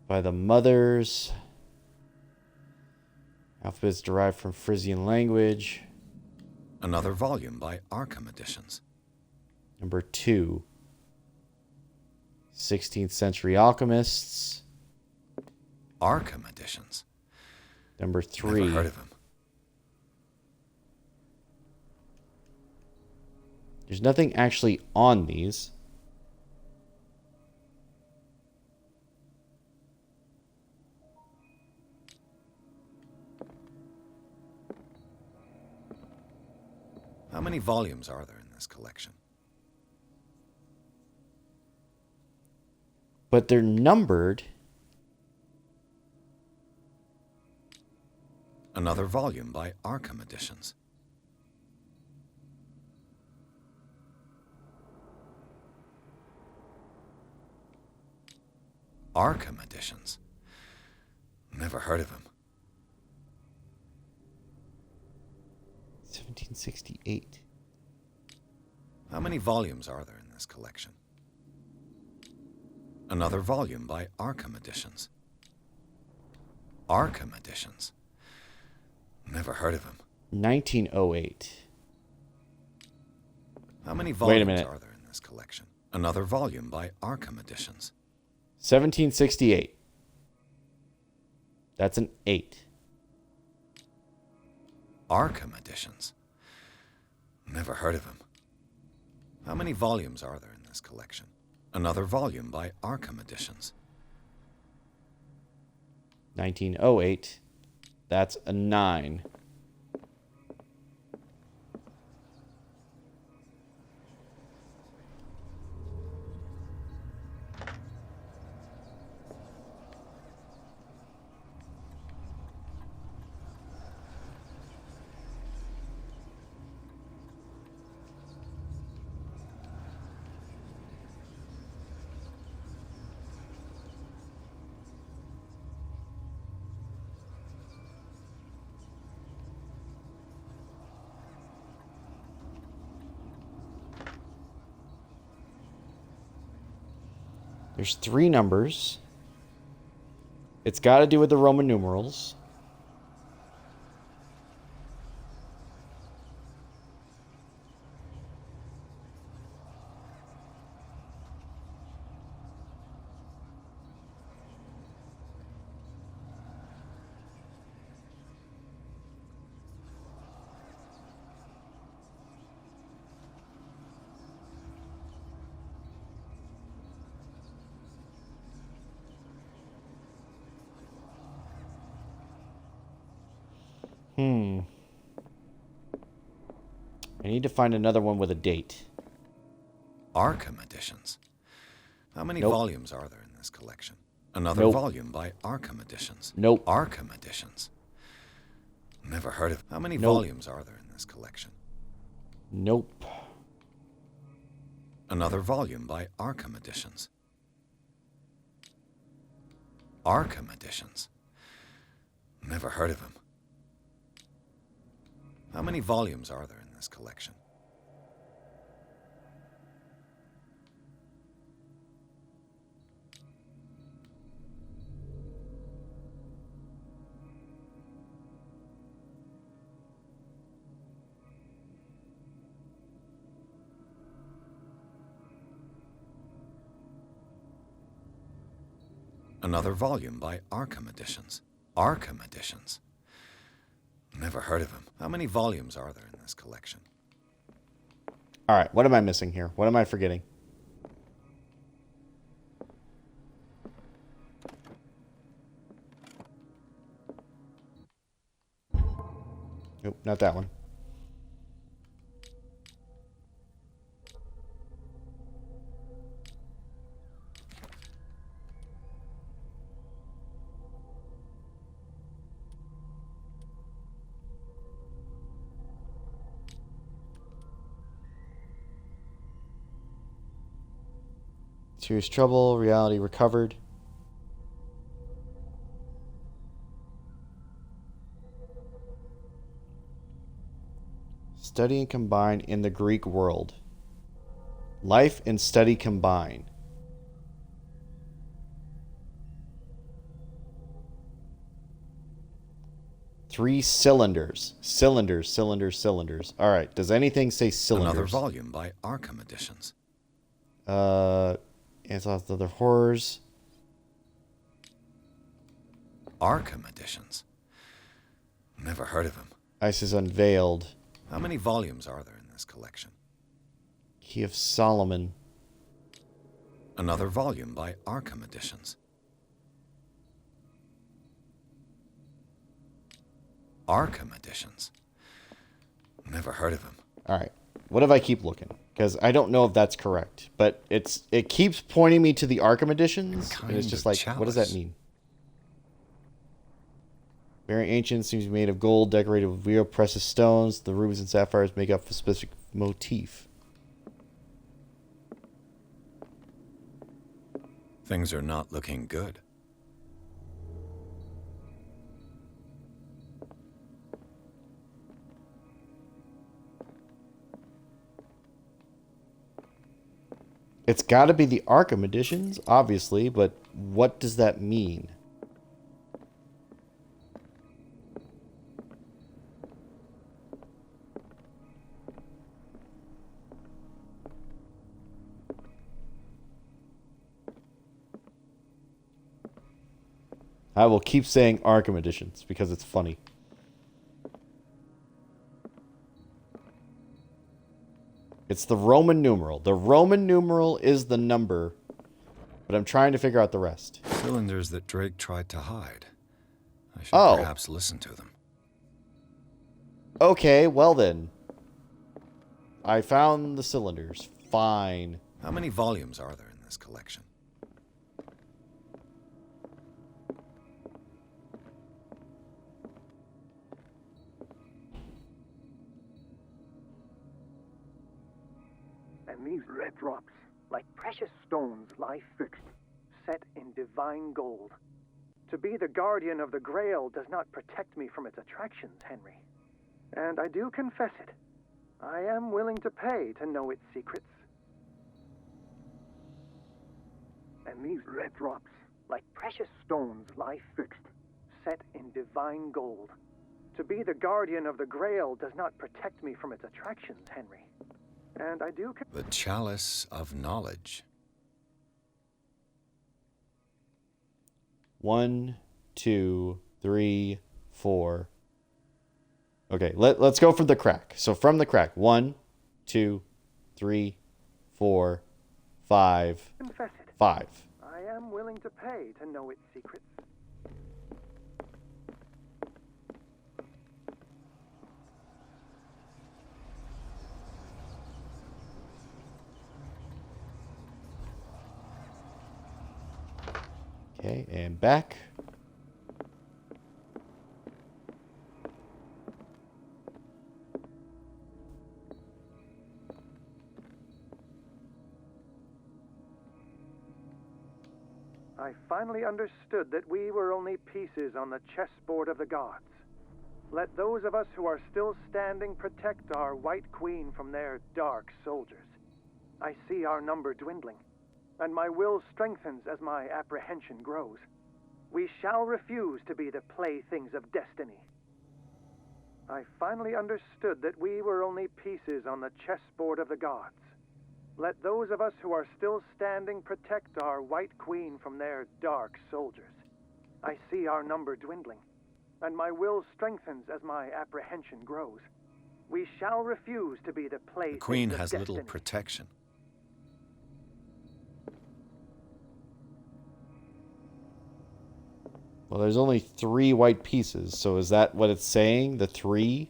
Speaker 1: by the Mothers. Alphabets derived from Frisian language.
Speaker 3: Another volume by Arkham Editions.
Speaker 1: Number 2. 16th century alchemists.
Speaker 3: Arkham Editions.
Speaker 1: Number 3.
Speaker 3: Never heard of him.
Speaker 1: There's nothing actually on these.
Speaker 3: How many volumes are there in this collection?
Speaker 1: But they're numbered.
Speaker 3: Another volume by Arkham Editions. Arkham Editions. Never heard of him.
Speaker 1: 1768.
Speaker 3: How many volumes are there in this collection? Another volume by Arkham Editions. Arkham Editions. Never heard of him.
Speaker 1: 1908.
Speaker 3: How many
Speaker 1: Wait a
Speaker 3: volumes
Speaker 1: minute.
Speaker 3: are there in this collection? Another volume by Arkham Editions.
Speaker 1: 1768. That's an 8.
Speaker 3: Arkham Editions. Never heard of him. How many volumes are there in this collection? Another volume by Arkham Editions.
Speaker 1: 1908. That's a 9. There's 3 numbers. It's got to do with the Roman numerals. I need to find another one with a date.
Speaker 3: Arkham Editions. How many
Speaker 1: Nope.
Speaker 3: volumes are there in this collection? Another
Speaker 1: Nope.
Speaker 3: volume by Arkham Editions.
Speaker 1: Nope.
Speaker 3: Arkham Editions. Never heard of. How many
Speaker 1: Nope.
Speaker 3: volumes are there in this collection?
Speaker 1: Nope.
Speaker 3: Another volume by Arkham Editions. Arkham Editions. Never heard of him. How many volumes are there in this collection? Another volume by Arkham Editions. Arkham Editions. Never heard of him. How many volumes are there in this collection?
Speaker 1: All right, what am I missing here? What am I forgetting? Nope, not that one. Serious trouble, reality recovered. Study and combine in the Greek world. Life and study combine. Three cylinders. Cylinders. All right. Does anything say cylinders?
Speaker 3: Another volume by Arkham Editions.
Speaker 1: It's lots of other horrors.
Speaker 3: Arkham Editions. Never heard of him.
Speaker 1: Ice is unveiled.
Speaker 3: How many volumes are there in this collection?
Speaker 1: Key of Solomon.
Speaker 3: Another volume by Arkham Editions. Arkham Editions. Never heard of him.
Speaker 1: All right. What if I keep looking? Because I don't know if that's correct, but it keeps pointing me to the Arkham Editions, and it's just like, what does that mean? Very ancient, seems to be made of gold, decorated with real precious stones. The rubies and sapphires make up a specific motif.
Speaker 3: Things are not looking good.
Speaker 1: It's got to be the Arkham Editions, obviously, but what does that mean? I will keep saying Arkham Editions because it's funny. It's the Roman numeral. The Roman numeral is the number, but I'm trying to figure out the rest.
Speaker 3: Cylinders that Drake tried to hide. I should perhaps listen to them.
Speaker 1: Okay, well then. I found the cylinders. Fine.
Speaker 3: How many volumes are there in this collection?
Speaker 17: And these red drops, like precious stones, lie fixed, set in divine gold. To be the guardian of the Grail does not protect me from its attractions, Henry. And I do confess it. I am willing to pay to know its secrets. And these red drops, like precious stones, lie fixed, set in divine gold. To be the guardian of the Grail does not protect me from its attractions, Henry. And I do...
Speaker 3: The Chalice of Knowledge.
Speaker 1: 1, 2, 3, 4. Okay, let's go for the crack. So from the crack, 1, 2, 3, 4, 5.
Speaker 17: Confess it.
Speaker 1: 5.
Speaker 17: I am willing to pay to know its secrets.
Speaker 1: Okay, and back.
Speaker 17: I finally understood that we were only pieces on the chessboard of the gods. Let those of us who are still standing protect our White Queen from their dark soldiers. I see our number dwindling, and my will strengthens as my apprehension grows. We shall refuse to be the playthings of destiny. I finally understood that we were only pieces on the chessboard of the gods. Let those of us who are still standing protect our White Queen from their dark soldiers. I see our number dwindling, and my will strengthens as my apprehension grows. We shall refuse to be the playthings of destiny.
Speaker 3: The Queen has little protection.
Speaker 1: Well, there's only 3 white pieces, so is that what it's saying? The 3?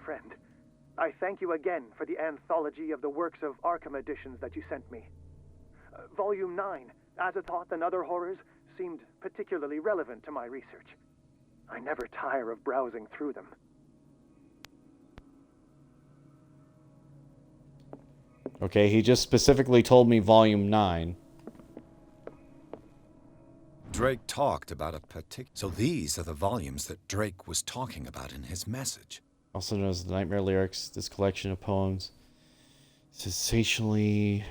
Speaker 17: friend. I thank you again for the anthology of the works of Arkham editions that you sent me. Volume 9, Azathoth and Other Horrors, seemed particularly relevant to my research. I never tire of browsing through them.
Speaker 1: Okay, he just specifically told me Volume 9.
Speaker 3: Drake talked about a particular... So these are the volumes that Drake was talking about in his message.
Speaker 1: Also known as the Nightmare Lyrics, this collection of poems. Sensationally...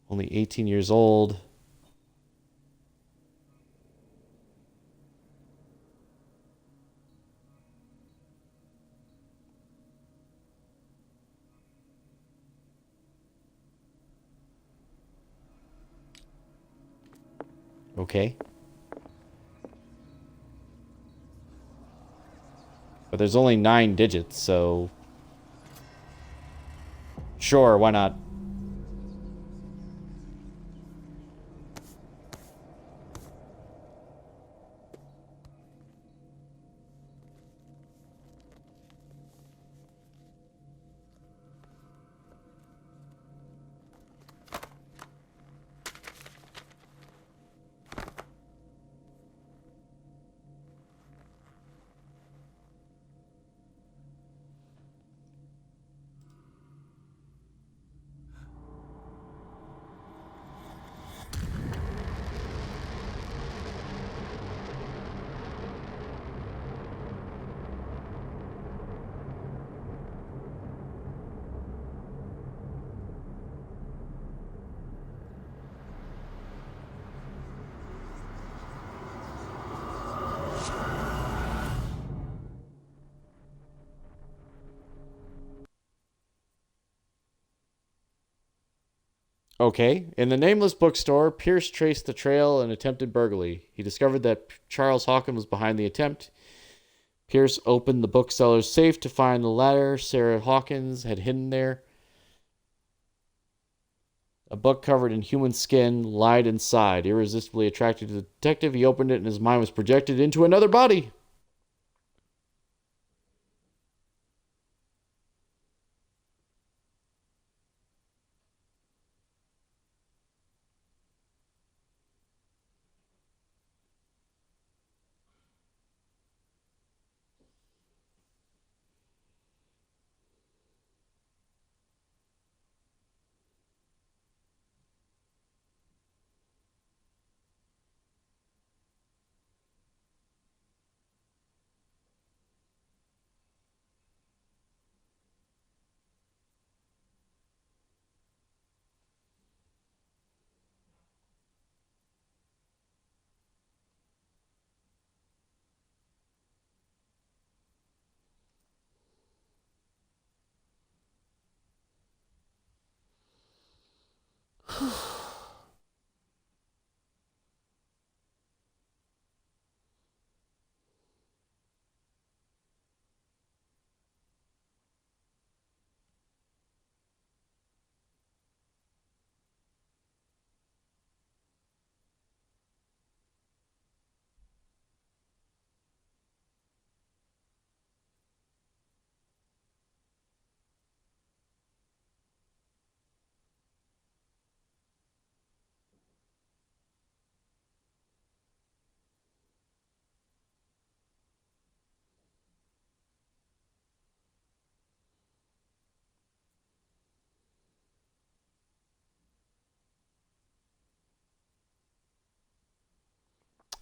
Speaker 1: only 18 years old. Okay. But there's only 9 digits, so... sure, why not? Okay. In the Nameless bookstore, Pierce traced the trail and attempted burglary. He discovered that Charles Hawkins was behind the attempt. Pierce opened the bookseller's safe to find the letter Sarah Hawkins had hidden there. A book covered in human skin lied inside. Irresistibly attracted to the detective, he opened it and his mind was projected into another body.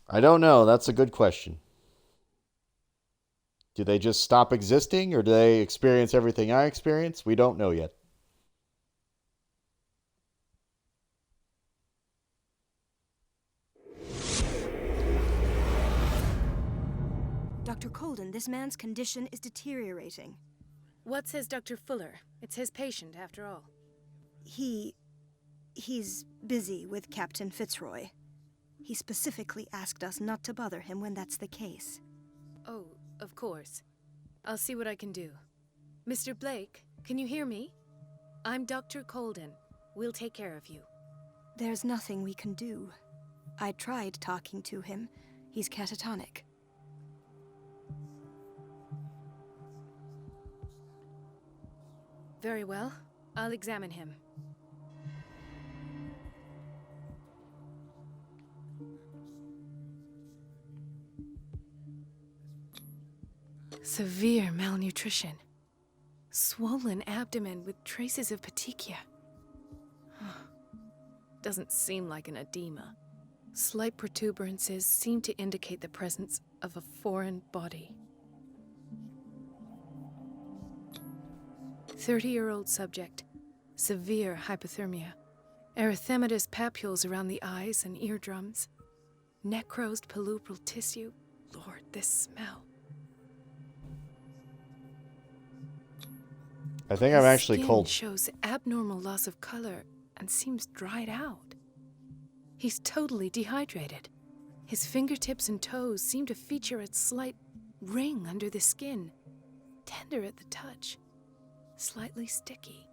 Speaker 1: I don't know. That's a good question. Do they just stop existing, or do they experience everything I experience? We don't know yet.
Speaker 18: Dr. Colden, this man's condition is deteriorating.
Speaker 12: What says Dr. Fuller? It's his patient, after all.
Speaker 18: He's busy with Captain Fitzroy. He specifically asked us not to bother him when that's the case.
Speaker 12: Oh, of course. I'll see what I can do. Mr. Blake, can you hear me? I'm Dr. Colden. We'll take care of you.
Speaker 18: There's nothing we can do. I tried talking to him. He's catatonic.
Speaker 12: Very well. I'll examine him. Severe malnutrition. Swollen abdomen with traces of petechia. Doesn't seem like an edema. Slight protuberances seem to indicate the presence of a foreign body. 30-year-old subject. Severe hypothermia. Erythematous papules around the eyes and eardrums. Necrosed palpebral tissue. Lord, this smell.
Speaker 1: I think I'm actually
Speaker 12: Skin
Speaker 1: cold.
Speaker 12: Shows abnormal loss of color and seems dried out. He's totally dehydrated. His fingertips and toes seem to feature a slight ring under the skin, tender at the touch, slightly sticky.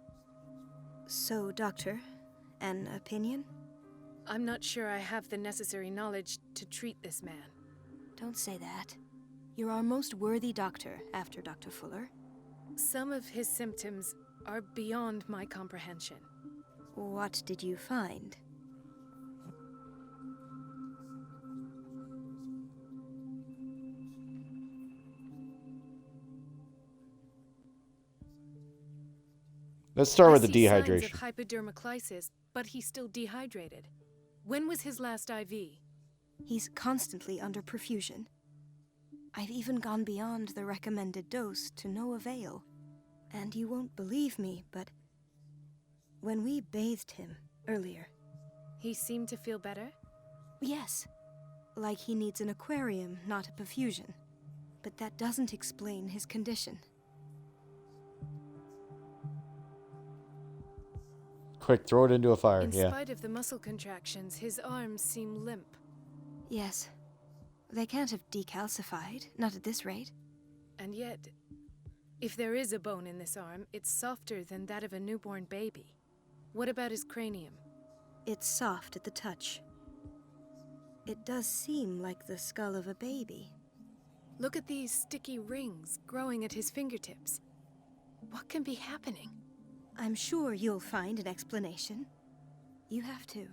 Speaker 18: So, Doctor, an opinion?
Speaker 12: I'm not sure I have the necessary knowledge to treat this man.
Speaker 18: Don't say that. You're our most worthy doctor after Dr. Fuller.
Speaker 12: Some of his symptoms are beyond my comprehension.
Speaker 18: What did you find?
Speaker 1: Let's start with the
Speaker 12: I see
Speaker 1: dehydration.
Speaker 12: signs of hypodermoclysis, but he's still dehydrated. When was his last IV?
Speaker 18: He's constantly under perfusion. I've even gone beyond the recommended dose to no avail. And you won't believe me, but when we bathed him earlier...
Speaker 12: He seemed to feel better?
Speaker 18: Yes. Like he needs an aquarium, not a perfusion. But that doesn't explain his condition.
Speaker 1: Quick, throw it into a fire,
Speaker 12: In
Speaker 1: yeah.
Speaker 12: spite of the muscle contractions, his arms seem limp.
Speaker 18: Yes. They can't have decalcified, not at this rate.
Speaker 12: And yet, if there is a bone in this arm, it's softer than that of a newborn baby. What about his cranium?
Speaker 18: It's soft at the touch. It does seem like the skull of a baby.
Speaker 12: Look at these sticky rings growing at his fingertips. What can be happening?
Speaker 18: I'm sure you'll find an explanation. You have to.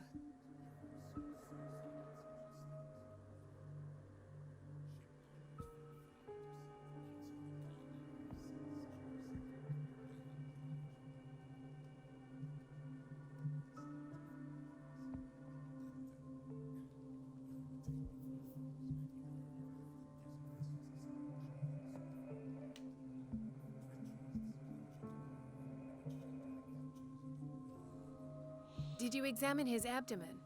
Speaker 12: Did you examine his abdomen?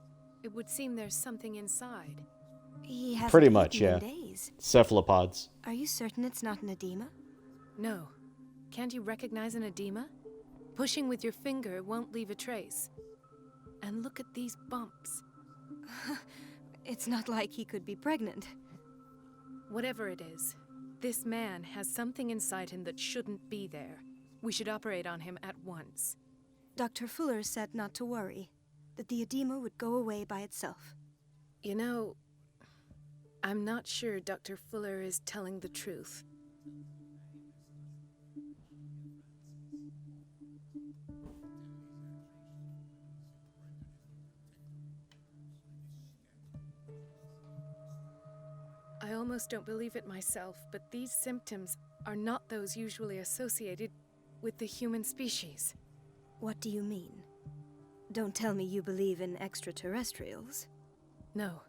Speaker 12: It would seem there's something inside.
Speaker 18: He hasn't
Speaker 1: Pretty much,
Speaker 18: eaten
Speaker 1: yeah.
Speaker 18: in days.
Speaker 1: Cephalopods.
Speaker 18: Are you certain it's not an edema?
Speaker 12: No. Can't you recognize an edema? Pushing with your finger won't leave a trace. And look at these bumps.
Speaker 18: It's not like he could be pregnant.
Speaker 12: Whatever it is, this man has something inside him that shouldn't be there. We should operate on him at once.
Speaker 18: Dr. Fuller said not to worry, that the edema would go away by itself.
Speaker 12: You know, I'm not sure Dr. Fuller is telling the truth. I almost don't believe it myself, but these symptoms are not those usually associated with the human species.
Speaker 18: What do you mean? Don't tell me you believe in extraterrestrials.
Speaker 12: No.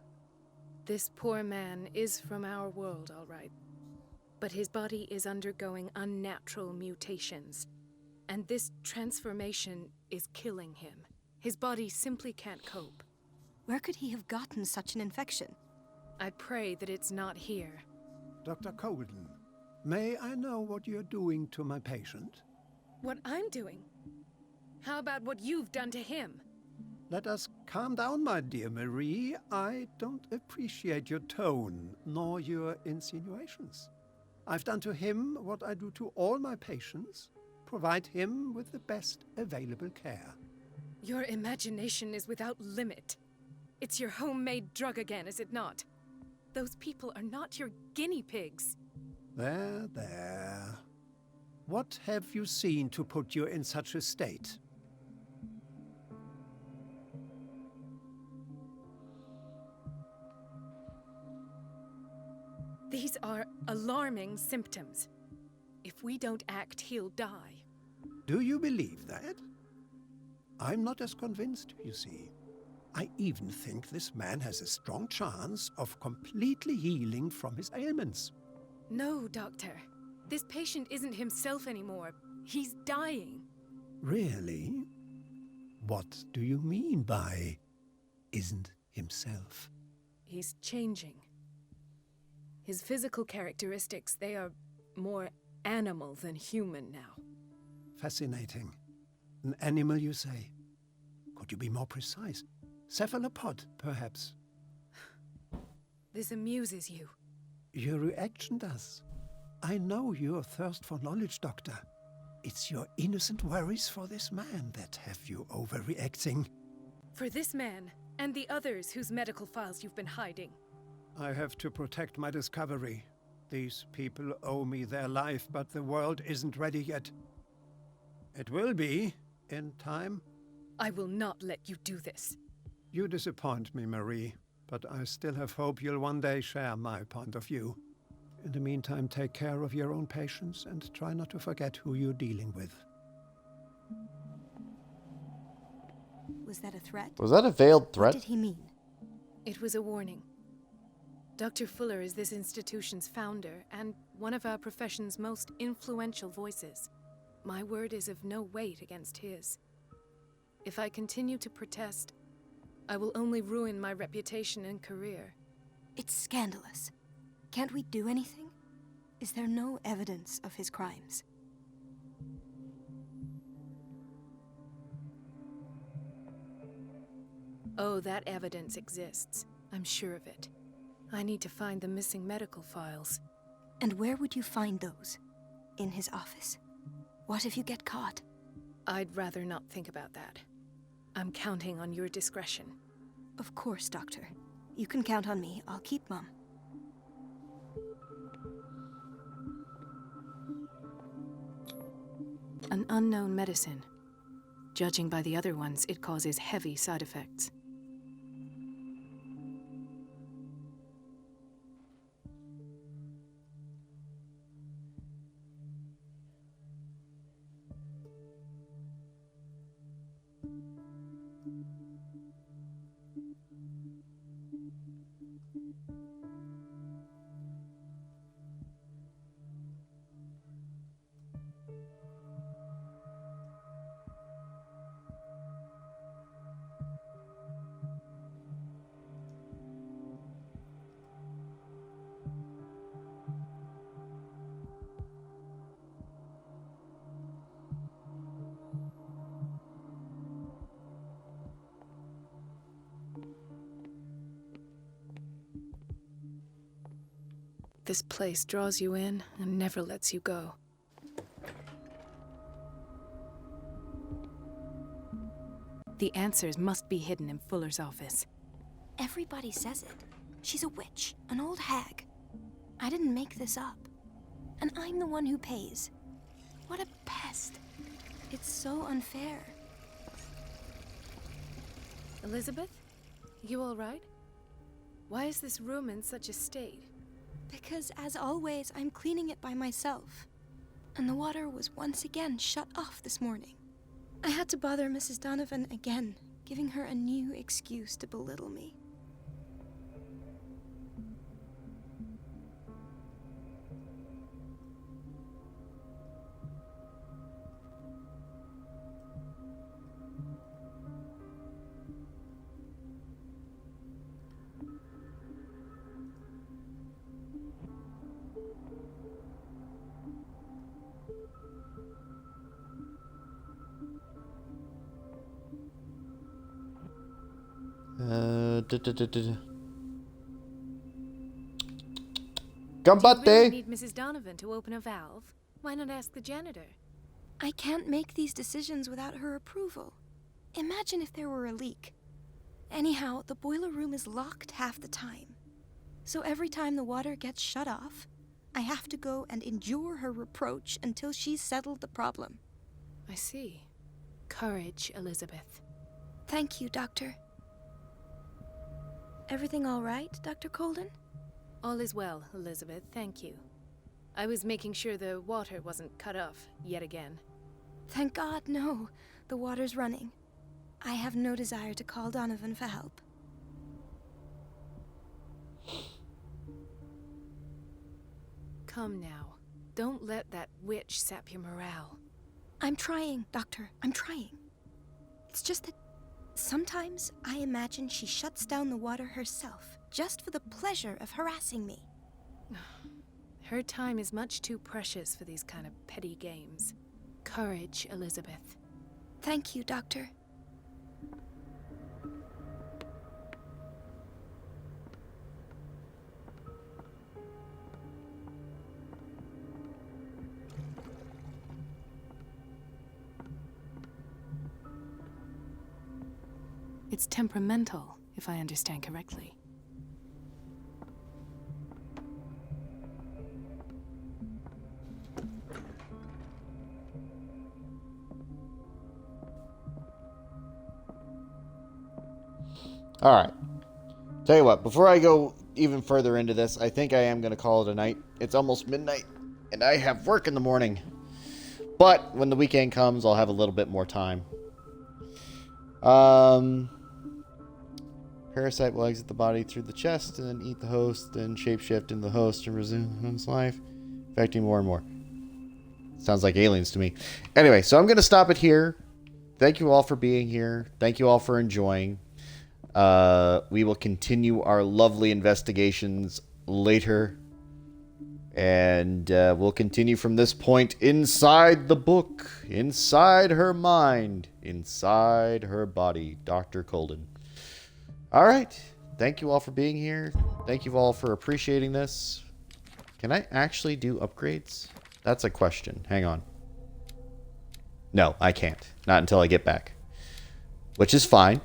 Speaker 12: This poor man is from our world, all right. But his body is undergoing unnatural mutations. And this transformation is killing him. His body simply can't cope.
Speaker 18: Where could he have gotten such an infection?
Speaker 12: I pray that it's not here.
Speaker 8: Dr. Colden, may I know what you're doing to my patient?
Speaker 12: What I'm doing? How about what you've done to him?
Speaker 8: Let us calm down, my dear Marie. I don't appreciate your tone, nor your insinuations. I've done to him what I do to all my patients. Provide him with the best available care.
Speaker 12: Your imagination is without limit. It's your homemade drug again, is it not? Those people are not your guinea pigs.
Speaker 8: There, there. What have you seen to put you in such a state?
Speaker 12: These are alarming symptoms. If we don't act, he'll die.
Speaker 8: Do you believe that? I'm not as convinced, you see. I even think this man has a strong chance of completely healing from his ailments.
Speaker 12: No, Doctor. This patient isn't himself anymore. He's dying.
Speaker 8: Really? What do you mean by isn't himself?
Speaker 12: He's changing. His physical characteristics, they are more animal than human now.
Speaker 8: Fascinating. An animal, you say? Could you be more precise? Cephalopod, perhaps?
Speaker 12: This amuses you.
Speaker 8: Your reaction does. I know your thirst for knowledge, Doctor. It's your innocent worries for this man that have you overreacting.
Speaker 12: For this man, and the others whose medical files you've been hiding.
Speaker 8: I have to protect my discovery. These people owe me their life, but the world isn't ready yet. It will be, in time.
Speaker 12: I will not let you do this.
Speaker 8: You disappoint me, Marie, but I still have hope you'll one day share my point of view. In the meantime, take care of your own patients and try not to forget who you're dealing with.
Speaker 18: Was that a threat?
Speaker 1: Was that a veiled threat?
Speaker 18: What did he mean?
Speaker 12: It was a warning. Dr. Fuller is this institution's founder and one of our profession's most influential voices. My word is of no weight against his. If I continue to protest, I will only ruin my reputation and career.
Speaker 18: It's scandalous. Can't we do anything? Is there no evidence of his crimes?
Speaker 12: Oh, that evidence exists. I'm sure of it. I need to find the missing medical files.
Speaker 18: And where would you find those? In his office? What if you get caught?
Speaker 12: I'd rather not think about that. I'm counting on your discretion.
Speaker 18: Of course, Doctor. You can count on me. I'll keep mum.
Speaker 12: An unknown medicine. Judging by the other ones, it causes heavy side effects. This place draws you in and never lets you go. The answers must be hidden in Fuller's office.
Speaker 18: Everybody says it. She's a witch, an old hag. I didn't make this up. And I'm the one who pays. What a pest. It's so unfair.
Speaker 12: Elizabeth? You all right? Why is this room in such a state?
Speaker 18: Because, as always, I'm cleaning it by myself. And the water was once again shut off this morning. I had to bother Mrs. Donovan again, giving her a new excuse to belittle me.
Speaker 1: Gambate!
Speaker 12: Do you really need Mrs. Donovan to open a valve? Why not ask the janitor?
Speaker 18: I can't make these decisions without her approval. Imagine if there were a leak. Anyhow, the boiler room is locked half the time. So every time the water gets shut off, I have to go and endure her reproach until she's settled the problem.
Speaker 12: I see. Courage, Elizabeth.
Speaker 18: Thank you, Doctor. Everything all right, Dr. Colden?
Speaker 12: All is well, Elizabeth, thank you. I was making sure the water wasn't cut off yet again.
Speaker 18: Thank God, no. The water's running. I have no desire to call Donovan for help.
Speaker 12: Come now. Don't let that witch sap your morale.
Speaker 18: I'm trying, Doctor. I'm trying. It's just that sometimes I imagine she shuts down the water herself, just for the pleasure of harassing me.
Speaker 12: Her time is much too precious for these kind of petty games. Courage, Elizabeth.
Speaker 18: Thank you, Doctor.
Speaker 12: It's temperamental, if I understand correctly.
Speaker 1: All right. Tell you what, before I go even further into this, I think I am going to call it a night. It's almost midnight, and I have work in the morning. But when the weekend comes, I'll have a little bit more time. Parasite will exit the body through the chest and then eat the host, then shapeshift into the host and resume his life, infecting more and more. Sounds like aliens to me. Anyway, so I'm going to stop it here. Thank you all for being here. Thank you all for enjoying. We will continue our lovely investigations later. And we'll continue from this point inside the book, inside her mind, inside her body, Dr. Colden. All right. Thank you all for being here. Thank you all for appreciating this. Can I actually do upgrades? That's a question. Hang on. No, I can't. Not until I get back. Which is fine.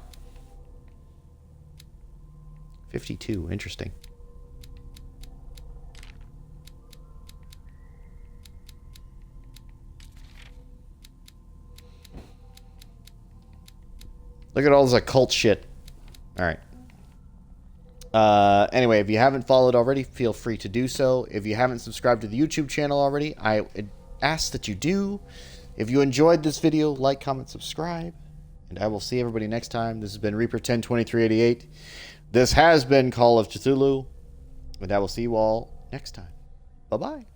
Speaker 1: 52. Interesting. Look at all this occult shit. All right. Anyway, if you haven't followed already, feel free to do so. If you haven't subscribed to the YouTube channel already, I ask that you do. If you enjoyed this video, like, comment, subscribe. And I will see everybody next time. This has been Reaper 102388. This has been Call of Cthulhu. And I will see you all next time. Bye-bye.